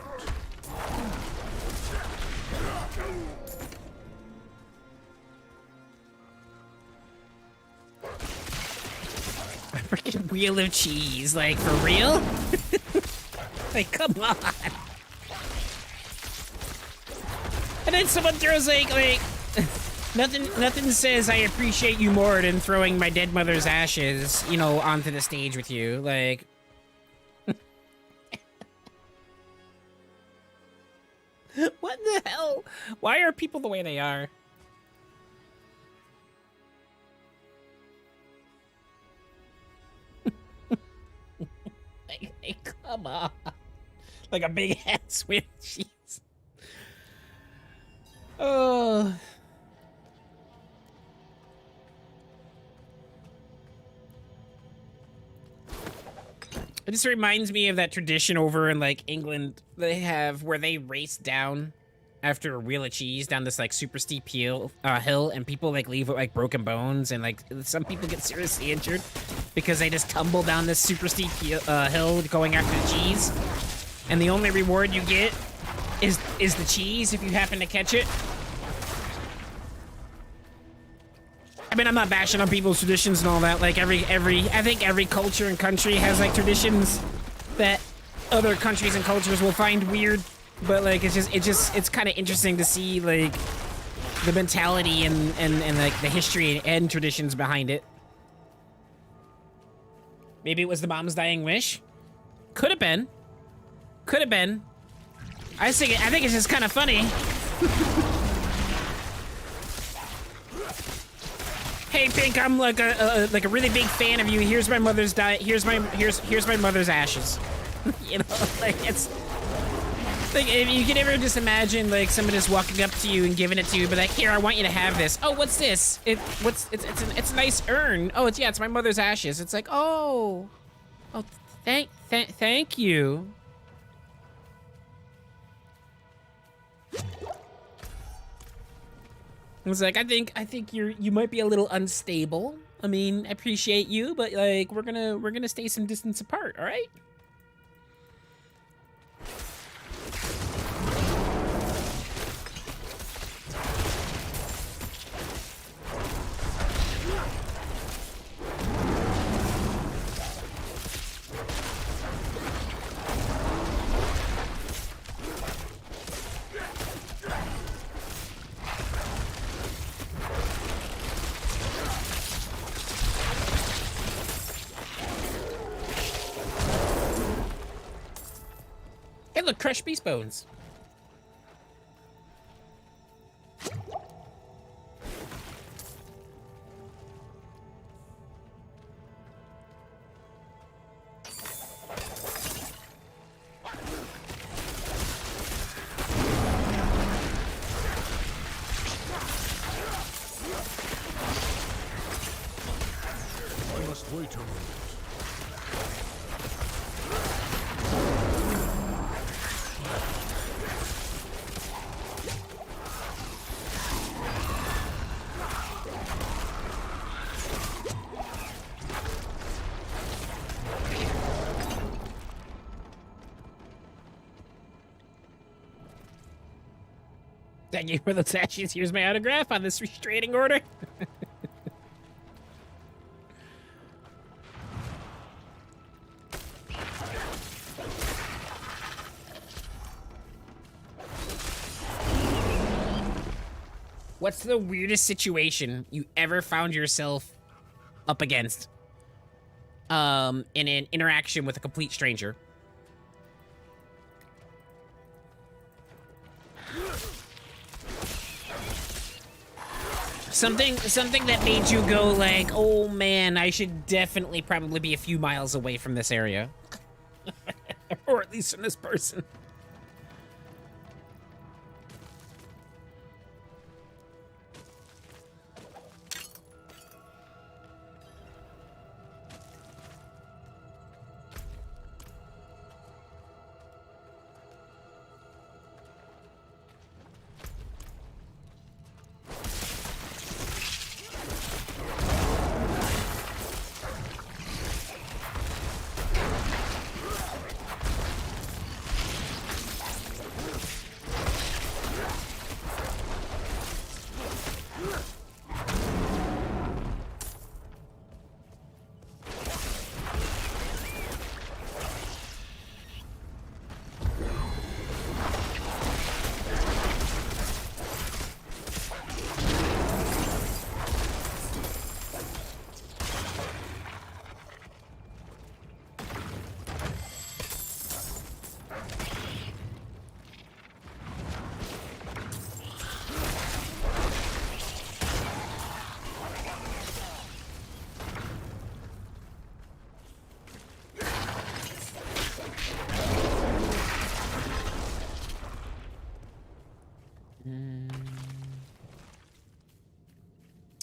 A freaking wheel of cheese, like, for real? Like, come on. And then someone throws like nothing says I appreciate you more than throwing my dead mother's ashes, you know, onto the stage with you. Like, what the hell? Why are people the way they are? like, come on. Like a big ass with cheese. Oh. It just reminds me of that tradition over in, like, England they have where they race down after a wheel of cheese down this, like, super steep hill, and people, like, leave with, like, broken bones, and, like, some people get seriously injured because they just tumble down this super steep hill going after the cheese. And the only reward you get is the cheese if you happen to catch it. I mean, I'm not bashing on people's traditions and all that. Like, I think every culture and country has, like, traditions that other countries and cultures will find weird. But, like, it's kind of interesting to see, like, the mentality and like, the history and traditions behind it. Maybe it was the mom's dying wish? Could have been. Could have been. I think it's just kind of funny. Hey, Pink, I'm like a really big fan of you. Here's my mother's here's my mother's ashes. You know, like, it's like, if you can ever just imagine, like, somebody just walking up to you and giving it to you, but like, here, I want you to have this. Oh, what's this? It's a nice urn. Oh, it's my mother's ashes. It's like, oh, thank you. I was like, I think you might be a little unstable. I mean, I appreciate you, but, like, we're gonna stay some distance apart, all right? Hey, look, crushed beast bones. I must wait a moment. Thank you for the ashes. Here's my autograph on this restraining order. What's the weirdest situation you ever found yourself up against? In an interaction with a complete stranger? Something that made you go like, oh man, I should definitely probably be a few miles away from this area. Or at least from this person.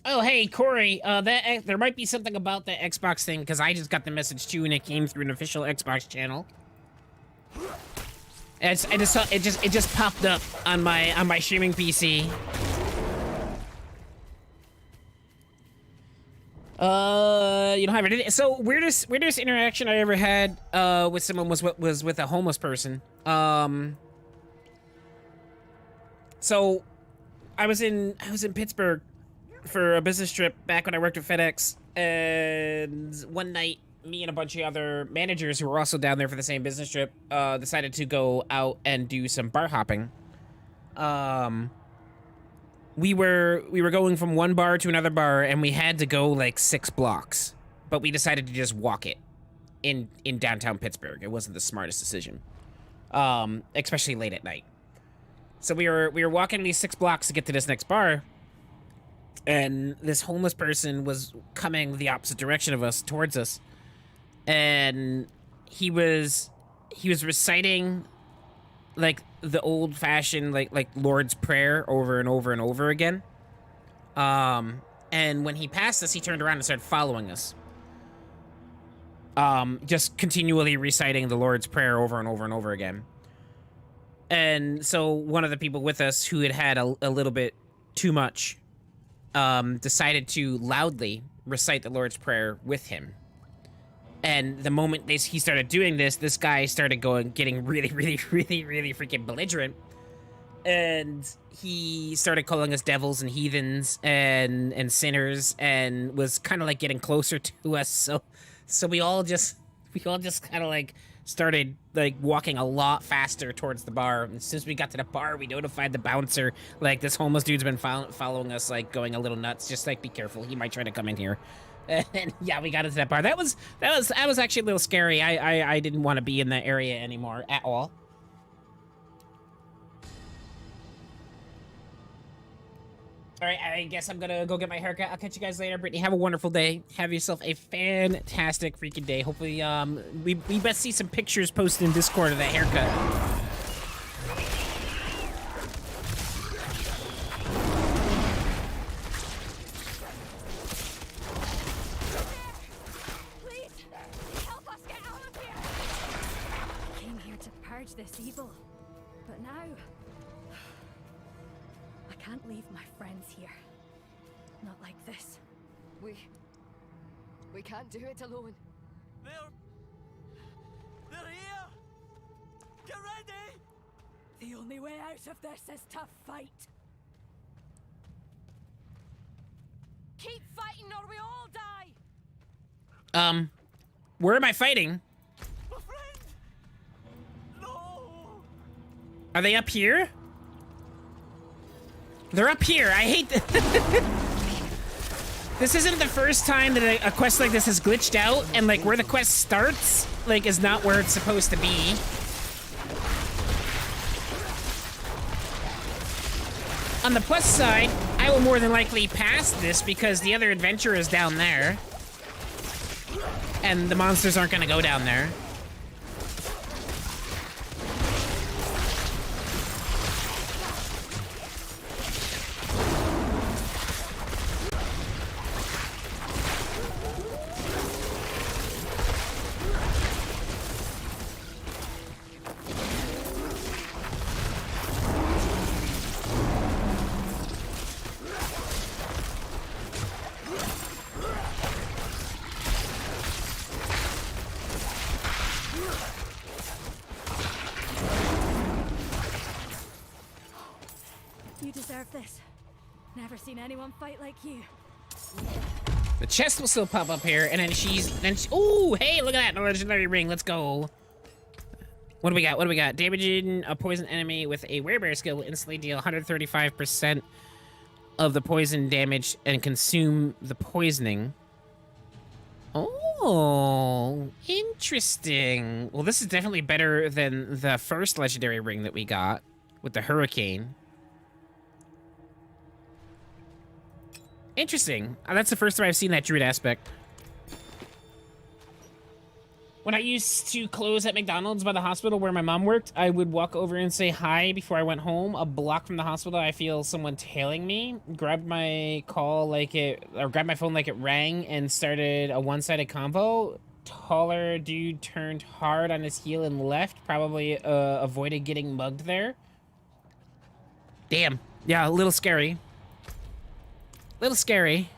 Oh, hey, Corey, there might be something about the Xbox thing, because I just got the message too, and it came through an official Xbox channel. I just saw, it just popped up on my streaming PC. You don't have it. So weirdest interaction I ever had with someone was with a homeless person. So I was in Pittsburgh for a business trip back when I worked at FedEx, and one night, me and a bunch of other managers who were also down there for the same business trip decided to go out and do some bar hopping. We were going from one bar to another bar, and we had to go like 6 blocks, but we decided to just walk it in downtown Pittsburgh. It wasn't the smartest decision, especially late at night. So we were walking these 6 blocks to get to this next bar. And this homeless person was coming the opposite direction of us, towards us. And he was reciting like the old-fashioned like Lord's Prayer over and over and over again. And when he passed us, he turned around and started following us. Just continually reciting the Lord's Prayer over and over and over again. And so one of the people with us who had a little bit too much decided to loudly recite the Lord's Prayer with him. And the moment he started doing this, this guy started getting really freaking belligerent. And he started calling us devils and heathens and sinners, and was kind of like getting closer to us. So we all just kind of like started like walking a lot faster towards the bar. And as soon as we got to the bar, we notified the bouncer, like, this homeless dude's been following us, like going a little nuts. Just like, be careful, he might try to come in here. And yeah, we got into that bar. That was actually a little scary. I didn't want to be in that area anymore at all. All right, I guess I'm gonna go get my haircut. I'll catch you guys later. Brittany, have a wonderful day. Have yourself a fantastic freaking day. Hopefully, we best see some pictures posted in Discord of that haircut. Please, help us get out of here! I came here to purge this evil, but now I can't leave my friends here. Not like this. We can't do it alone. They're here! Get ready! The only way out of this is to fight. Keep fighting or we all die! Where am I fighting? My friend! No! Are they up here? They're up here. I hate This isn't the first time that a quest like this has glitched out, and like where the quest starts, like is not where it's supposed to be. On the plus side, I will more than likely pass this because the other adventure is down there. And the monsters aren't gonna go down there. You deserve this. Never seen anyone fight like you. The chest will still pop up here, and then ooh, hey, look at that, legendary ring, let's go. What do we got, what do we got? Damaging a poison enemy with a werebear skill will instantly deal 135% of the poison damage and consume the poisoning. Oh, interesting. Well, this is definitely better than the first legendary ring that we got with the hurricane. Interesting. That's the first time I've seen that druid aspect. When I used to close at McDonald's by the hospital where my mom worked, I would walk over and say hi before I went home. A block from the hospital, I feel someone tailing me. Grabbed my phone like it rang and started a one-sided combo. Taller dude turned hard on his heel and left. Probably avoided getting mugged there. Damn. Yeah, a little scary. Little scary.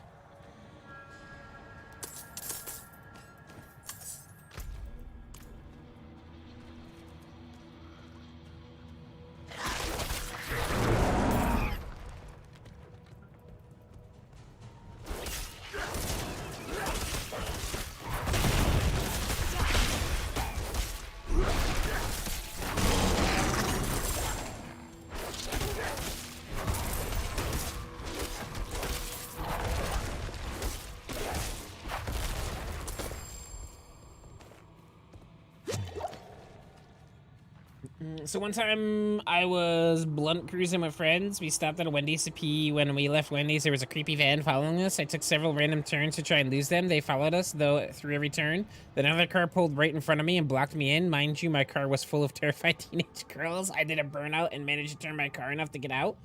So one time I was blunt cruising with friends. We stopped at a Wendy's to pee. When we left Wendy's, there was a creepy van following us. I took several random turns to try and lose them. They followed us, though, through every turn. Then another car pulled right in front of me and blocked me in. Mind you, my car was full of terrified teenage girls. I did a burnout and managed to turn my car enough to get out.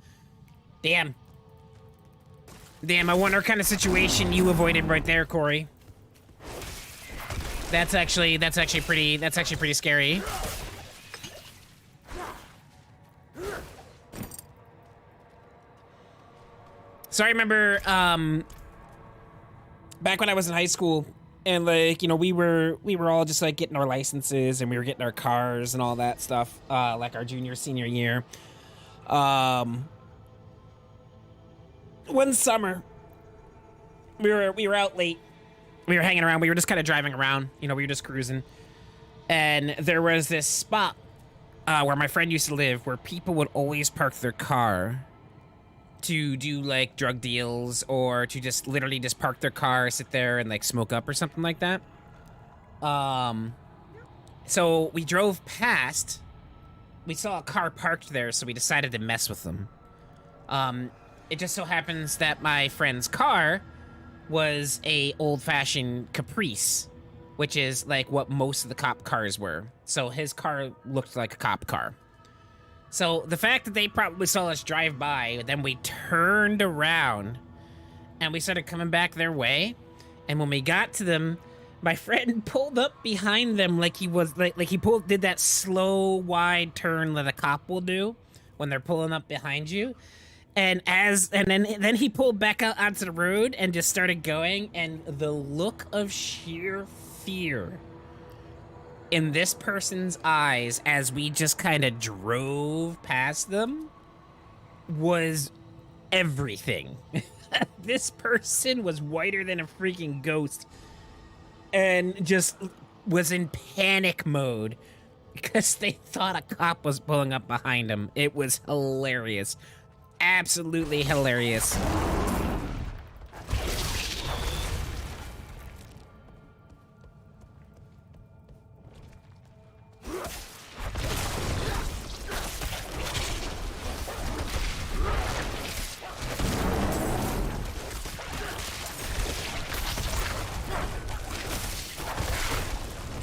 Damn. Damn, I wonder what kind of situation you avoided right there, Corey. That's actually pretty scary. So I remember, back when I was in high school, and like, you know, we were all just like getting our licenses and we were getting our cars and all that stuff, like our junior, senior year. One summer, we were out late. We were hanging around. We were just kind of driving around. You know, we were just cruising, and there was this spot where my friend used to live, where people would always park their car to do like drug deals, or to just literally just park their car, sit there and like smoke up or something like that. So we drove past, we saw a car parked there, so we decided to mess with them. It just so happens that my friend's car was a old-fashioned Caprice, which is like what most of the cop cars were. So his car looked like a cop car. So the fact that they probably saw us drive by, then we turned around and we started coming back their way. And when we got to them, my friend pulled up behind them like he was like he did that slow wide turn that a cop will do when they're pulling up behind you. And then he pulled back out onto the road and just started going, and the look of sheer fear in this person's eyes as we just kind of drove past them was everything. This person was whiter than a freaking ghost and just was in panic mode because they thought a cop was pulling up behind them. It was hilarious. absolutely hilarious.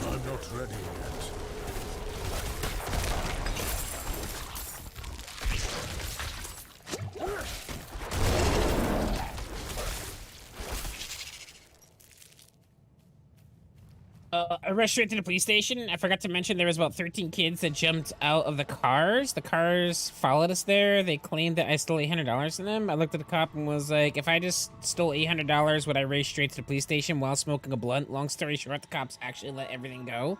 I'm not ready yet. I rushed straight to the police station. I forgot to mention there was about 13 kids that jumped out of the cars. The cars followed us there. They claimed that I stole $800 from them. I looked at the cop and was like, if I just stole $800, would I race straight to the police station while smoking a blunt? Long story short, the cops actually let everything go.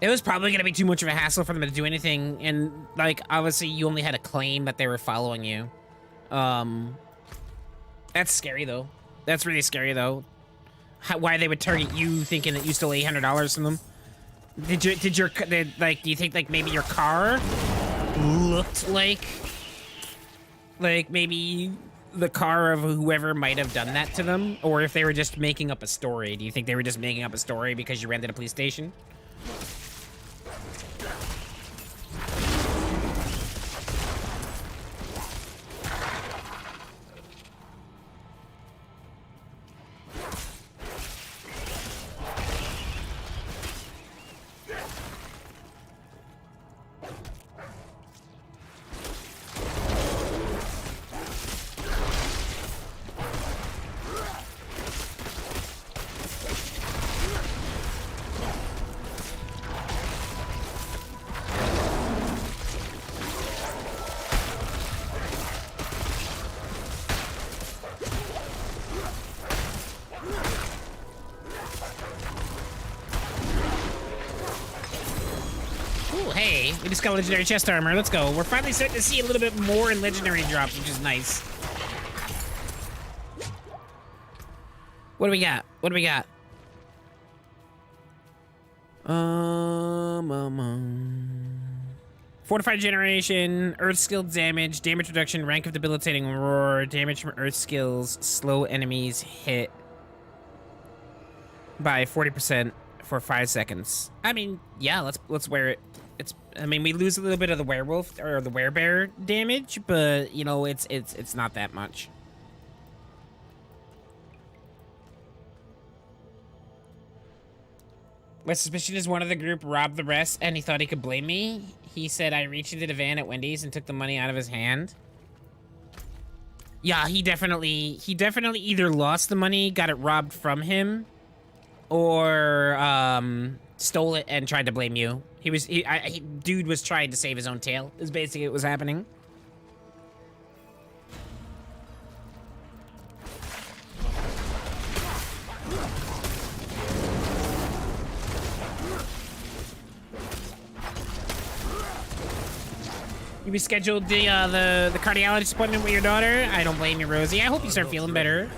It was probably going to be too much of a hassle for them to do anything. And, like, obviously you only had a claim that they were following you. That's scary, though. That's really scary, though. Why they would target you thinking that you stole $800 from them? Do you think like maybe your car looked like maybe the car of whoever might have done that to them? Or if they were just making up a story? Do you think they were just making up a story because you rented a police station? Hey, we just got legendary chest armor. Let's go. We're finally starting to see a little bit more in legendary drops, which is nice. What do we got? What do we got? Fortified generation, earth skill damage, damage reduction, rank of debilitating roar, damage from earth skills, slow enemies hit by 40% for 5 seconds. I mean, yeah, let's wear it. I mean, we lose a little bit of the werewolf or the werebear damage, but you know, it's not that much. My suspicion is one of the group robbed the rest and he thought he could blame me. He said I reached into the van at Wendy's and took the money out of his hand. Yeah, he definitely either lost the money, got it robbed from him, or stole it and tried to blame you. Dude was trying to save his own tail, is basically what was happening. You rescheduled the cardiologist appointment with your daughter? I don't blame you, Rosie. I hope you start feeling better.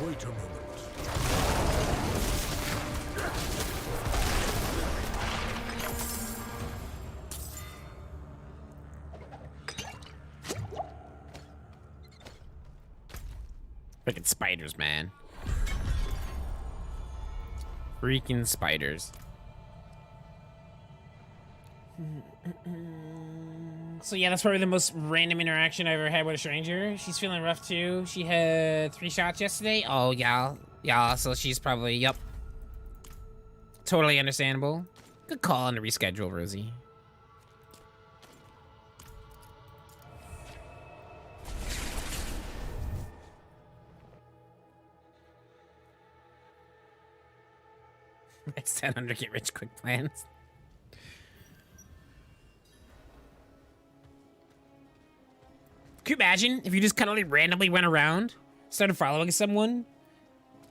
Wait a moment. Freaking spiders, man. Freaking spiders. So yeah, that's probably the most random interaction I ever had with a stranger. She's feeling rough too. She had 3 shots yesterday. Oh yeah, yeah. So she's probably yep. Totally understandable. Good call on the reschedule, Rosie. It's 10 get rich quick plans. Can you imagine if you just kind of like randomly went around, started following someone,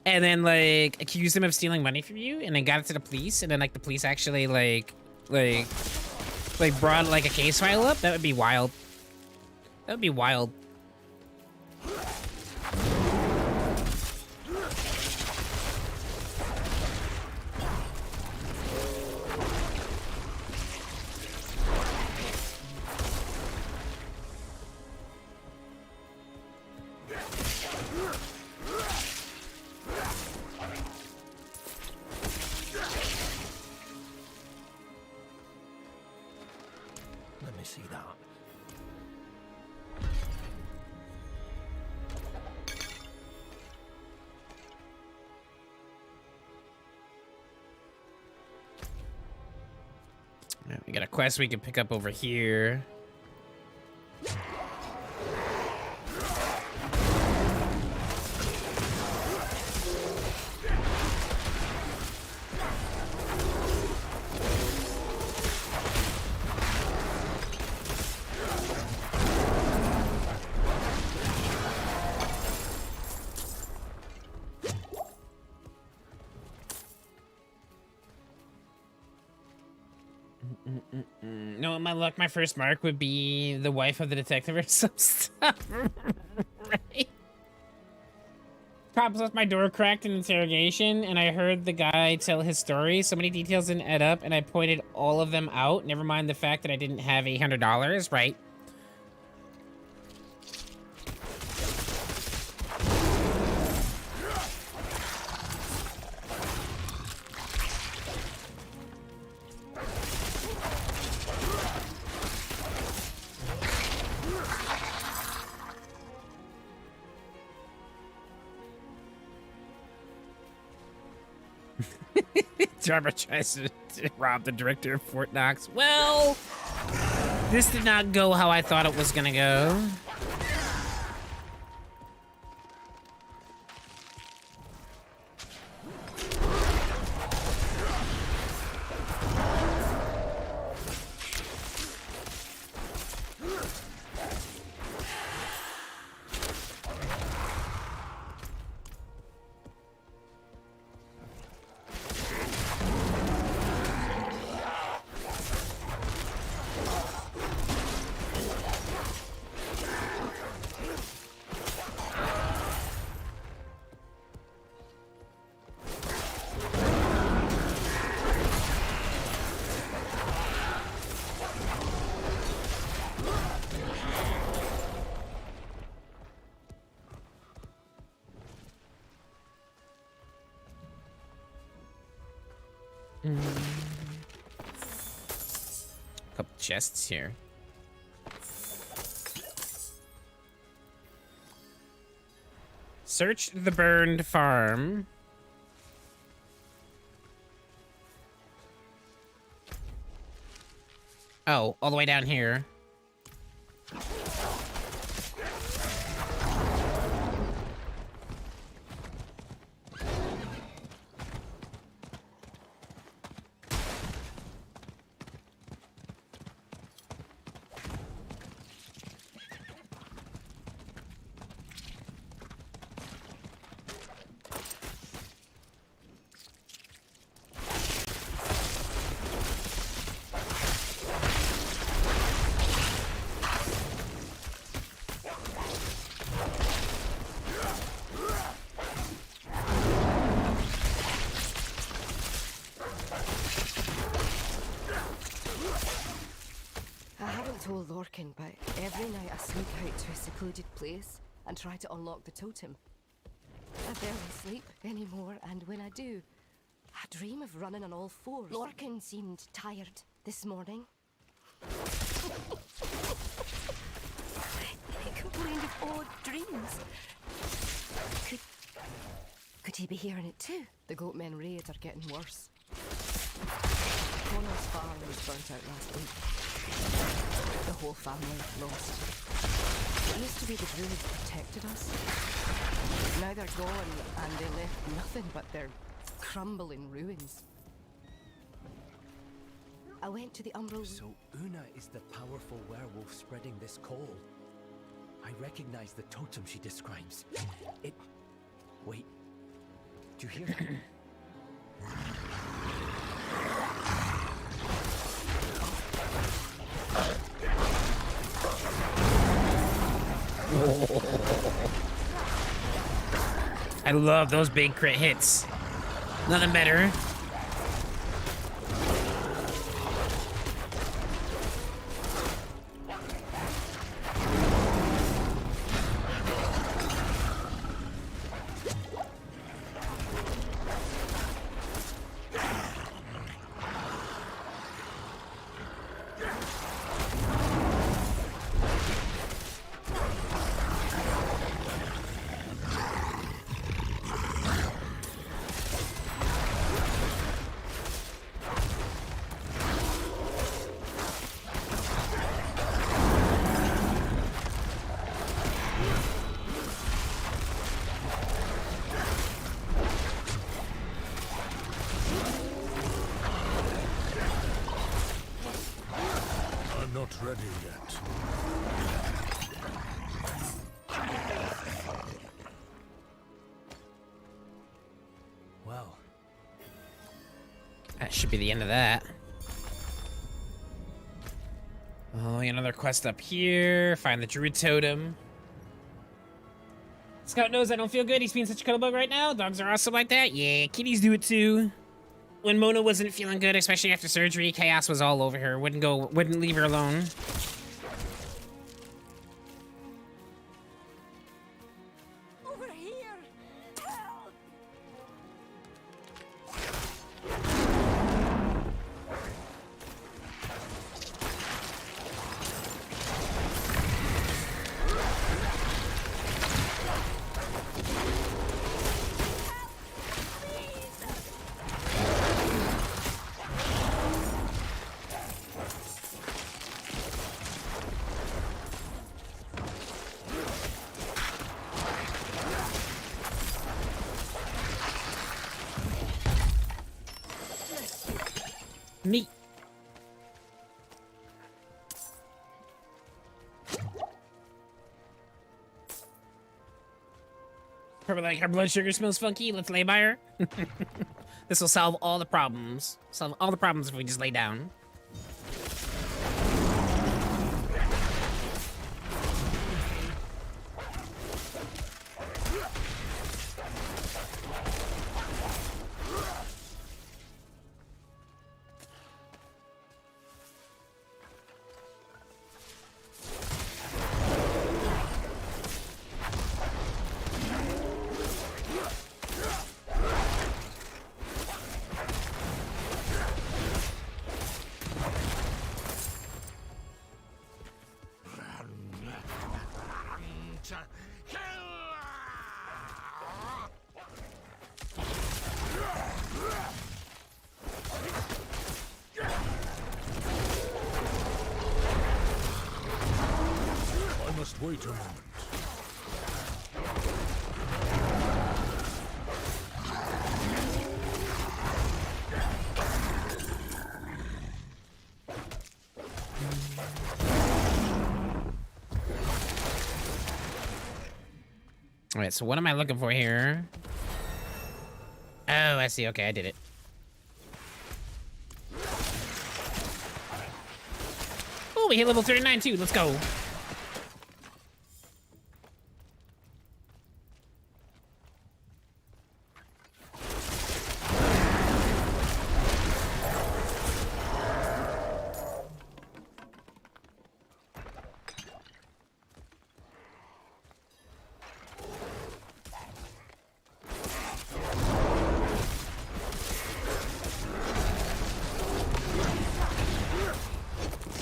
and then like accused them of stealing money from you, and then got it to the police, and then like the police actually like brought like a case file up? That would be wild. That would be wild. Let me see that. Yeah, we got a quest we can pick up over here. No, my luck, my first mark would be the wife of the detective or some stuff. Right? Cops left my door cracked in interrogation, and I heard the guy tell his story. So many details didn't add up, and I pointed all of them out. Never mind the fact that I didn't have $800, right? Jarber tries to rob the director of Fort Knox. Well, this did not go how I thought it was gonna go. Couple chests here. Search the burned farm. Oh, all the way down here. Told Lorcan, but every night I sneak out to a secluded place and try to unlock the totem. I barely sleep anymore, and when I do, I dream of running on all fours. Lorcan seemed tired this morning. He complained of odd dreams. Could he be hearing it too? The goatmen raids are getting worse. Connor's farm was burnt out last week. The whole family lost. It used to be the Druids protected us. Now they're gone and they left nothing but their crumbling ruins. I went to the Umbral... So Una is the powerful werewolf spreading this cold. I recognize the totem she describes. It... Wait. Do you hear that? I love those big crit hits. Nothing better. Not ready yet. Well, that should be the end of that. Oh, another quest up here. Find the Druid totem. Scout knows I don't feel good. He's being such a cuddle bug right now. Dogs are awesome like that. Yeah, kitties do it too. When Mona wasn't feeling good, especially after surgery, chaos was all over her. Wouldn't leave her alone. Over here! Help! Neat. Probably like, her blood sugar smells funky. Let's lay by her. This will solve all the problems. Solve all the problems if we just lay down. Wait a moment. All right, so what am I looking for here? Oh, I see. Okay, I did it. Oh, we hit level 39 too. Let's go.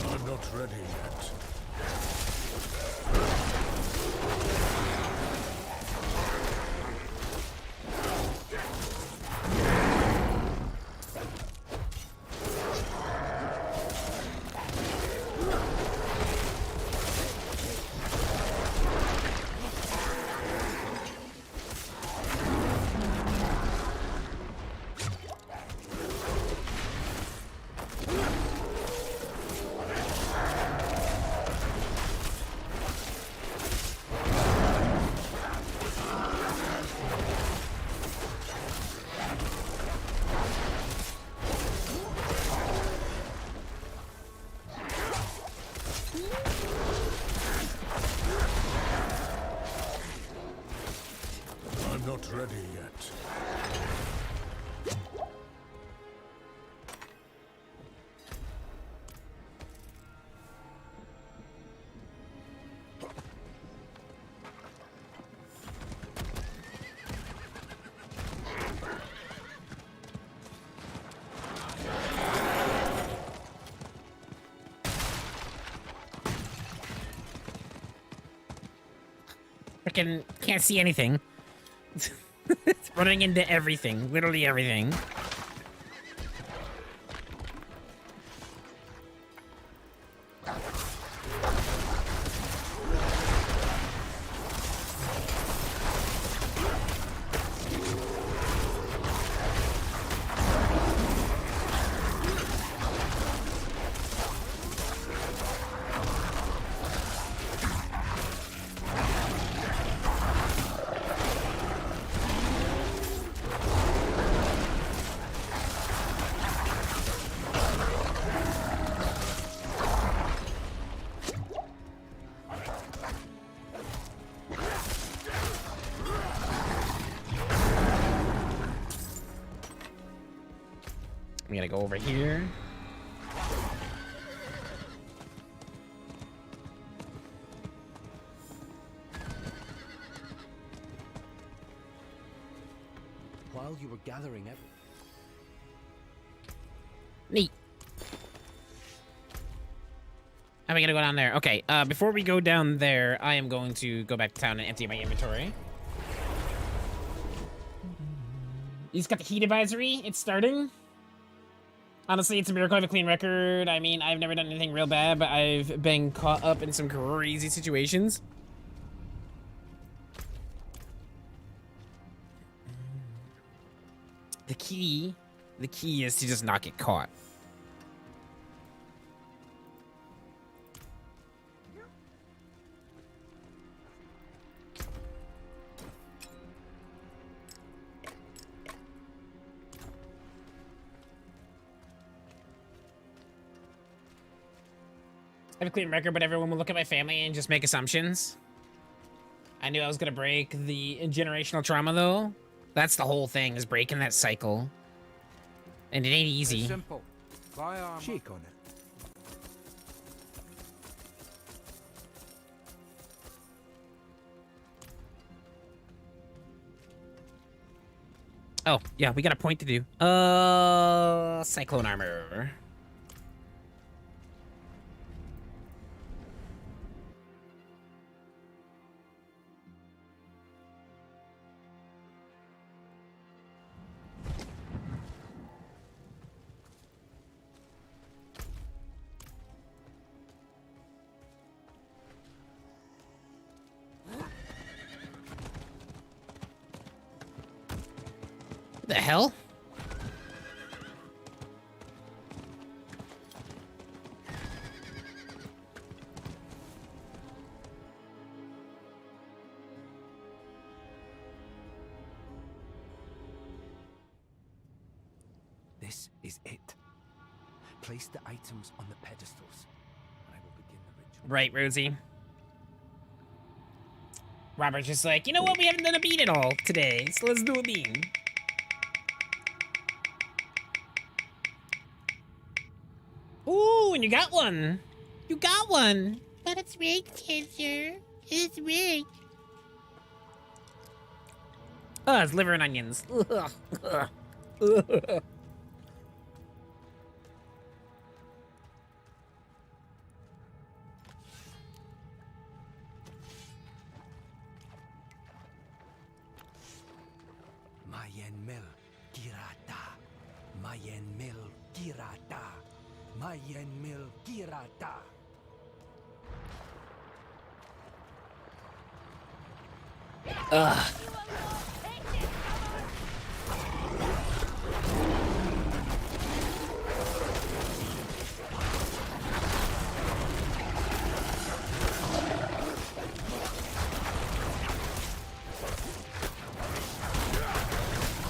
I'm not not ready yet. Freaking can't see anything. It's running into everything, literally everything. We gotta go over here. While you were gathering it, Neat. And we gotta go down there. Okay, before we go down there, I am going to go back to town and empty my inventory. He's got the heat advisory. It's starting. Honestly, it's a miracle I have a clean record. I mean, I've never done anything real bad, but I've been caught up in some crazy situations. The key is to just not get caught. I have a clean record, but everyone will look at my family and just make assumptions. I knew I was gonna break the generational trauma, though. That's the whole thing, is breaking that cycle. And it ain't easy. It's simple. Buy armor. Shake on it. Oh, yeah, we got a point to do. Cyclone armor. The hell? this is it. Place the items on the pedestals, and I will begin the ritual. Right, Rosie. Robert's just like, you know what? We haven't done a bean at all today, so let's do a bean. Ooh, and you got one. You got one. But it's rigged, Ginger. It's rigged. Oh, it's liver and onions. Ugh. Ugh. Ugh. Mayen mil girata. Mayen mil girata. Mayen mil girata. Ugh.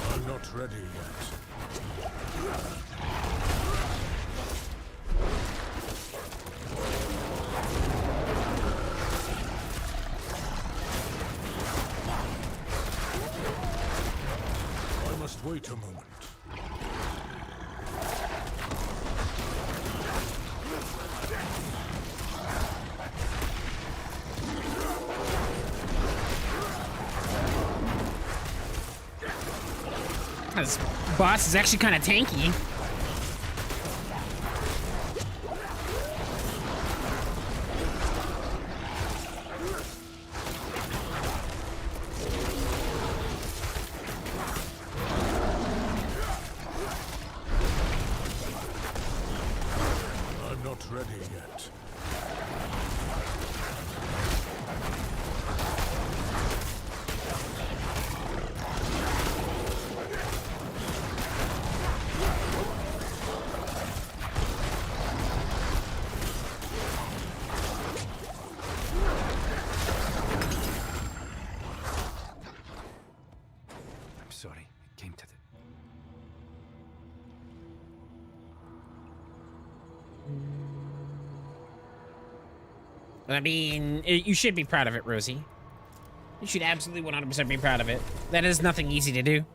I'm not ready yet. wait a moment. This boss is actually kind of tanky. I'm not ready yet. I'm sorry. It came to the... I mean, you should be proud of it, Rosie. You should absolutely 100% be proud of it. That is nothing easy to do.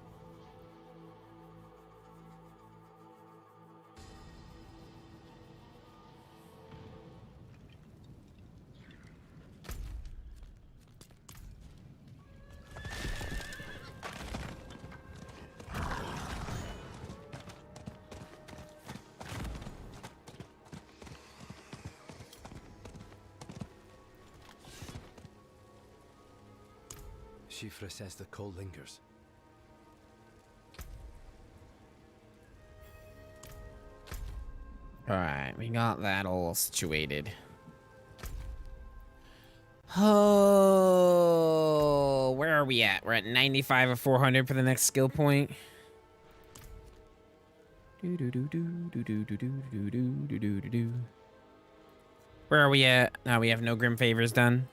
Shifra says the cold lingers. Alright, we got that all situated. Oh, where are we at? We're at 95 of 400 for the next skill point. Where are we at? Now we have no Grim Favors done.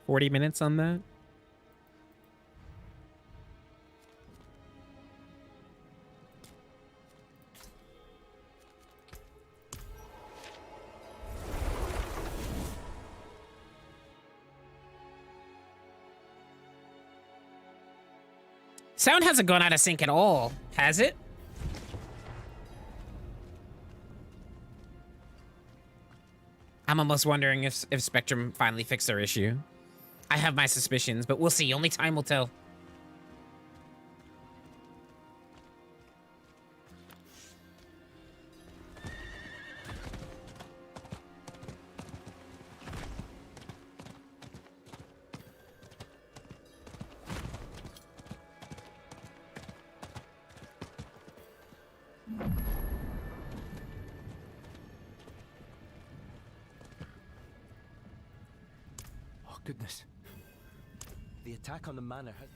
40 minutes on that? Sound hasn't gone out of sync at all, has it? I'm almost wondering if Spectrum finally fixed their issue. I have my suspicions, but we'll see. Only time will tell. Oh, goodness. The attack on the manor has...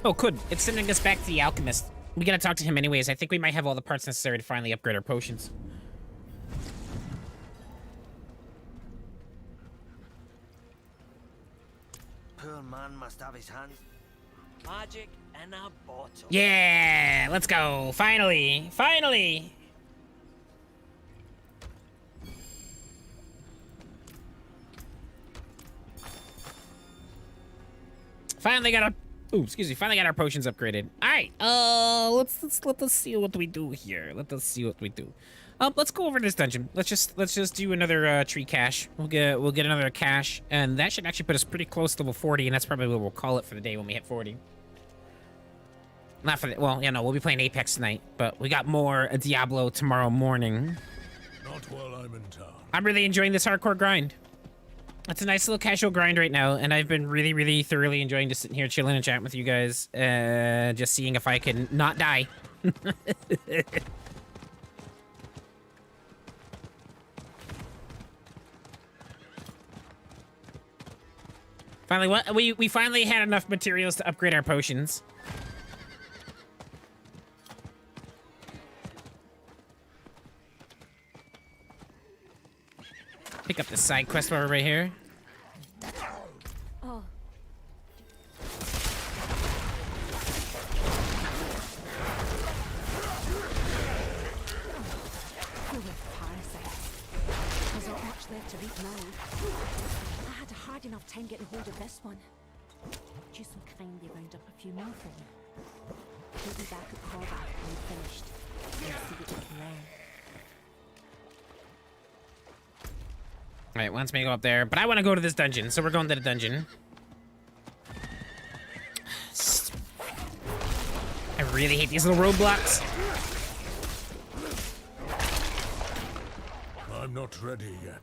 Oh, good. It's sending us back to the alchemist. We gotta talk to him anyways. I think we might have all the parts necessary to finally upgrade our potions. Poor man must have his hands. Magic in a bottle. Yeah, let's go. Finally, finally. Finally got our, finally got our potions upgraded. All right, let's see what we do here. Let us see what we do. Let's go over this dungeon. Let's just do another tree cache. We'll get another cache, and that should actually put us pretty close to level 40, and that's probably what we'll call it for the day when we hit 40. Not for the, well, you know, we'll be playing Apex tonight, but we got more Diablo tomorrow morning. Not while I'm in town. I'm really enjoying this hardcore grind. It's a nice little casual grind right now, and I've been really, really thoroughly enjoying just sitting here chilling and chatting with you guys, just seeing if I can not die. Finally, we finally had enough materials to upgrade our potions. Pick up the side quest while we're right here. Oh. end of this one. Just so kindly round up a few more for you. We'll be back at Corvac when we've finished. We'll see what we can learn. Alright, wants me to go up there, but I want to go to this dungeon, so we're going to the dungeon. I really hate these little roadblocks. I'm not ready yet.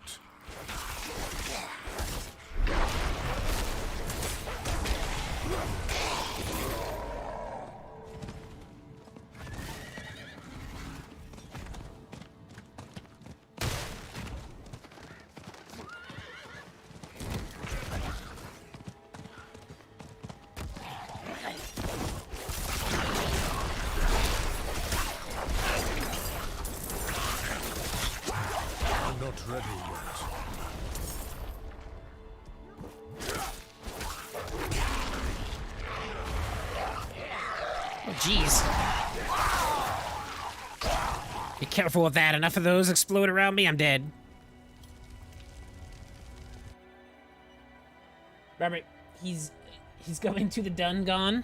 Ready yet. Oh, jeez. Be careful with that. Enough of those explode around me, I'm dead. Robert, he's going to the Dungon.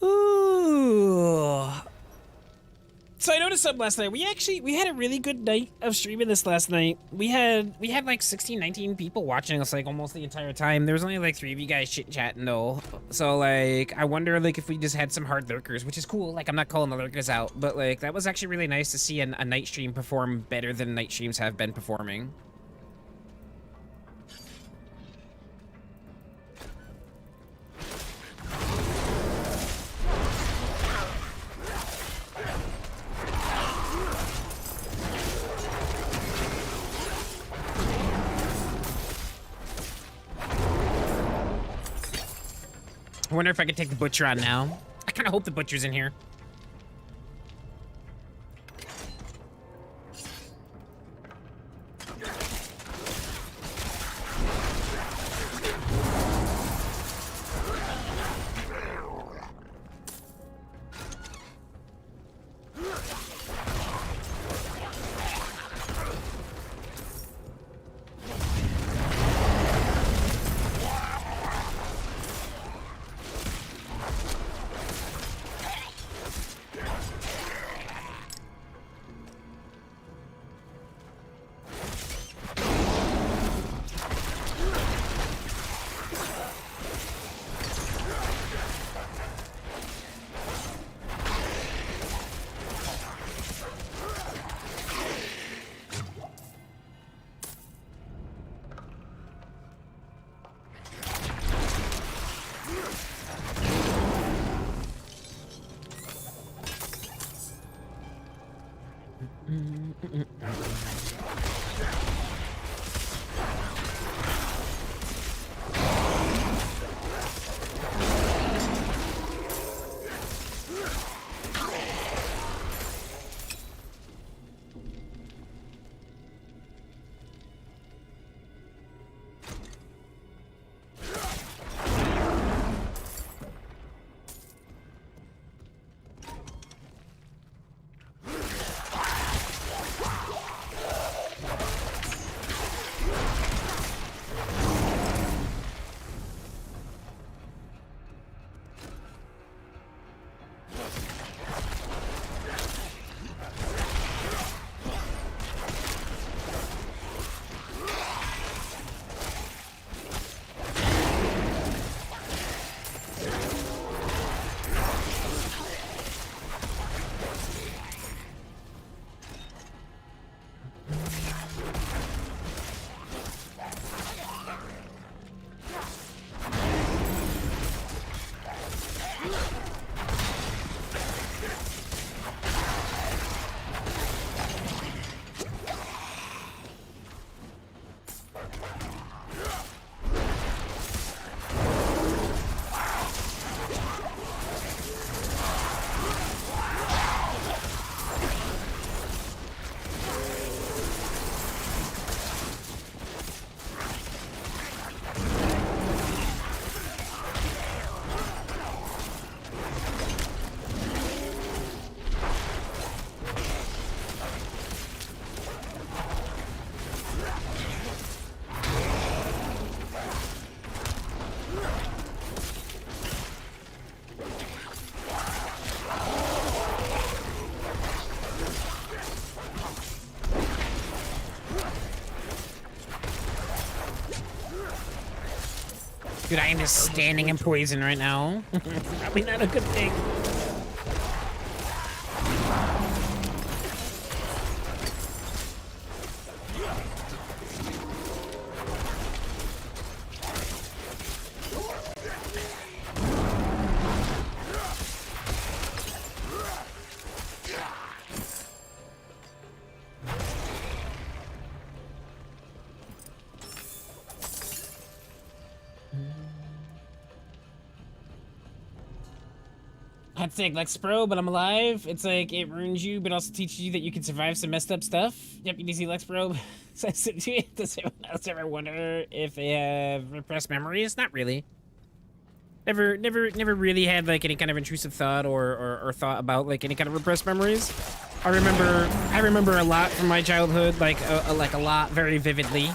Ooh. So I noticed something last night. We had a really good night of streaming this last night. We had like 16, 19 people watching us like almost the entire time. There was only like 3 of you guys chit-chatting though. So like I wonder like if we just had some hard lurkers, which is cool. Like I'm not calling the lurkers out, but like that was actually really nice to see a night stream perform better than night streams have been performing. I wonder if I could take the butcher on now. I kind of hope the butcher's in here. Dude, I am just standing in poison right now. Probably not a good thing. I'd say Lexpro, but I'm alive. It's like it ruins you, but also teaches you that you can survive some messed up stuff. Yep, you see Lexpro. Does anyone else ever wonder if they have repressed memories? Not really. Never really had like any kind of intrusive thought or thought about like any kind of repressed memories. I remember a lot from my childhood, like a lot very vividly.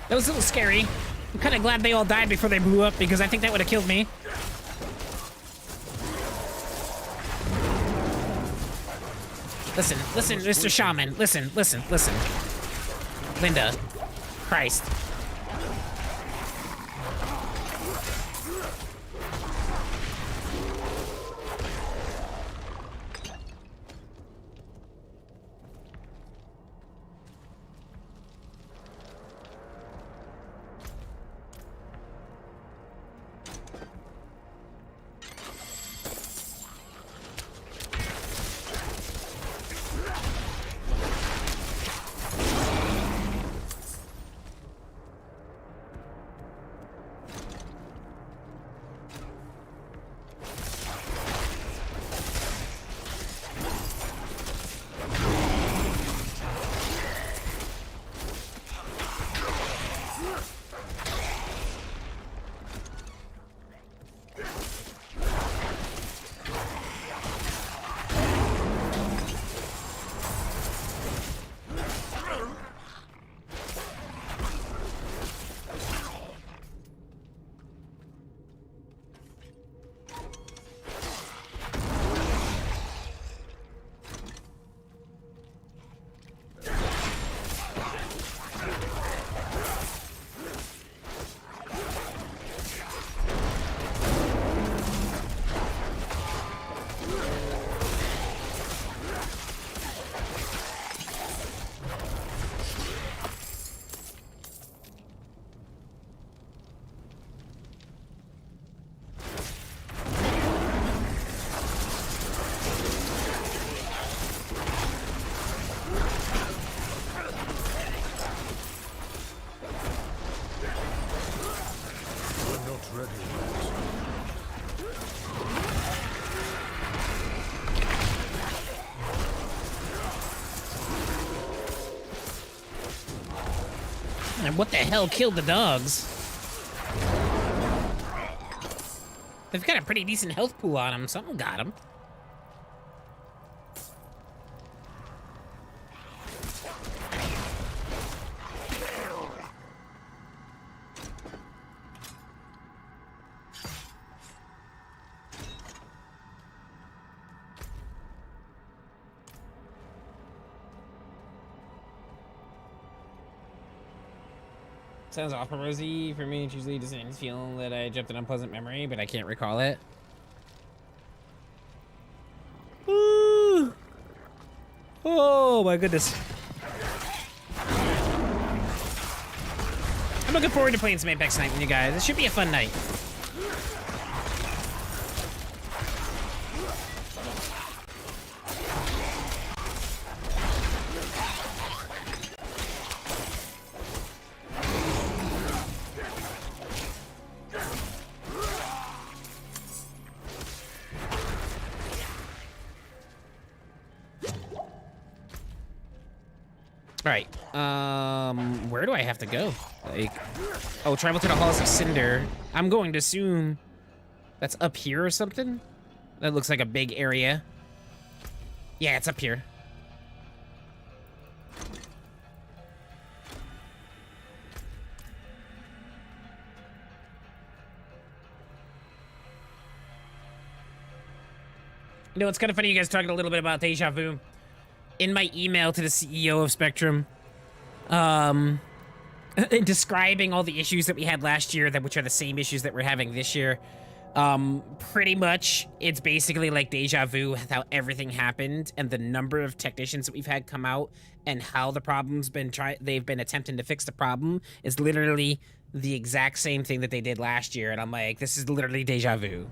That was a little scary. I'm kind of glad they all died before they blew up because I think that would have killed me. Listen, Mr. Shaman. Listen. Linda. Christ. And what the hell killed the dogs? They've got a pretty decent health pool on them. Something got them. Sounds awful rosy for me. It usually doesn't feel that I jumped an unpleasant memory, but I can't recall it. Ooh. Oh my goodness. I'm looking forward to playing some Apex tonight with you guys. This should be a fun night. All right, where do I have to go? Like, oh, travel to the Halls of Cinder. I'm going to assume that's up here or something. That looks like a big area. Yeah, it's up here. You know, it's kind of funny you guys talking a little bit about deja vu. In my email to the CEO of Spectrum, describing all the issues that we had last year, which are the same issues that we're having this year, pretty much it's basically like deja vu, how everything happened and the number of technicians that we've had come out and how the problem's been they've been attempting to fix the problem is literally the exact same thing that they did last year. And I'm like, this is literally deja vu.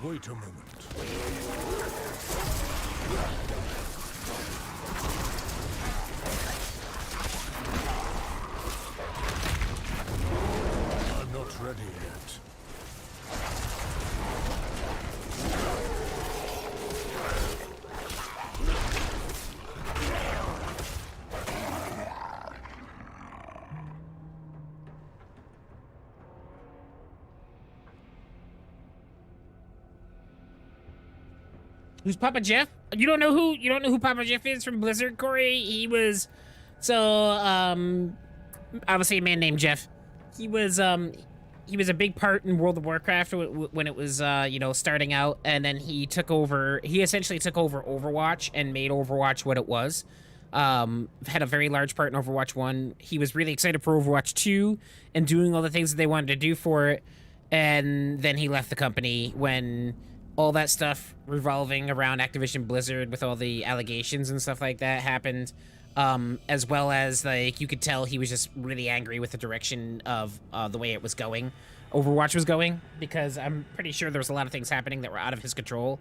Wait a moment. I'm not ready yet. Who's Papa Jeff? You don't know who Papa Jeff is from Blizzard, Corey? He was obviously a man named Jeff. He was a big part in World of Warcraft when it was starting out, and then he essentially took over Overwatch and made Overwatch what it was. Had a very large part in Overwatch 1. He was really excited for Overwatch 2 and doing all the things that they wanted to do for it, and then he left the company when all that stuff revolving around Activision Blizzard with all the allegations and stuff like that happened, as well as, like, you could tell he was just really angry with the direction of the way it was going, Overwatch was going, because I'm pretty sure there was a lot of things happening that were out of his control,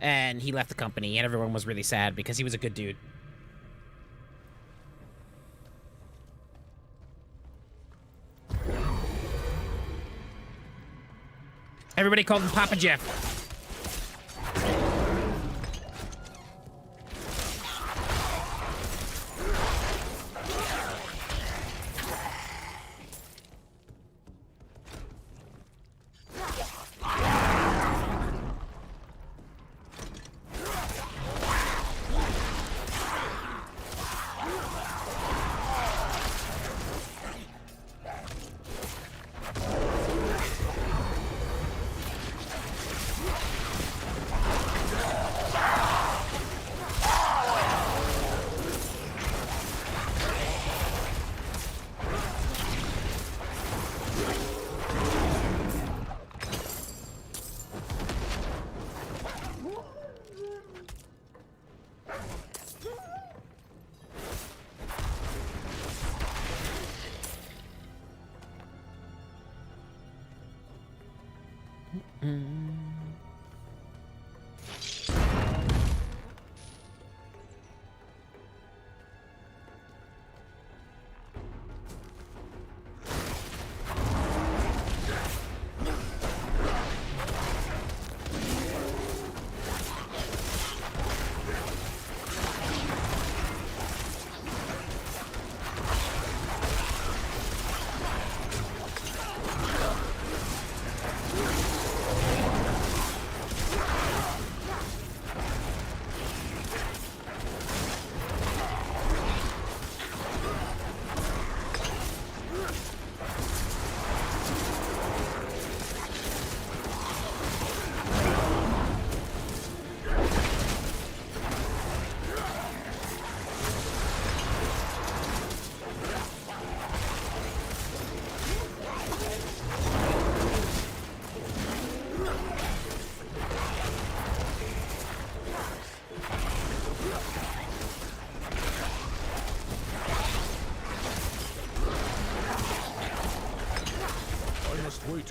and he left the company, and everyone was really sad because he was a good dude. Everybody called him Papa Jeff.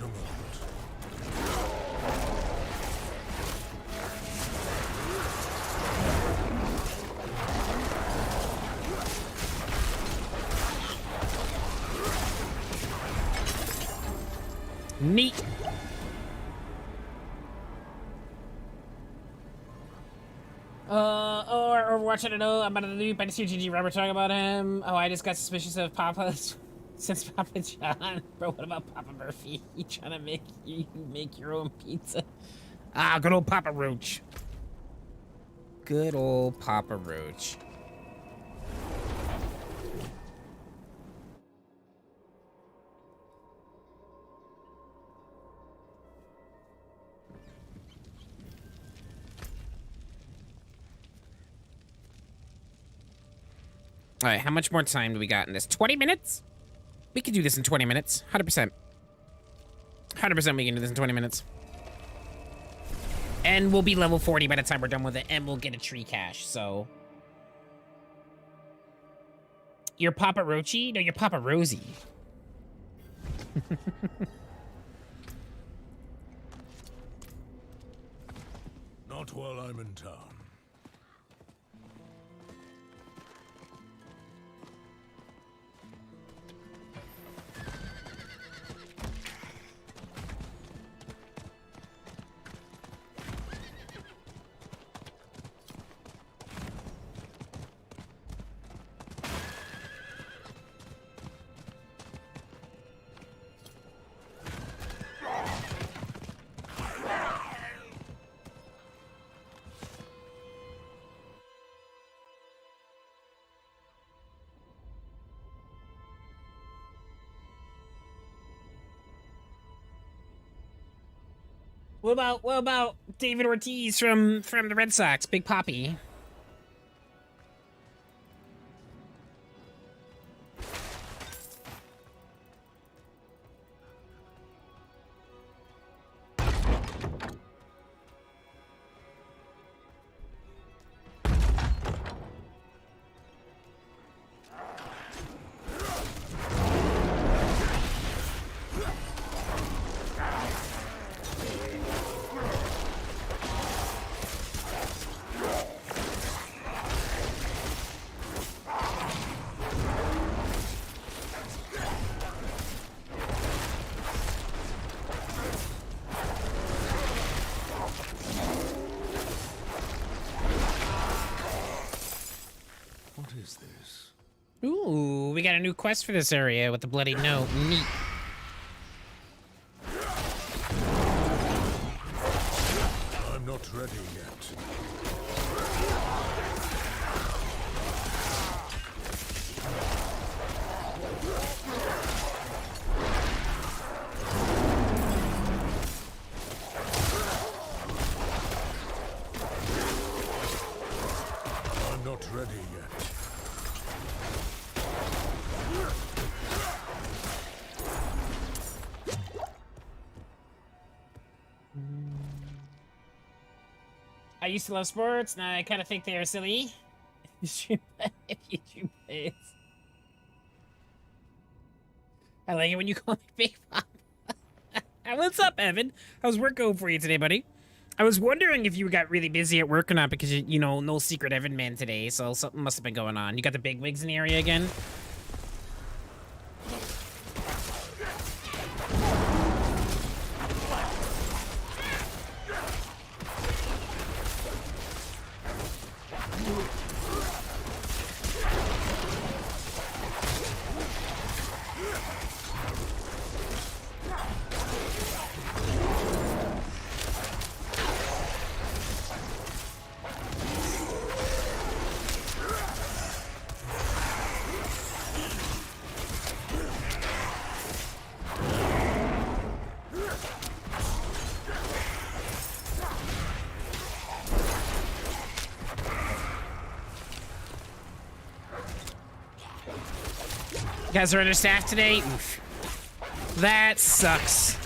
moment. Neat. Or Overwatch, I don't know. I'm out of the loop. I just hear GG Robert talking about him. Oh, I just got suspicious of Papa's since Papa John. Bro, what about Papa Murphy? You trying to make your own pizza? Ah, good old Papa Roach. Good old Papa Roach. All right, how much more time do we got in this? 20 minutes? We can do this in 20 minutes. 100%. 100% we can do this in 20 minutes. And we'll be level 40 by the time we're done with it, and we'll get a tree cache, so. You're Papa Roachy? No, you're Papa Rosie. Not while I'm in town. What about David Ortiz from the Red Sox, Big Papi? Ooh, we got a new quest for this area with the bloody note. Neat. I'm not ready yet. I'm not ready yet. I used to love sports, now I kind of think they are silly. I like it when you call me Big Pop. What's up, Evan? How's work going for you today, buddy? I was wondering if you got really busy at work or not because, you know, no secret Evan man today, so something must have been going on. You got the big wigs in the area again? You guys are understaffed today? Oof. That sucks.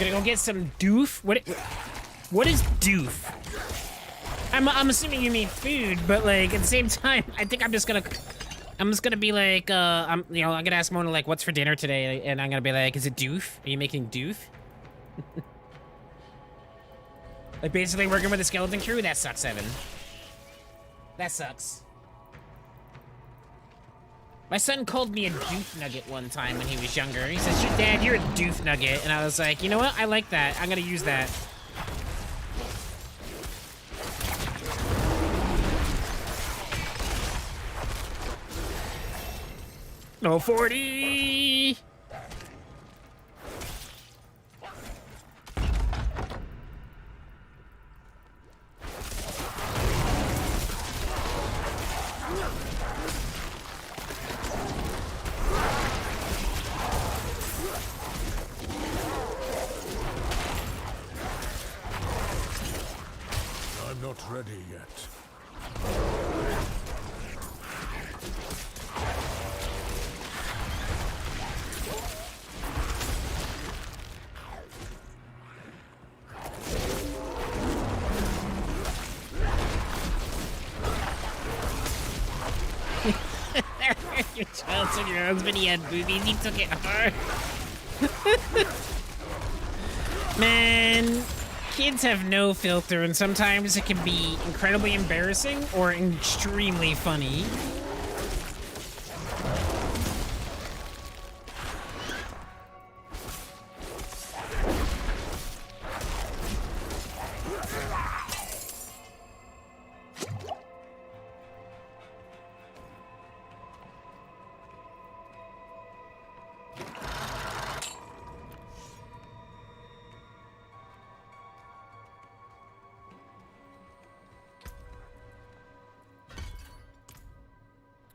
gonna go get some doof. What is doof? I'm assuming you mean food, but like at the same time, I think I'm just gonna be like, I'm gonna ask Mona like, what's for dinner today, and I'm gonna be like, is it doof? Are you making doof? Like basically working with a skeleton crew. That sucks, Evan. That sucks. My son called me a doof nugget one time when he was younger. He says, Dad, you're a doof nugget. And I was like, you know what? I like that. I'm gonna use that. No 40. I'm not ready yet. Your child took your husband, he had boobies, he took it hard. Man, kids have no filter, and sometimes it can be incredibly embarrassing or extremely funny.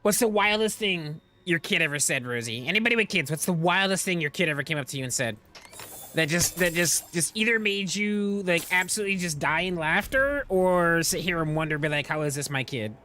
What's the wildest thing your kid ever said, Rosie? Anybody with kids, what's the wildest thing your kid ever came up to you and said? That just either made you like absolutely just die in laughter or sit here and wonder, be like, how is this my kid?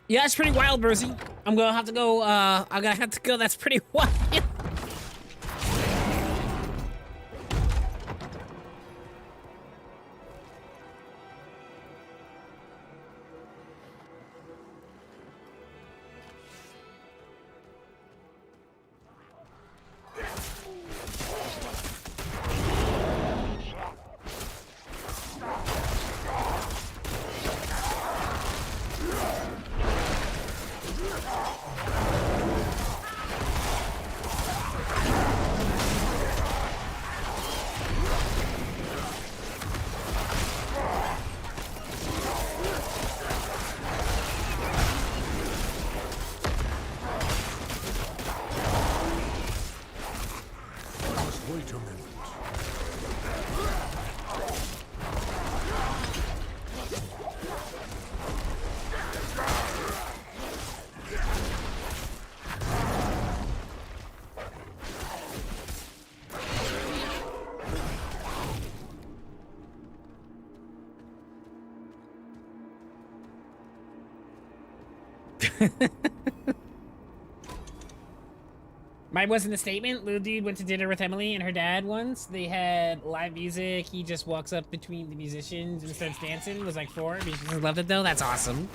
Yeah, it's pretty wild, Rosie. I'm gonna have to go, that's pretty wild. Wait a minute. Mine wasn't a statement. Little dude went to dinner with Emily and her dad once. They had live music. He just walks up between the musicians and starts dancing. It was like 4. Musicians loved it though. That's awesome.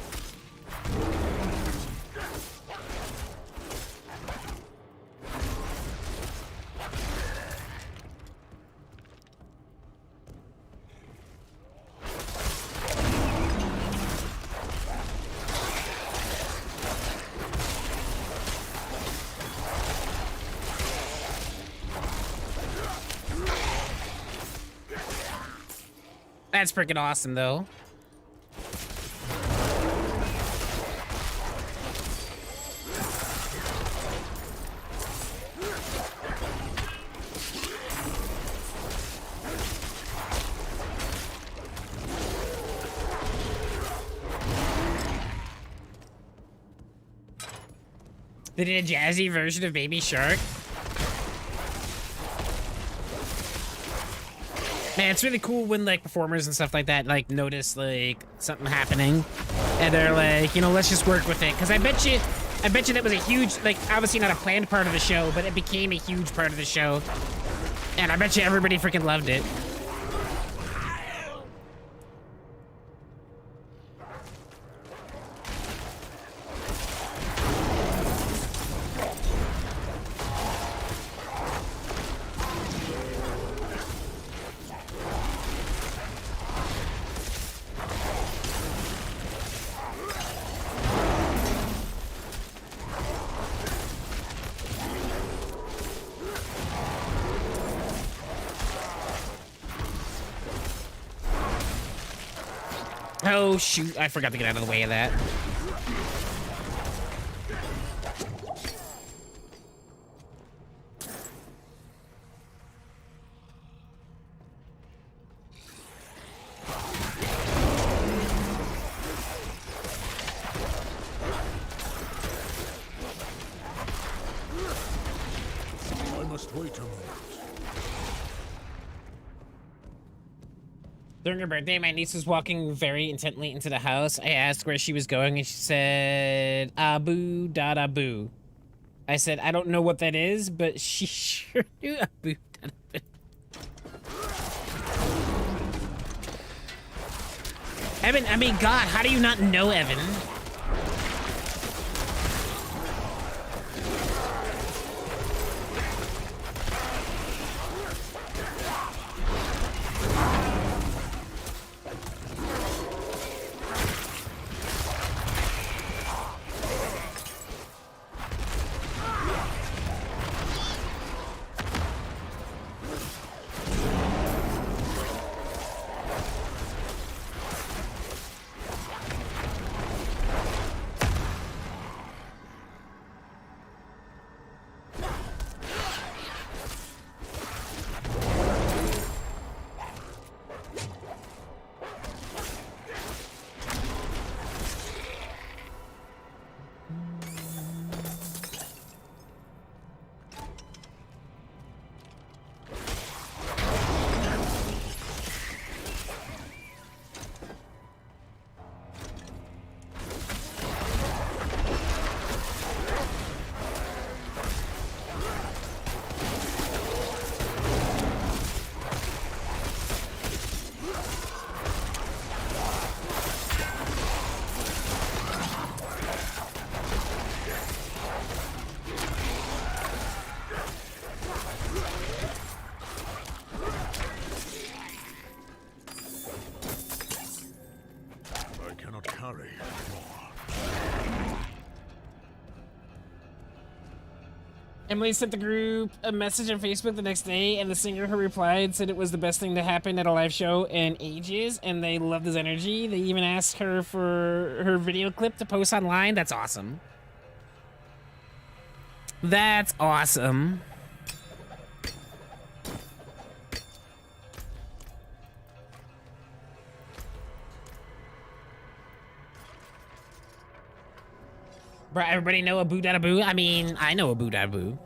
That's freaking awesome, though. They did a jazzy version of Baby Shark. Man, it's really cool when like performers and stuff like that like notice like something happening, and they're like, you know, let's just work with it. Because I bet you that was a huge, like, obviously not a planned part of the show, but it became a huge part of the show, and I bet you everybody freaking loved it. Oh, shoot. I forgot to get out of the way of that. I must wait a moment. During her birthday, my niece was walking very intently into the house. I asked where she was going, and she said, Abu Dada Boo. I said, I don't know what that is, but she sure knew Abu Dada Boo. Evan, I mean, God, how do you not know Evan? Emily sent the group a message on Facebook the next day, and the singer who replied said it was the best thing to happen at a live show in ages, and they loved his energy. They even asked her for her video clip to post online. That's awesome. That's awesome. Bro, everybody know Abu Dada Boo? I mean, I know Abu Dada Boo.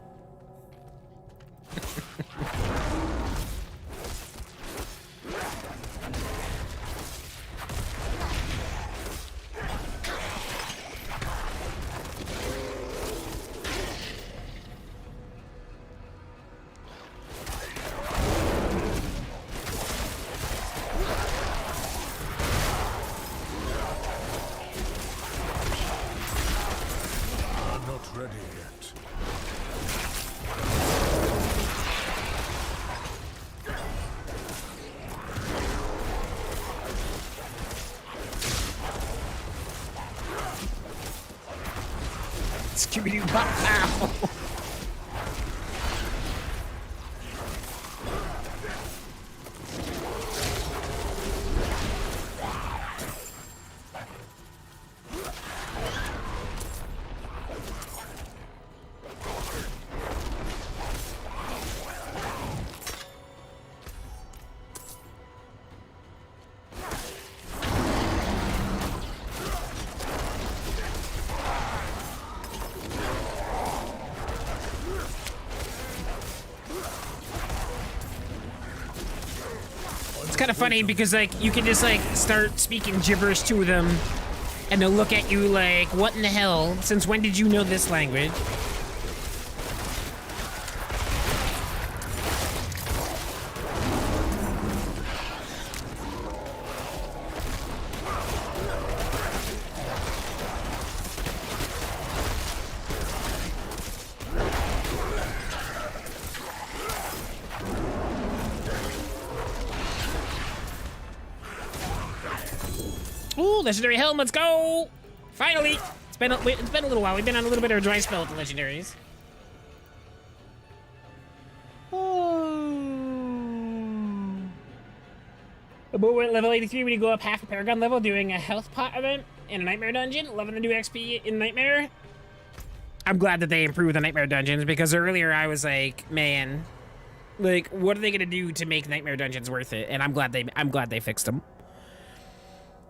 Scooby-Doo pop pow. kind of funny because like you can just like start speaking gibberish to them and they'll look at you like, what in the hell? Since when did you know this language? Ooh, legendary helm, let's go! Finally! It's been a little while. We've been on a little bit of a dry spell with the legendaries. The boat went level 83 when you go up half a Paragon level doing a health pot event in a Nightmare dungeon. Loving the new XP in Nightmare. I'm glad that they improved the Nightmare dungeons because earlier I was like, man, like, what are they gonna do to make Nightmare dungeons worth it? And I'm glad they fixed them.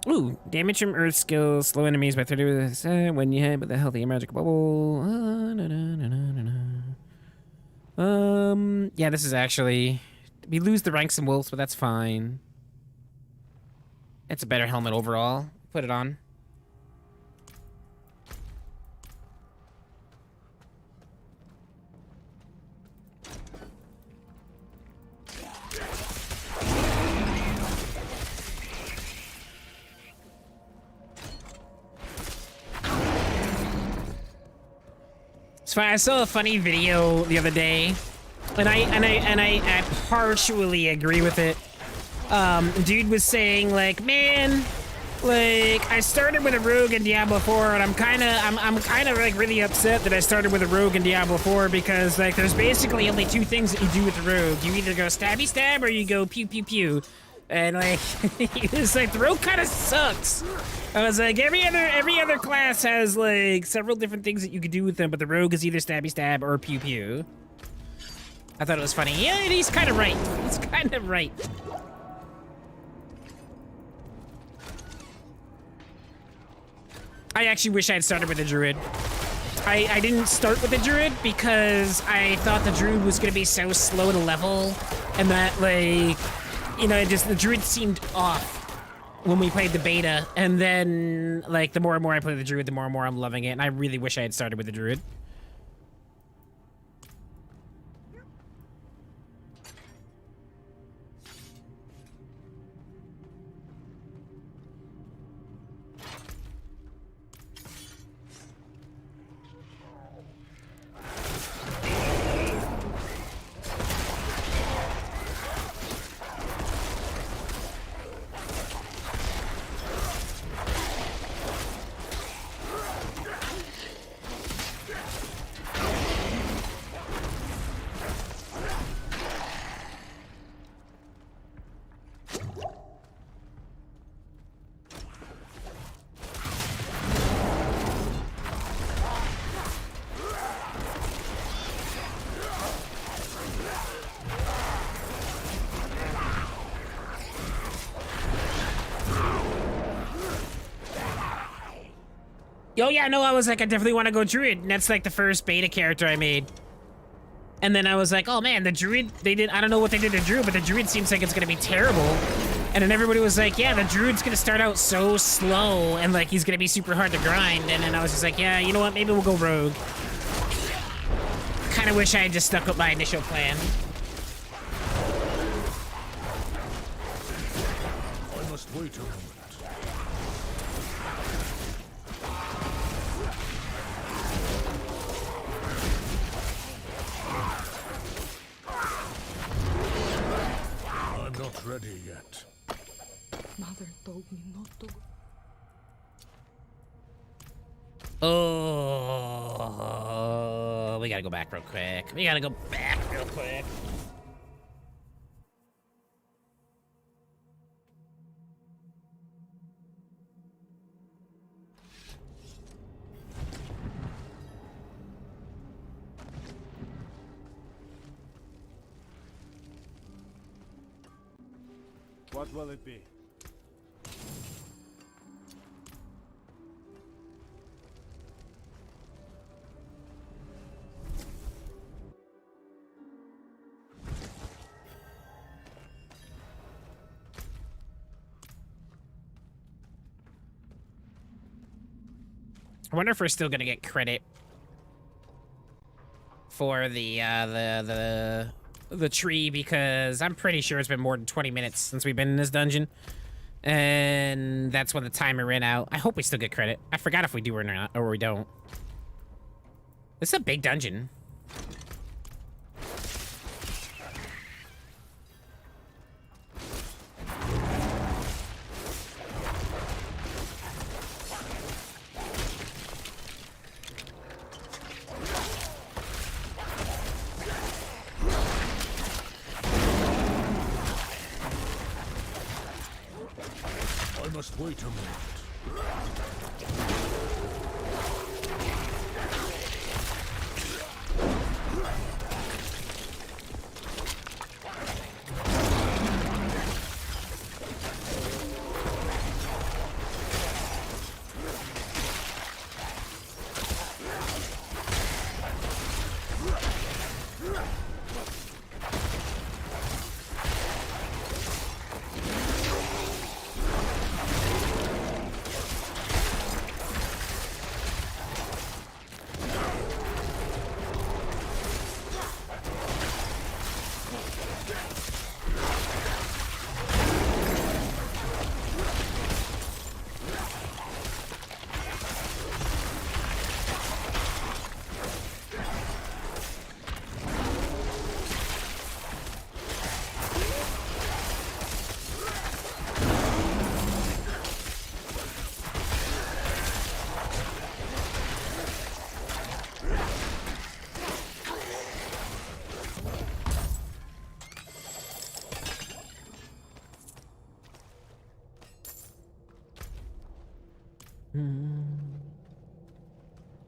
Ooh, damage from Earth skills, slow enemies by 30% when you hit with a healthy magic bubble. Yeah, this is actually... We lose the ranks and wolves, but that's fine. It's a better helmet overall. Put it on. It's fine. I saw a funny video the other day, and I partially agree with it. Dude was saying like, man, like I started with a rogue in Diablo 4, and I'm kind of like really upset that I started with a rogue in Diablo 4 because like there's basically only two things that you do with the rogue. You either go stabby stab or you go pew pew pew. And like, he was like, the rogue kind of sucks. I was like, every other class has like several different things that you could do with them, but the rogue is either stabby stab or pew pew. I thought it was funny. Yeah, he's kind of right. He's kind of right. I actually wish I had started with a druid. I didn't start with a druid because I thought the druid was gonna be so slow to level, and that like, you know, the druid seemed off when we played the beta, and then like the more and more I play the druid, the more and more I'm loving it, and I really wish I had started with the druid. Oh yeah, no, I was like, I definitely want to go druid, and that's like the first beta character I made. And then I was like, oh man, the druid, I don't know what they did to druid, but the druid seems like it's gonna be terrible. And then everybody was like, yeah, the druid's gonna start out so slow, and like he's gonna be super hard to grind. And then I was just like, yeah, you know what, maybe we'll go rogue. Kind of wish I had just stuck with my initial plan. I must wait a moment. Not ready yet. Mother told me not to. Oh, we gotta go back real quick. What will it be? I wonder if we're still gonna get credit for the tree, because I'm pretty sure it's been more than 20 minutes since we've been in this dungeon. And that's when the timer ran out. I hope we still get credit. I forgot if we do or not, or we don't. This is a big dungeon. I must wait a moment.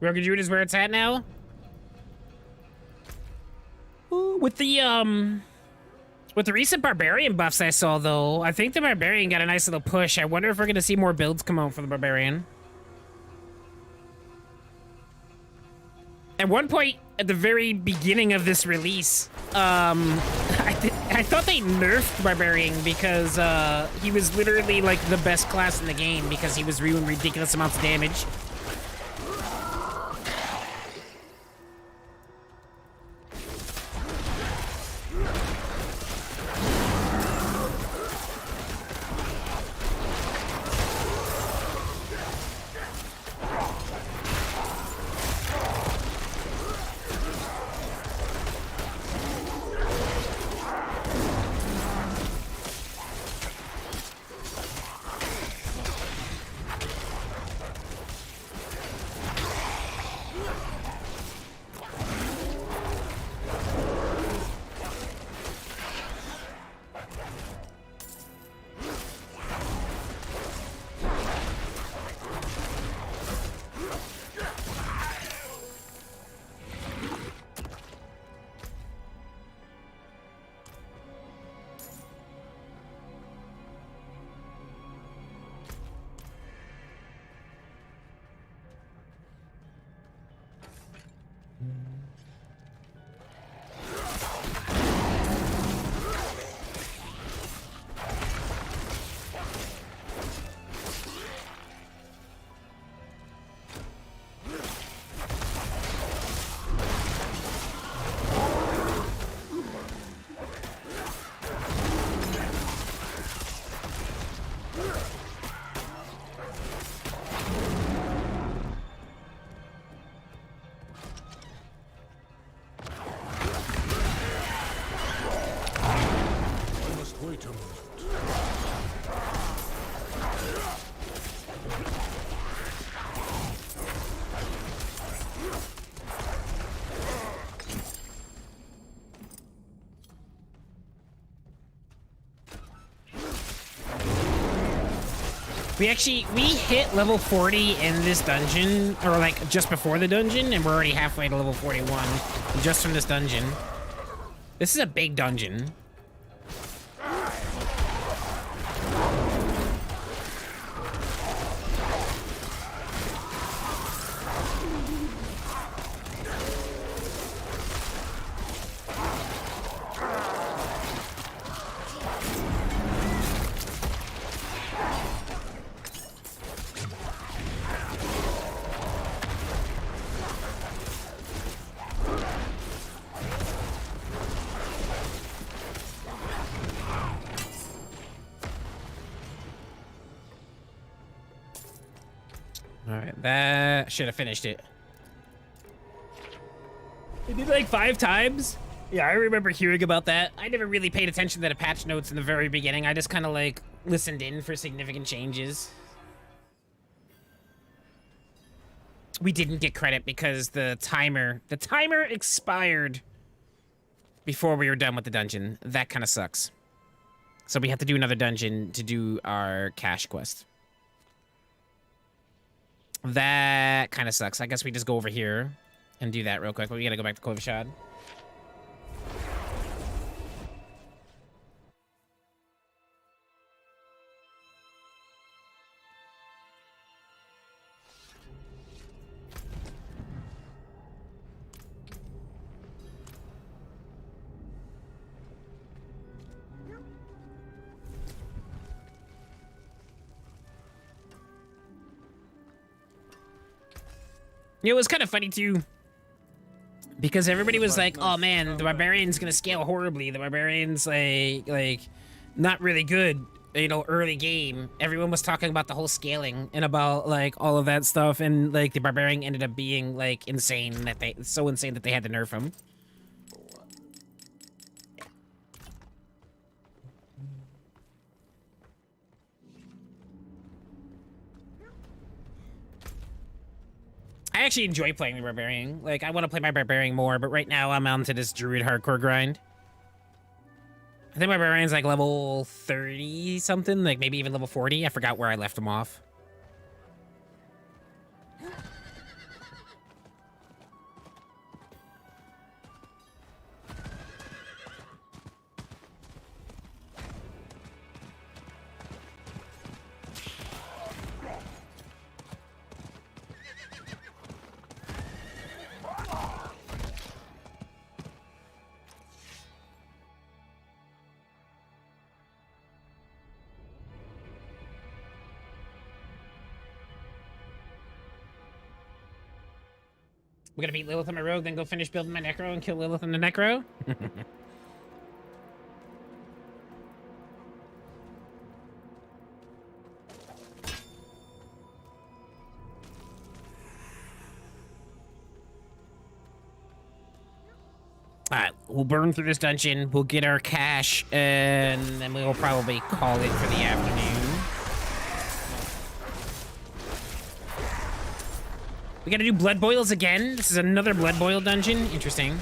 Broken Druid is where it's at now. Ooh, with the recent barbarian buffs I saw, though, I think the barbarian got a nice little push. I wonder if we're gonna see more builds come out for the barbarian. At one point at the very beginning of this release, I thought they nerfed barbarian because he was literally like the best class in the game because he was doing ridiculous amounts of damage. We hit level 40 in this dungeon, or like just before the dungeon, and we're already halfway to level 41 just from this dungeon. This is a big dungeon. All right, that should have finished it. It did like 5 times? Yeah, I remember hearing about that. I never really paid attention to the patch notes in the very beginning. I just kind of like listened in for significant changes. We didn't get credit because the timer expired before we were done with the dungeon. That kind of sucks. So we have to do another dungeon to do our cash quest. That kind of sucks. I guess we just go over here and do that real quick. But we gotta go back to Kovashad. It was kind of funny too, because everybody was like, "Oh man, the barbarian's gonna scale horribly. The barbarian's like not really good, you know, early game." Everyone was talking about the whole scaling and about like all of that stuff, and like the barbarian ended up being like insane so insane that they had to nerf him. I actually enjoy playing the barbarian. Like, I want to play my barbarian more, but right now I'm onto this druid hardcore grind. I think my barbarian's like level 30 something, like maybe even level 40. I forgot where I left him off. We're gonna beat Lilith on my rogue, then go finish building my necro and kill Lilith on the necro? Alright, we'll burn through this dungeon, we'll get our cash, and then we'll probably call it for the afternoon. We gotta do blood boils again? This is another blood boil dungeon? Interesting.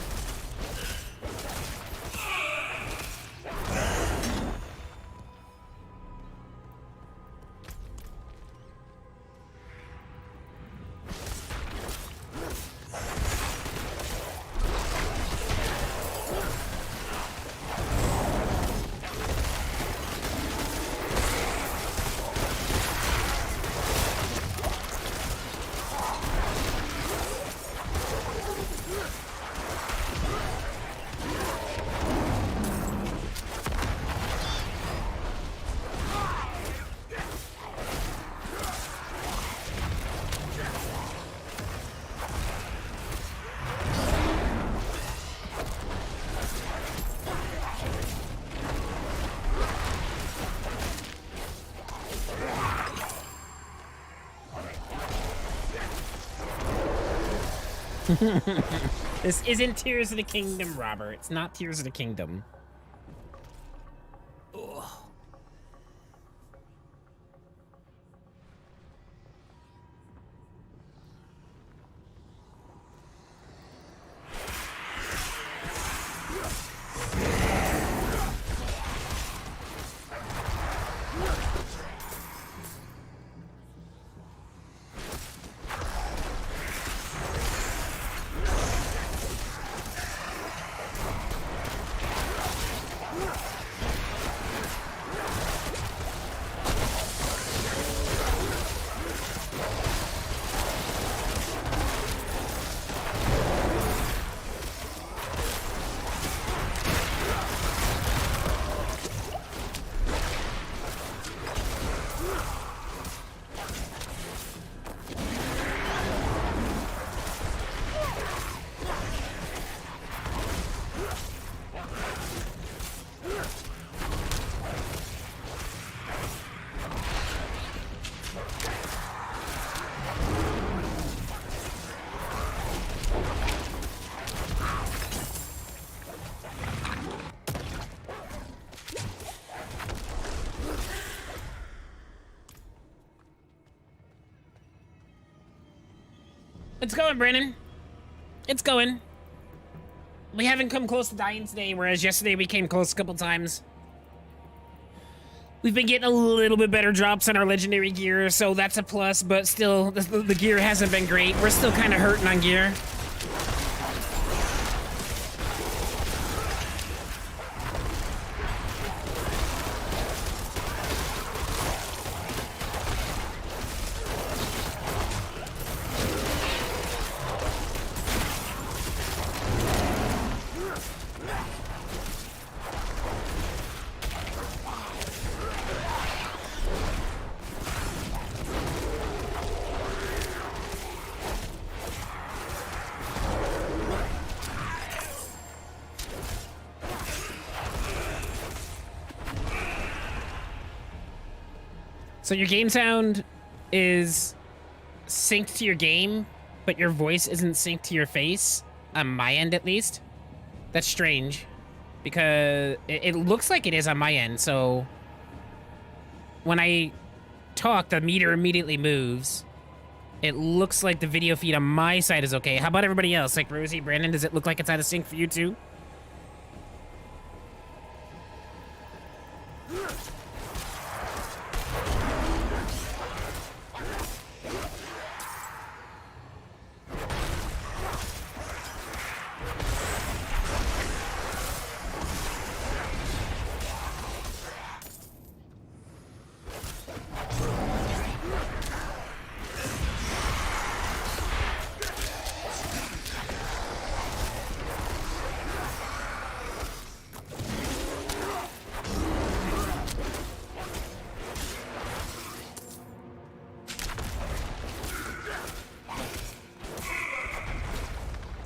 This isn't Tears of the Kingdom, Robert. It's not Tears of the Kingdom. Ugh. It's going, Brandon. It's going. We haven't come close to dying today, whereas yesterday we came close a couple times. We've been getting a little bit better drops on our legendary gear, so that's a plus, but still, the gear hasn't been great. We're still kind of hurting on gear. So your game sound is synced to your game, but your voice isn't synced to your face, on my end at least. That's strange, because it looks like it is on my end, so when I talk, the meter immediately moves. It looks like the video feed on my side is okay. How about everybody else? Like Rosie, Brandon, does it look like it's out of sync for you too?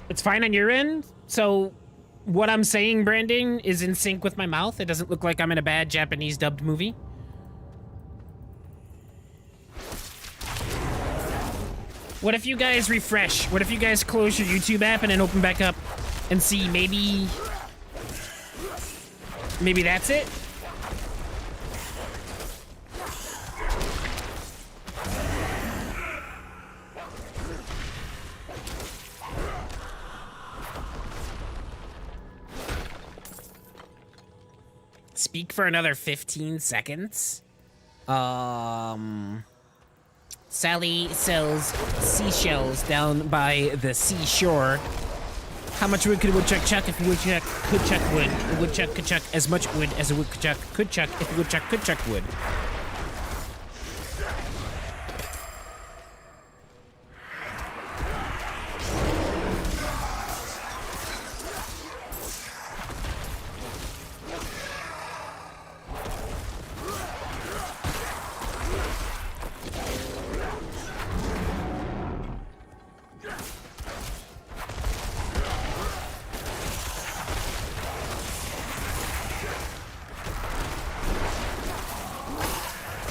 It's fine on your end. So what I'm saying, Branding, is in sync with my mouth. It doesn't look like I'm in a bad Japanese dubbed movie. What if you guys refresh? What if you guys close your YouTube app and then open back up and see maybe that's it? Speak for another 15 seconds. Sally sells seashells down by the seashore. How much wood could a woodchuck chuck if a woodchuck could chuck wood? A woodchuck could chuck as much wood as a woodchuck could chuck if a woodchuck could chuck wood.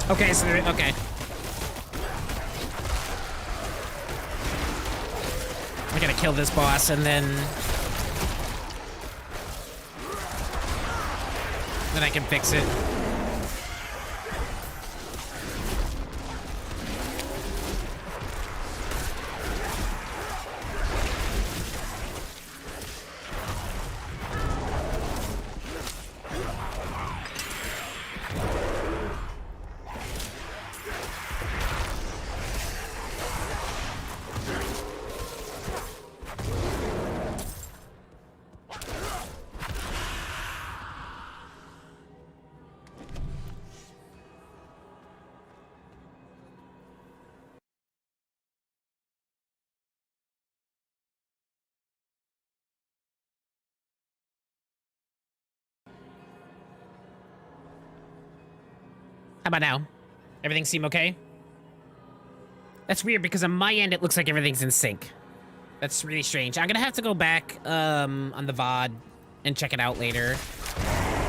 Okay, so okay. I gotta kill this boss and then I can fix it. How about now? Everything seem okay? That's weird because on my end it looks like everything's in sync. That's really strange. I'm gonna have to go back on the VOD and check it out later.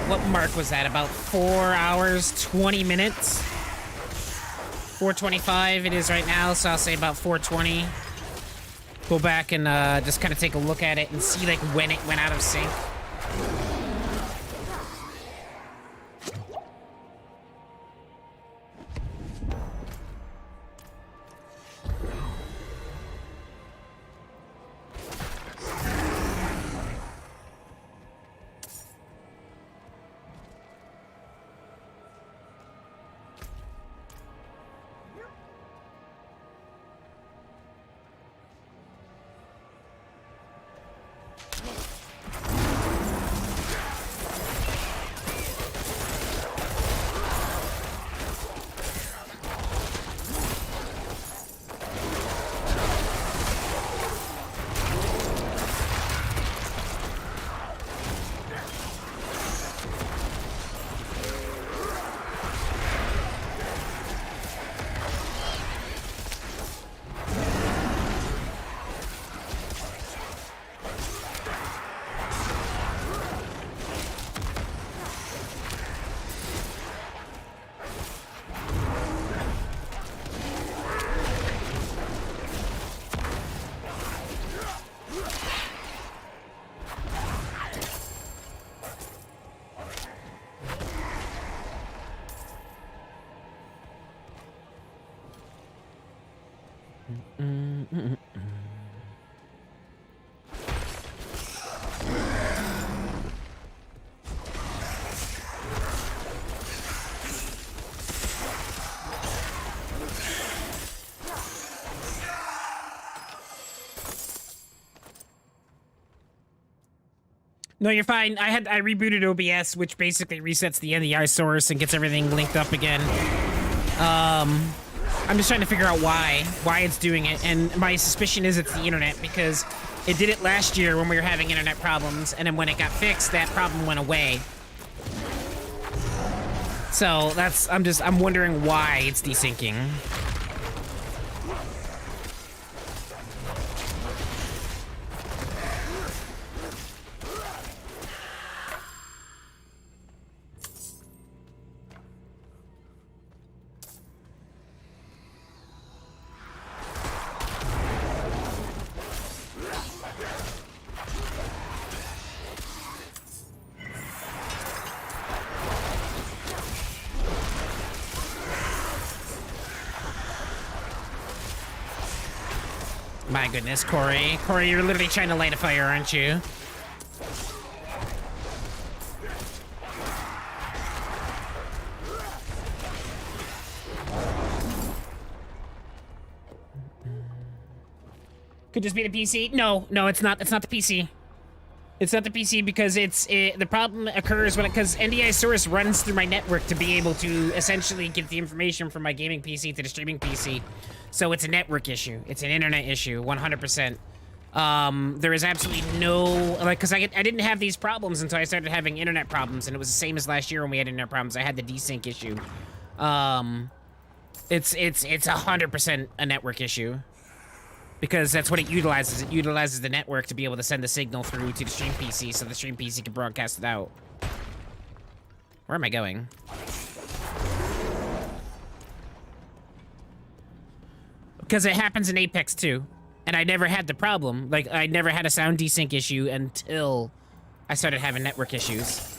What mark was that? About 4 hours, 20 minutes? 4:25 it is right now, so I'll say about 4:20. Go back and just kind of take a look at it and see like when it went out of sync. No, you're fine. I rebooted OBS, which basically resets the NDI source and gets everything linked up again. I'm just trying to figure out why it's doing it, and my suspicion is it's the internet, because it did it last year when we were having internet problems, and then when it got fixed, that problem went away. So I'm wondering why it's desyncing. My goodness, Corey. Corey, you're literally trying to light a fire, aren't you? Could just be the PC? No, it's not. It's not the PC. It's not the PC because the problem occurs because NDI source runs through my network to be able to essentially get the information from my gaming PC to the streaming PC. So it's a network issue. It's an internet issue, 100%. There is absolutely no, because I didn't have these problems until I started having internet problems, and it was the same as last year when we had internet problems. I had the desync issue. It's 100% a network issue. Because that's what it utilizes. It utilizes the network to be able to send the signal through to the stream PC so the stream PC can broadcast it out. Where am I going? Because it happens in Apex too. And I never had the problem. Like, I never had a sound desync issue until I started having network issues.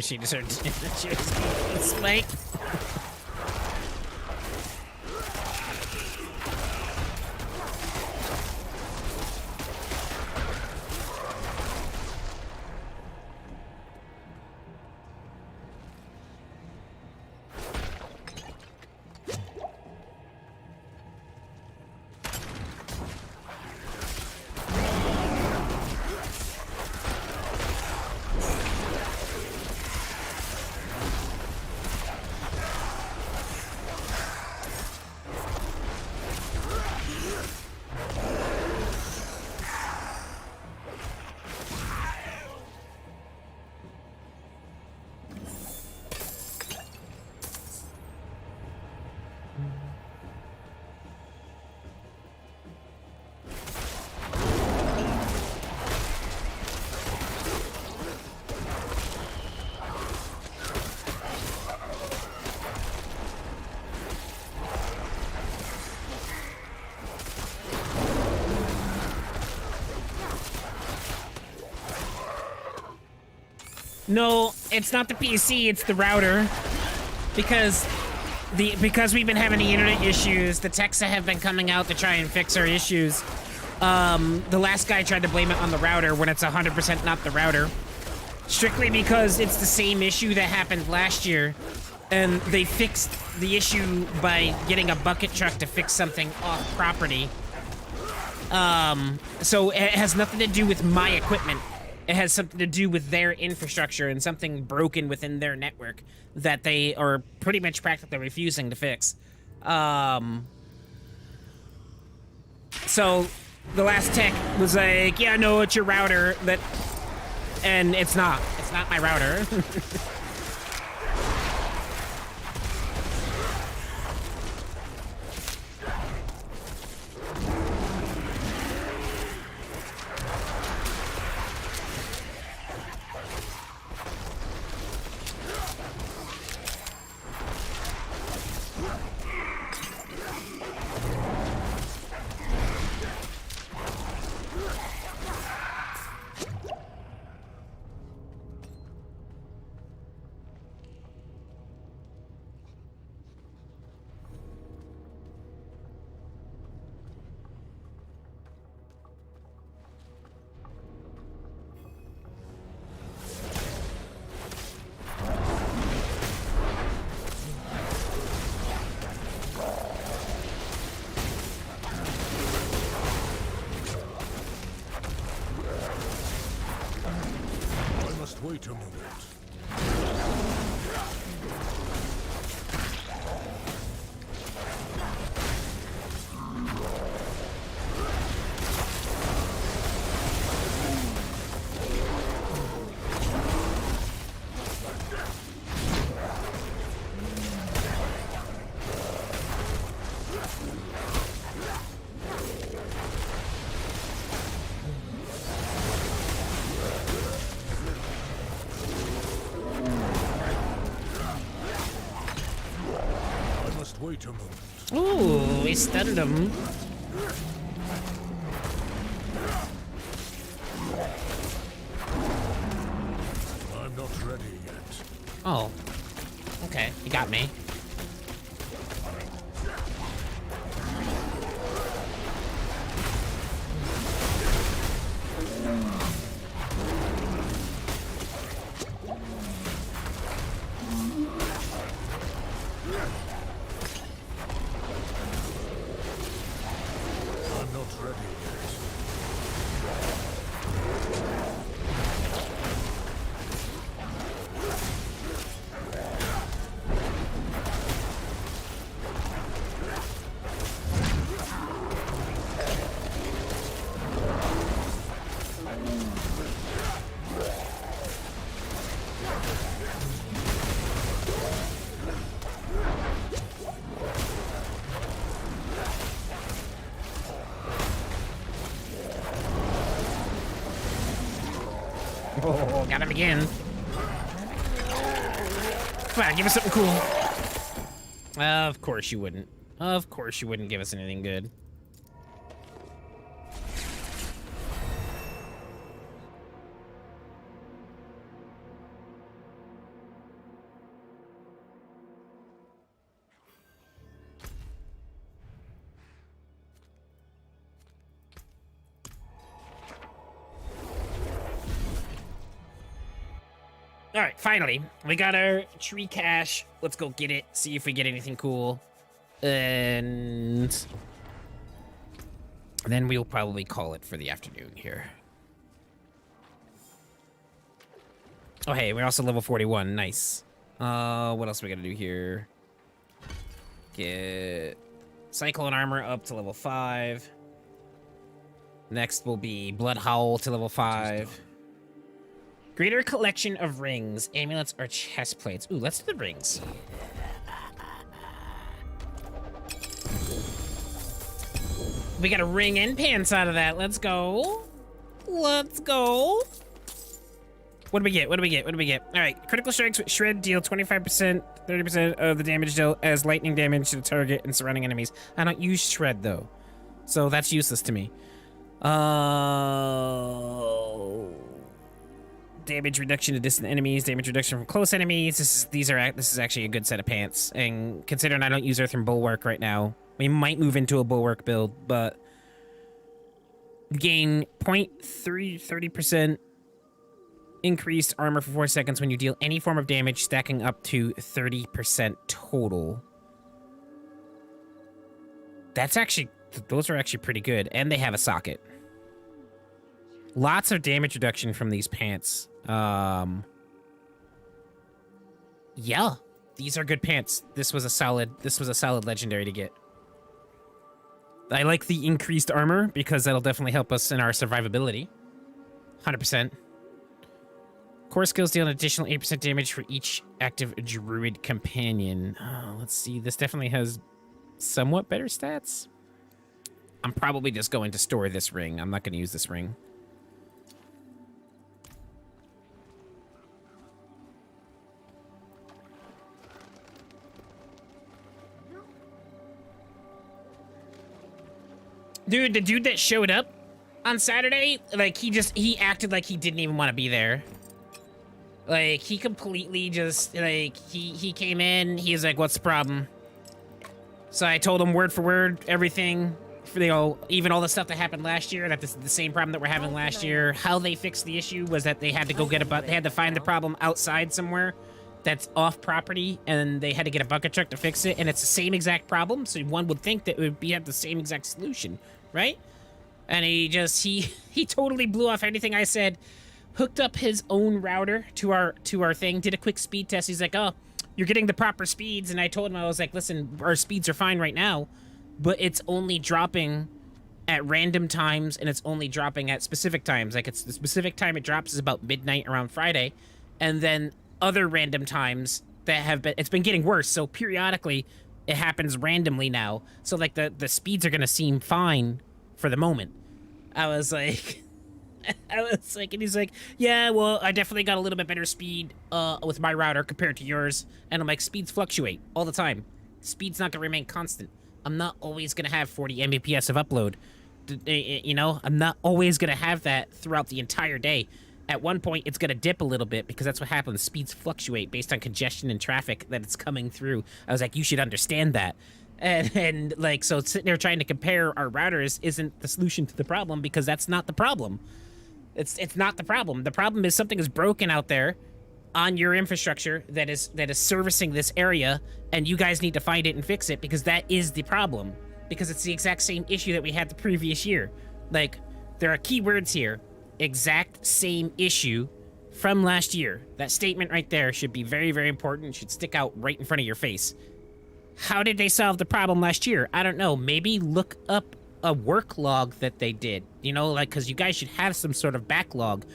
She deserved to spike. No, it's not the PC, it's the router. Because because we've been having the internet issues, the techs have been coming out to try and fix our issues. The last guy tried to blame it on the router when it's 100% not the router. Strictly because it's the same issue that happened last year, and they fixed the issue by getting a bucket truck to fix something off property. So it has nothing to do with my equipment. It has something to do with their infrastructure and something broken within their network that they are pretty much practically refusing to fix. So the last tech was like, yeah, no, it's your router, and it's not. It's not my router. Wait a moment. Wait a moment. Ooh, we stunned him. I'm not ready yet. Oh. Okay, you got me. Oh, got him again. Come on, give us something cool. Of course you wouldn't. Of course you wouldn't give us anything good. All right, finally, we got our tree cache. Let's go get it, see if we get anything cool. And then we'll probably call it for the afternoon here. Oh, hey, we're also level 41. Nice. What else we gotta do here? Get Cyclone Armor up to level 5. Next will be Blood Howl to level 5. Greater collection of rings, amulets, or chest plates. Ooh, let's do the rings. We got a ring and pants out of that. Let's go. Let's go. What do we get? What do we get? What do we get? All right, critical strikes with shred deal 25%, 30% of the damage dealt as lightning damage to the target and surrounding enemies. I don't use shred though, so that's useless to me. damage reduction to distant enemies, damage reduction from close enemies. This is actually a good set of pants. And considering I don't use Earthen Bulwark right now, we might move into a Bulwark build, but gain 30% increased armor for 4 seconds when you deal any form of damage, stacking up to 30% total. Those are actually pretty good, and they have a socket. Lots of damage reduction from these pants. Yeah, these are good pants. This was a solid legendary to get. I like the increased armor because that'll definitely help us in our survivability. 100%. Core skills deal an additional 8% damage for each active druid companion. Let's see. This definitely has somewhat better stats. I'm probably just going to store this ring. I'm not going to use this ring. Dude, the dude that showed up on Saturday, like, he acted like he didn't even want to be there. Like, he completely just, like, he came in, he was like, what's the problem? So I told him word for word everything, you know, even all the stuff that happened last year, that this is the same problem that we're having last year. How they fixed the issue was that they had to go get they had to find the problem outside somewhere that's off property, and they had to get a bucket truck to fix it, and it's the same exact problem, so one would think that it would have the same exact solution, right? And he totally blew off anything I said, hooked up his own router to our thing, did a quick speed test. He's like, oh, you're getting the proper speeds. And I told him, I was like, listen, our speeds are fine right now, but it's only dropping at random times, and it's only dropping at specific times. Like, it's the specific time it drops is about midnight around Friday, and then other random times that have been, it's been getting worse. So periodically it happens randomly now. So like the speeds are going to seem fine for the moment. I was like, and he's like, yeah, well, I definitely got a little bit better speed with my router compared to yours. And I'm like, speeds fluctuate all the time. Speed's not going to remain constant. I'm not always going to have 40 Mbps of upload. You know, I'm not always going to have that throughout the entire day. At one point, it's going to dip a little bit because that's what happens. Speeds fluctuate based on congestion and traffic that it's coming through. I was like, you should understand that. And like, so sitting there trying to compare our routers isn't the solution to the problem, because that's not the problem. It's not the problem. The problem is something is broken out there on your infrastructure that is servicing this area, and you guys need to find it and fix it, because that is the problem. Because it's the exact same issue that we had the previous year. Like, there are keywords here. Exact same issue from last year. That statement right there should be very, very important. It should stick out right in front of your face. How did they solve the problem last year? I don't know. Maybe look up a work log that they did. You know, like, because you guys should have some sort of backlog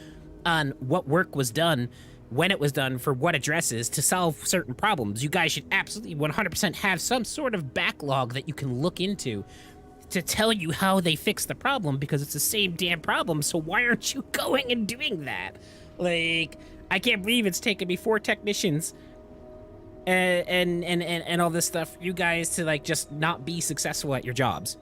on what work was done, when it was done, for what addresses to solve certain problems. You guys should absolutely 100% have some sort of backlog that you can look into to tell you how they fixed the problem, because it's the same damn problem. So why aren't you going and doing that? Like, I can't believe it's taken me 4 technicians and all this stuff for you guys to, like, just not be successful at your jobs.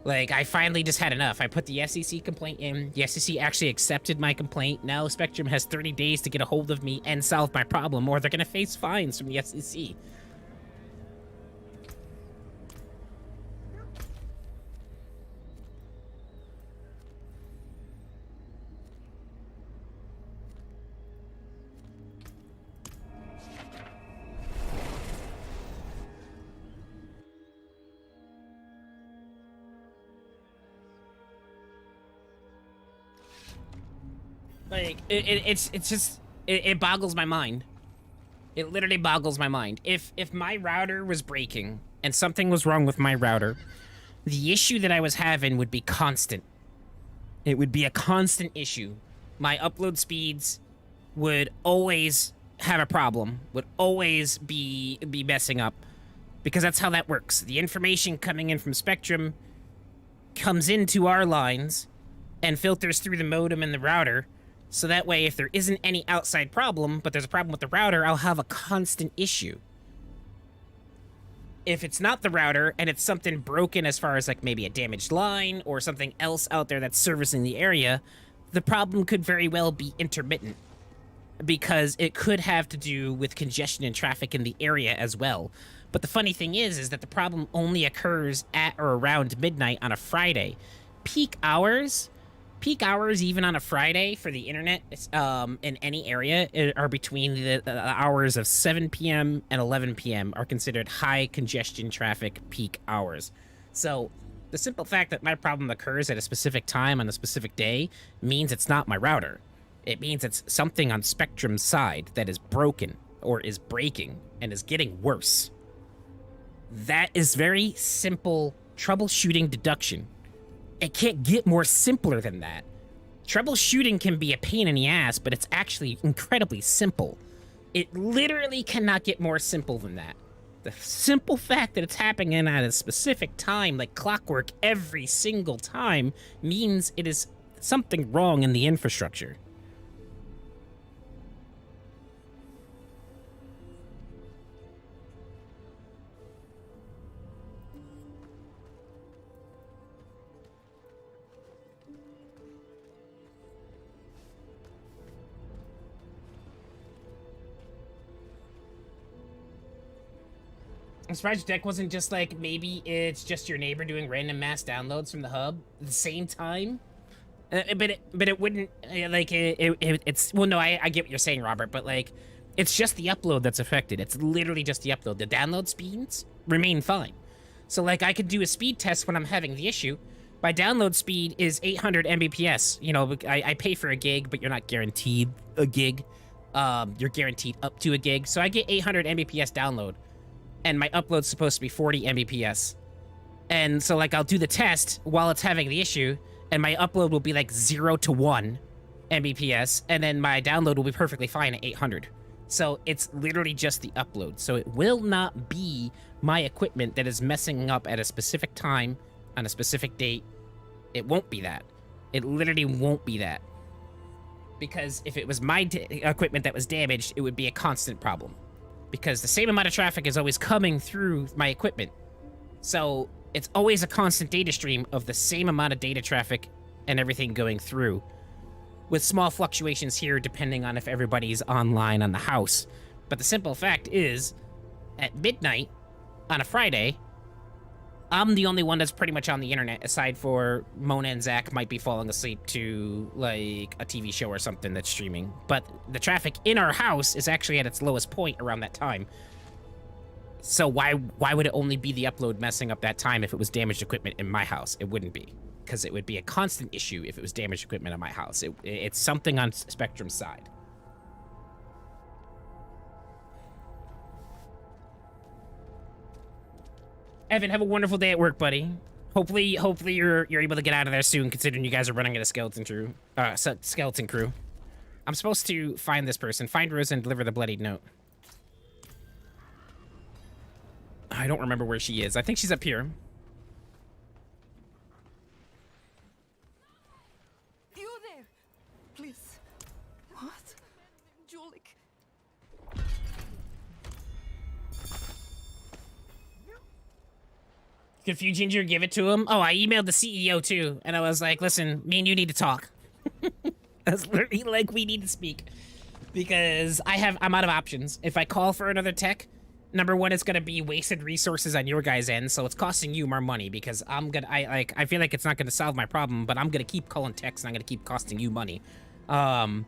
Like, I finally just had enough. I put the FCC complaint in. The FCC actually accepted my complaint. Now Spectrum has 30 days to get a hold of me and solve my problem, or they're gonna face fines from the FCC. Like, it boggles my mind. It literally boggles my mind. If my router was breaking and something was wrong with my router, the issue that I was having would be constant. It would be a constant issue. My upload speeds would always have a problem, would always be messing up, because that's how that works. The information coming in from Spectrum comes into our lines and filters through the modem and the router. So that way, if there isn't any outside problem, but there's a problem with the router, I'll have a constant issue. If it's not the router, and it's something broken as far as, like, maybe a damaged line or something else out there that's servicing the area, the problem could very well be intermittent. because it could have to do with congestion and traffic in the area as well. But the funny thing is that the problem only occurs at or around midnight on a Friday. Peak hours even on a Friday for the internet in any area are between the hours of 7 p.m. and 11 p.m. are considered high congestion traffic peak hours. So the simple fact that my problem occurs at a specific time on a specific day means it's not my router. It means it's something on Spectrum's side that is broken or is breaking and is getting worse. That is very simple troubleshooting deduction. It can't get more simpler than that. Troubleshooting can be a pain in the ass, but it's actually incredibly simple. It literally cannot get more simple than that. The simple fact that it's happening at a specific time, like clockwork every single time, means it is something wrong in the infrastructure. I'm surprised your deck wasn't just like, maybe it's just your neighbor doing random mass downloads from the hub at the same time. But it wouldn't, like, it's, well, no, I get what you're saying, Robert, but like, it's just the upload that's affected. It's literally just the upload. The download speeds remain fine. So like, I could do a speed test when I'm having the issue. My download speed is 800 Mbps. You know, I pay for a gig, but you're not guaranteed a gig. You're guaranteed up to a gig. So I get 800 Mbps download. And my upload's supposed to be 40 Mbps. And so, like, I'll do the test while it's having the issue, and my upload will be, like, 0 to 1 Mbps, and then my download will be perfectly fine at 800. So it's literally just the upload. So it will not be my equipment that is messing up at a specific time, on a specific date. It won't be that. It literally won't be that. Because if it was my equipment that was damaged, it would be a constant problem. Because the same amount of traffic is always coming through my equipment. So it's always a constant data stream of the same amount of data traffic and everything going through, with small fluctuations here depending on if everybody's online on the house. But the simple fact is, at midnight on a Friday, I'm the only one that's pretty much on the internet, aside for Mona and Zach might be falling asleep to, like, a TV show or something that's streaming. But the traffic in our house is actually at its lowest point around that time. So why would it only be the upload messing up that time if it was damaged equipment in my house? It wouldn't be, because it would be a constant issue if it was damaged equipment in my house. It's something on Spectrum's side. Evan, have a wonderful day at work, buddy. Hopefully you're able to get out of there soon, considering you guys are running at a skeleton crew. I'm supposed to find this person, find Rose and deliver the bloodied note. I don't remember where she is. I think she's up here. You there? Please. What? Jolik. Confuse Ginger, give it to him. Oh, I emailed the CEO too, and I was like, listen, me and you need to talk. I was literally like, we need to speak. Because I'm out of options. If I call for another tech, number one, it's gonna be wasted resources on your guys' end, so it's costing you more money, because I feel like it's not gonna solve my problem, but I'm gonna keep calling techs and I'm gonna keep costing you money. But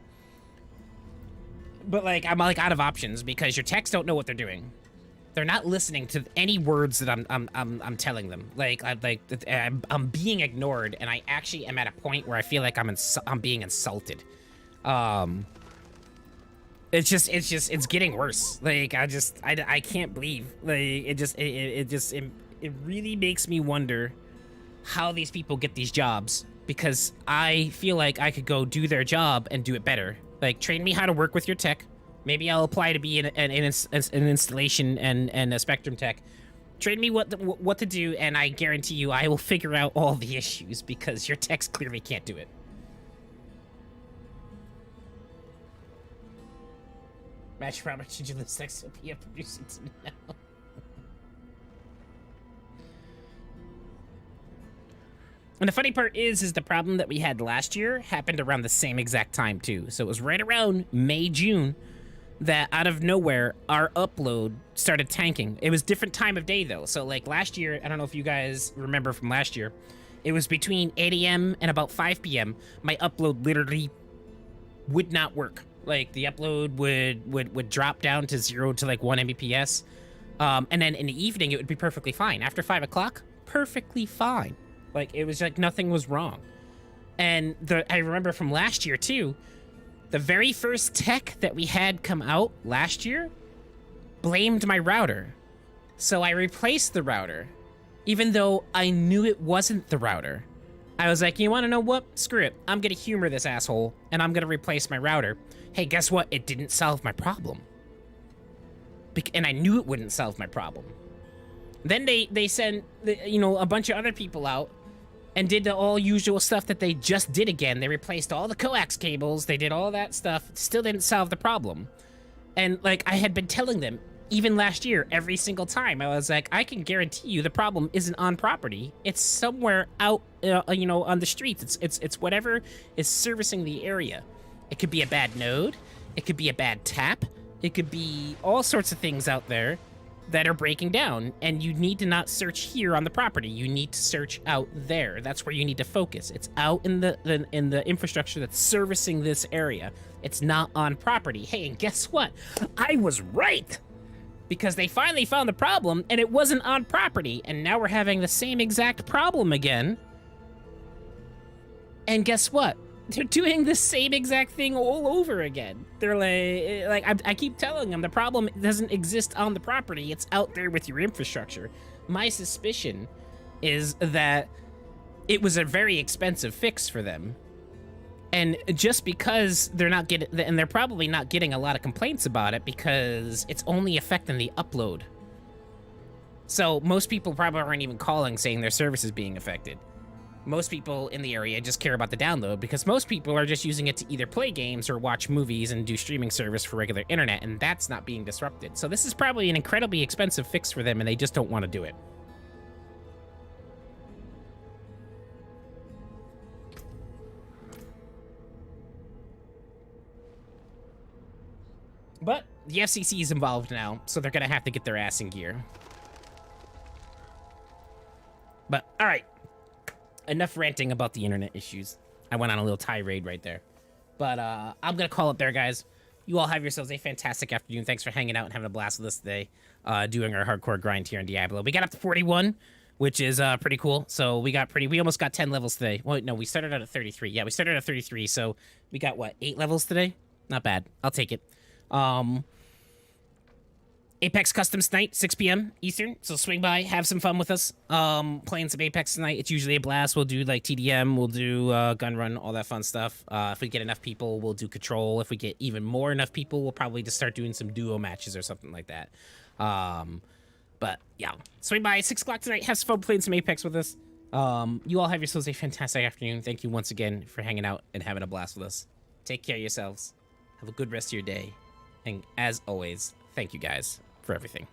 like, I'm like out of options because your techs don't know what they're doing. They're not listening to any words that I'm telling them. Like I'm being ignored, and I actually am at a point where I feel like I'm being insulted. It's getting worse. Like I can't believe, like it really makes me wonder how these people get these jobs, because I feel like I could go do their job and do it better. Like, train me how to work with your tech. Maybe I'll apply to be an installation and a Spectrum tech. Train me what to do, and I guarantee you I will figure out all the issues, because your techs clearly can't do it. Match Robert, should you list XOP producing to now? And the funny part is the problem that we had last year happened around the same exact time too. So it was right around May, June that out of nowhere, our upload started tanking. It was different time of day though. So like last year, I don't know if you guys remember from last year, it was between 8 a.m. and about 5 p.m. My upload literally would not work. Like the upload would drop down to 0 to like 1 Mbps. And then in the evening, it would be perfectly fine. After 5 o'clock, perfectly fine. Like it was like nothing was wrong. And I remember from last year too, the very first tech that we had come out last year blamed my router. So I replaced the router, even though I knew it wasn't the router. I was like, you want to know what? Screw it. I'm going to humor this asshole, and I'm going to replace my router. Hey, guess what? It didn't solve my problem. And I knew it wouldn't solve my problem. Then they sent, a bunch of other people out and did the all usual stuff that they just did again. They replaced all the coax cables. They did all that stuff. Still didn't solve the problem. And like I had been telling them, even last year, every single time, I was like, I can guarantee you the problem isn't on property. It's somewhere out, on the streets. It's whatever is servicing the area. It could be a bad node. It could be a bad tap. It could be all sorts of things out there that are breaking down, and you need to not search here on the property. You need to search out there. That's where you need to focus. It's out in the infrastructure that's servicing this area. It's not on property. Hey, and guess what? I was right! Because they finally found the problem, and it wasn't on property, and now we're having the same exact problem again. And guess what? They're doing the same exact thing all over again. They're like I keep telling them the problem doesn't exist on the property. It's out there with your infrastructure. My suspicion is that it was a very expensive fix for them. And just because they're not getting, and they're probably not getting a lot of complaints about it because it's only affecting the upload. So most people probably aren't even calling saying their service is being affected. Most people in the area just care about the download because most people are just using it to either play games or watch movies and do streaming service for regular internet, and that's not being disrupted. So this is probably an incredibly expensive fix for them, and they just don't want to do it. But the FCC is involved now, so they're going to have to get their ass in gear. But, all right. Enough ranting about the internet issues. I went on a little tirade right there. But I'm going to call it there, guys. You all have yourselves a fantastic afternoon. Thanks for hanging out and having a blast with us today, doing our hardcore grind here in Diablo. We got up to 41, which is pretty cool. So we almost got 10 levels today. Well, no, we started out at 33. Yeah, we started at 33, so we got, what, 8 levels today? Not bad. I'll take it. Apex Customs tonight, 6 p.m. Eastern, so swing by, have some fun with us. Playing some Apex tonight. It's usually a blast. We'll do like TDM, we'll do gun run, all that fun stuff. If we get enough people, we'll do Control. If we get even more enough people, we'll probably just start doing some duo matches or something like that. But yeah, swing by 6 o'clock tonight, have some fun playing some Apex with us. You all have yourselves a fantastic afternoon. Thank you once again for hanging out and having a blast with us. Take care of yourselves. Have a good rest of your day. And as always, thank you guys for everything.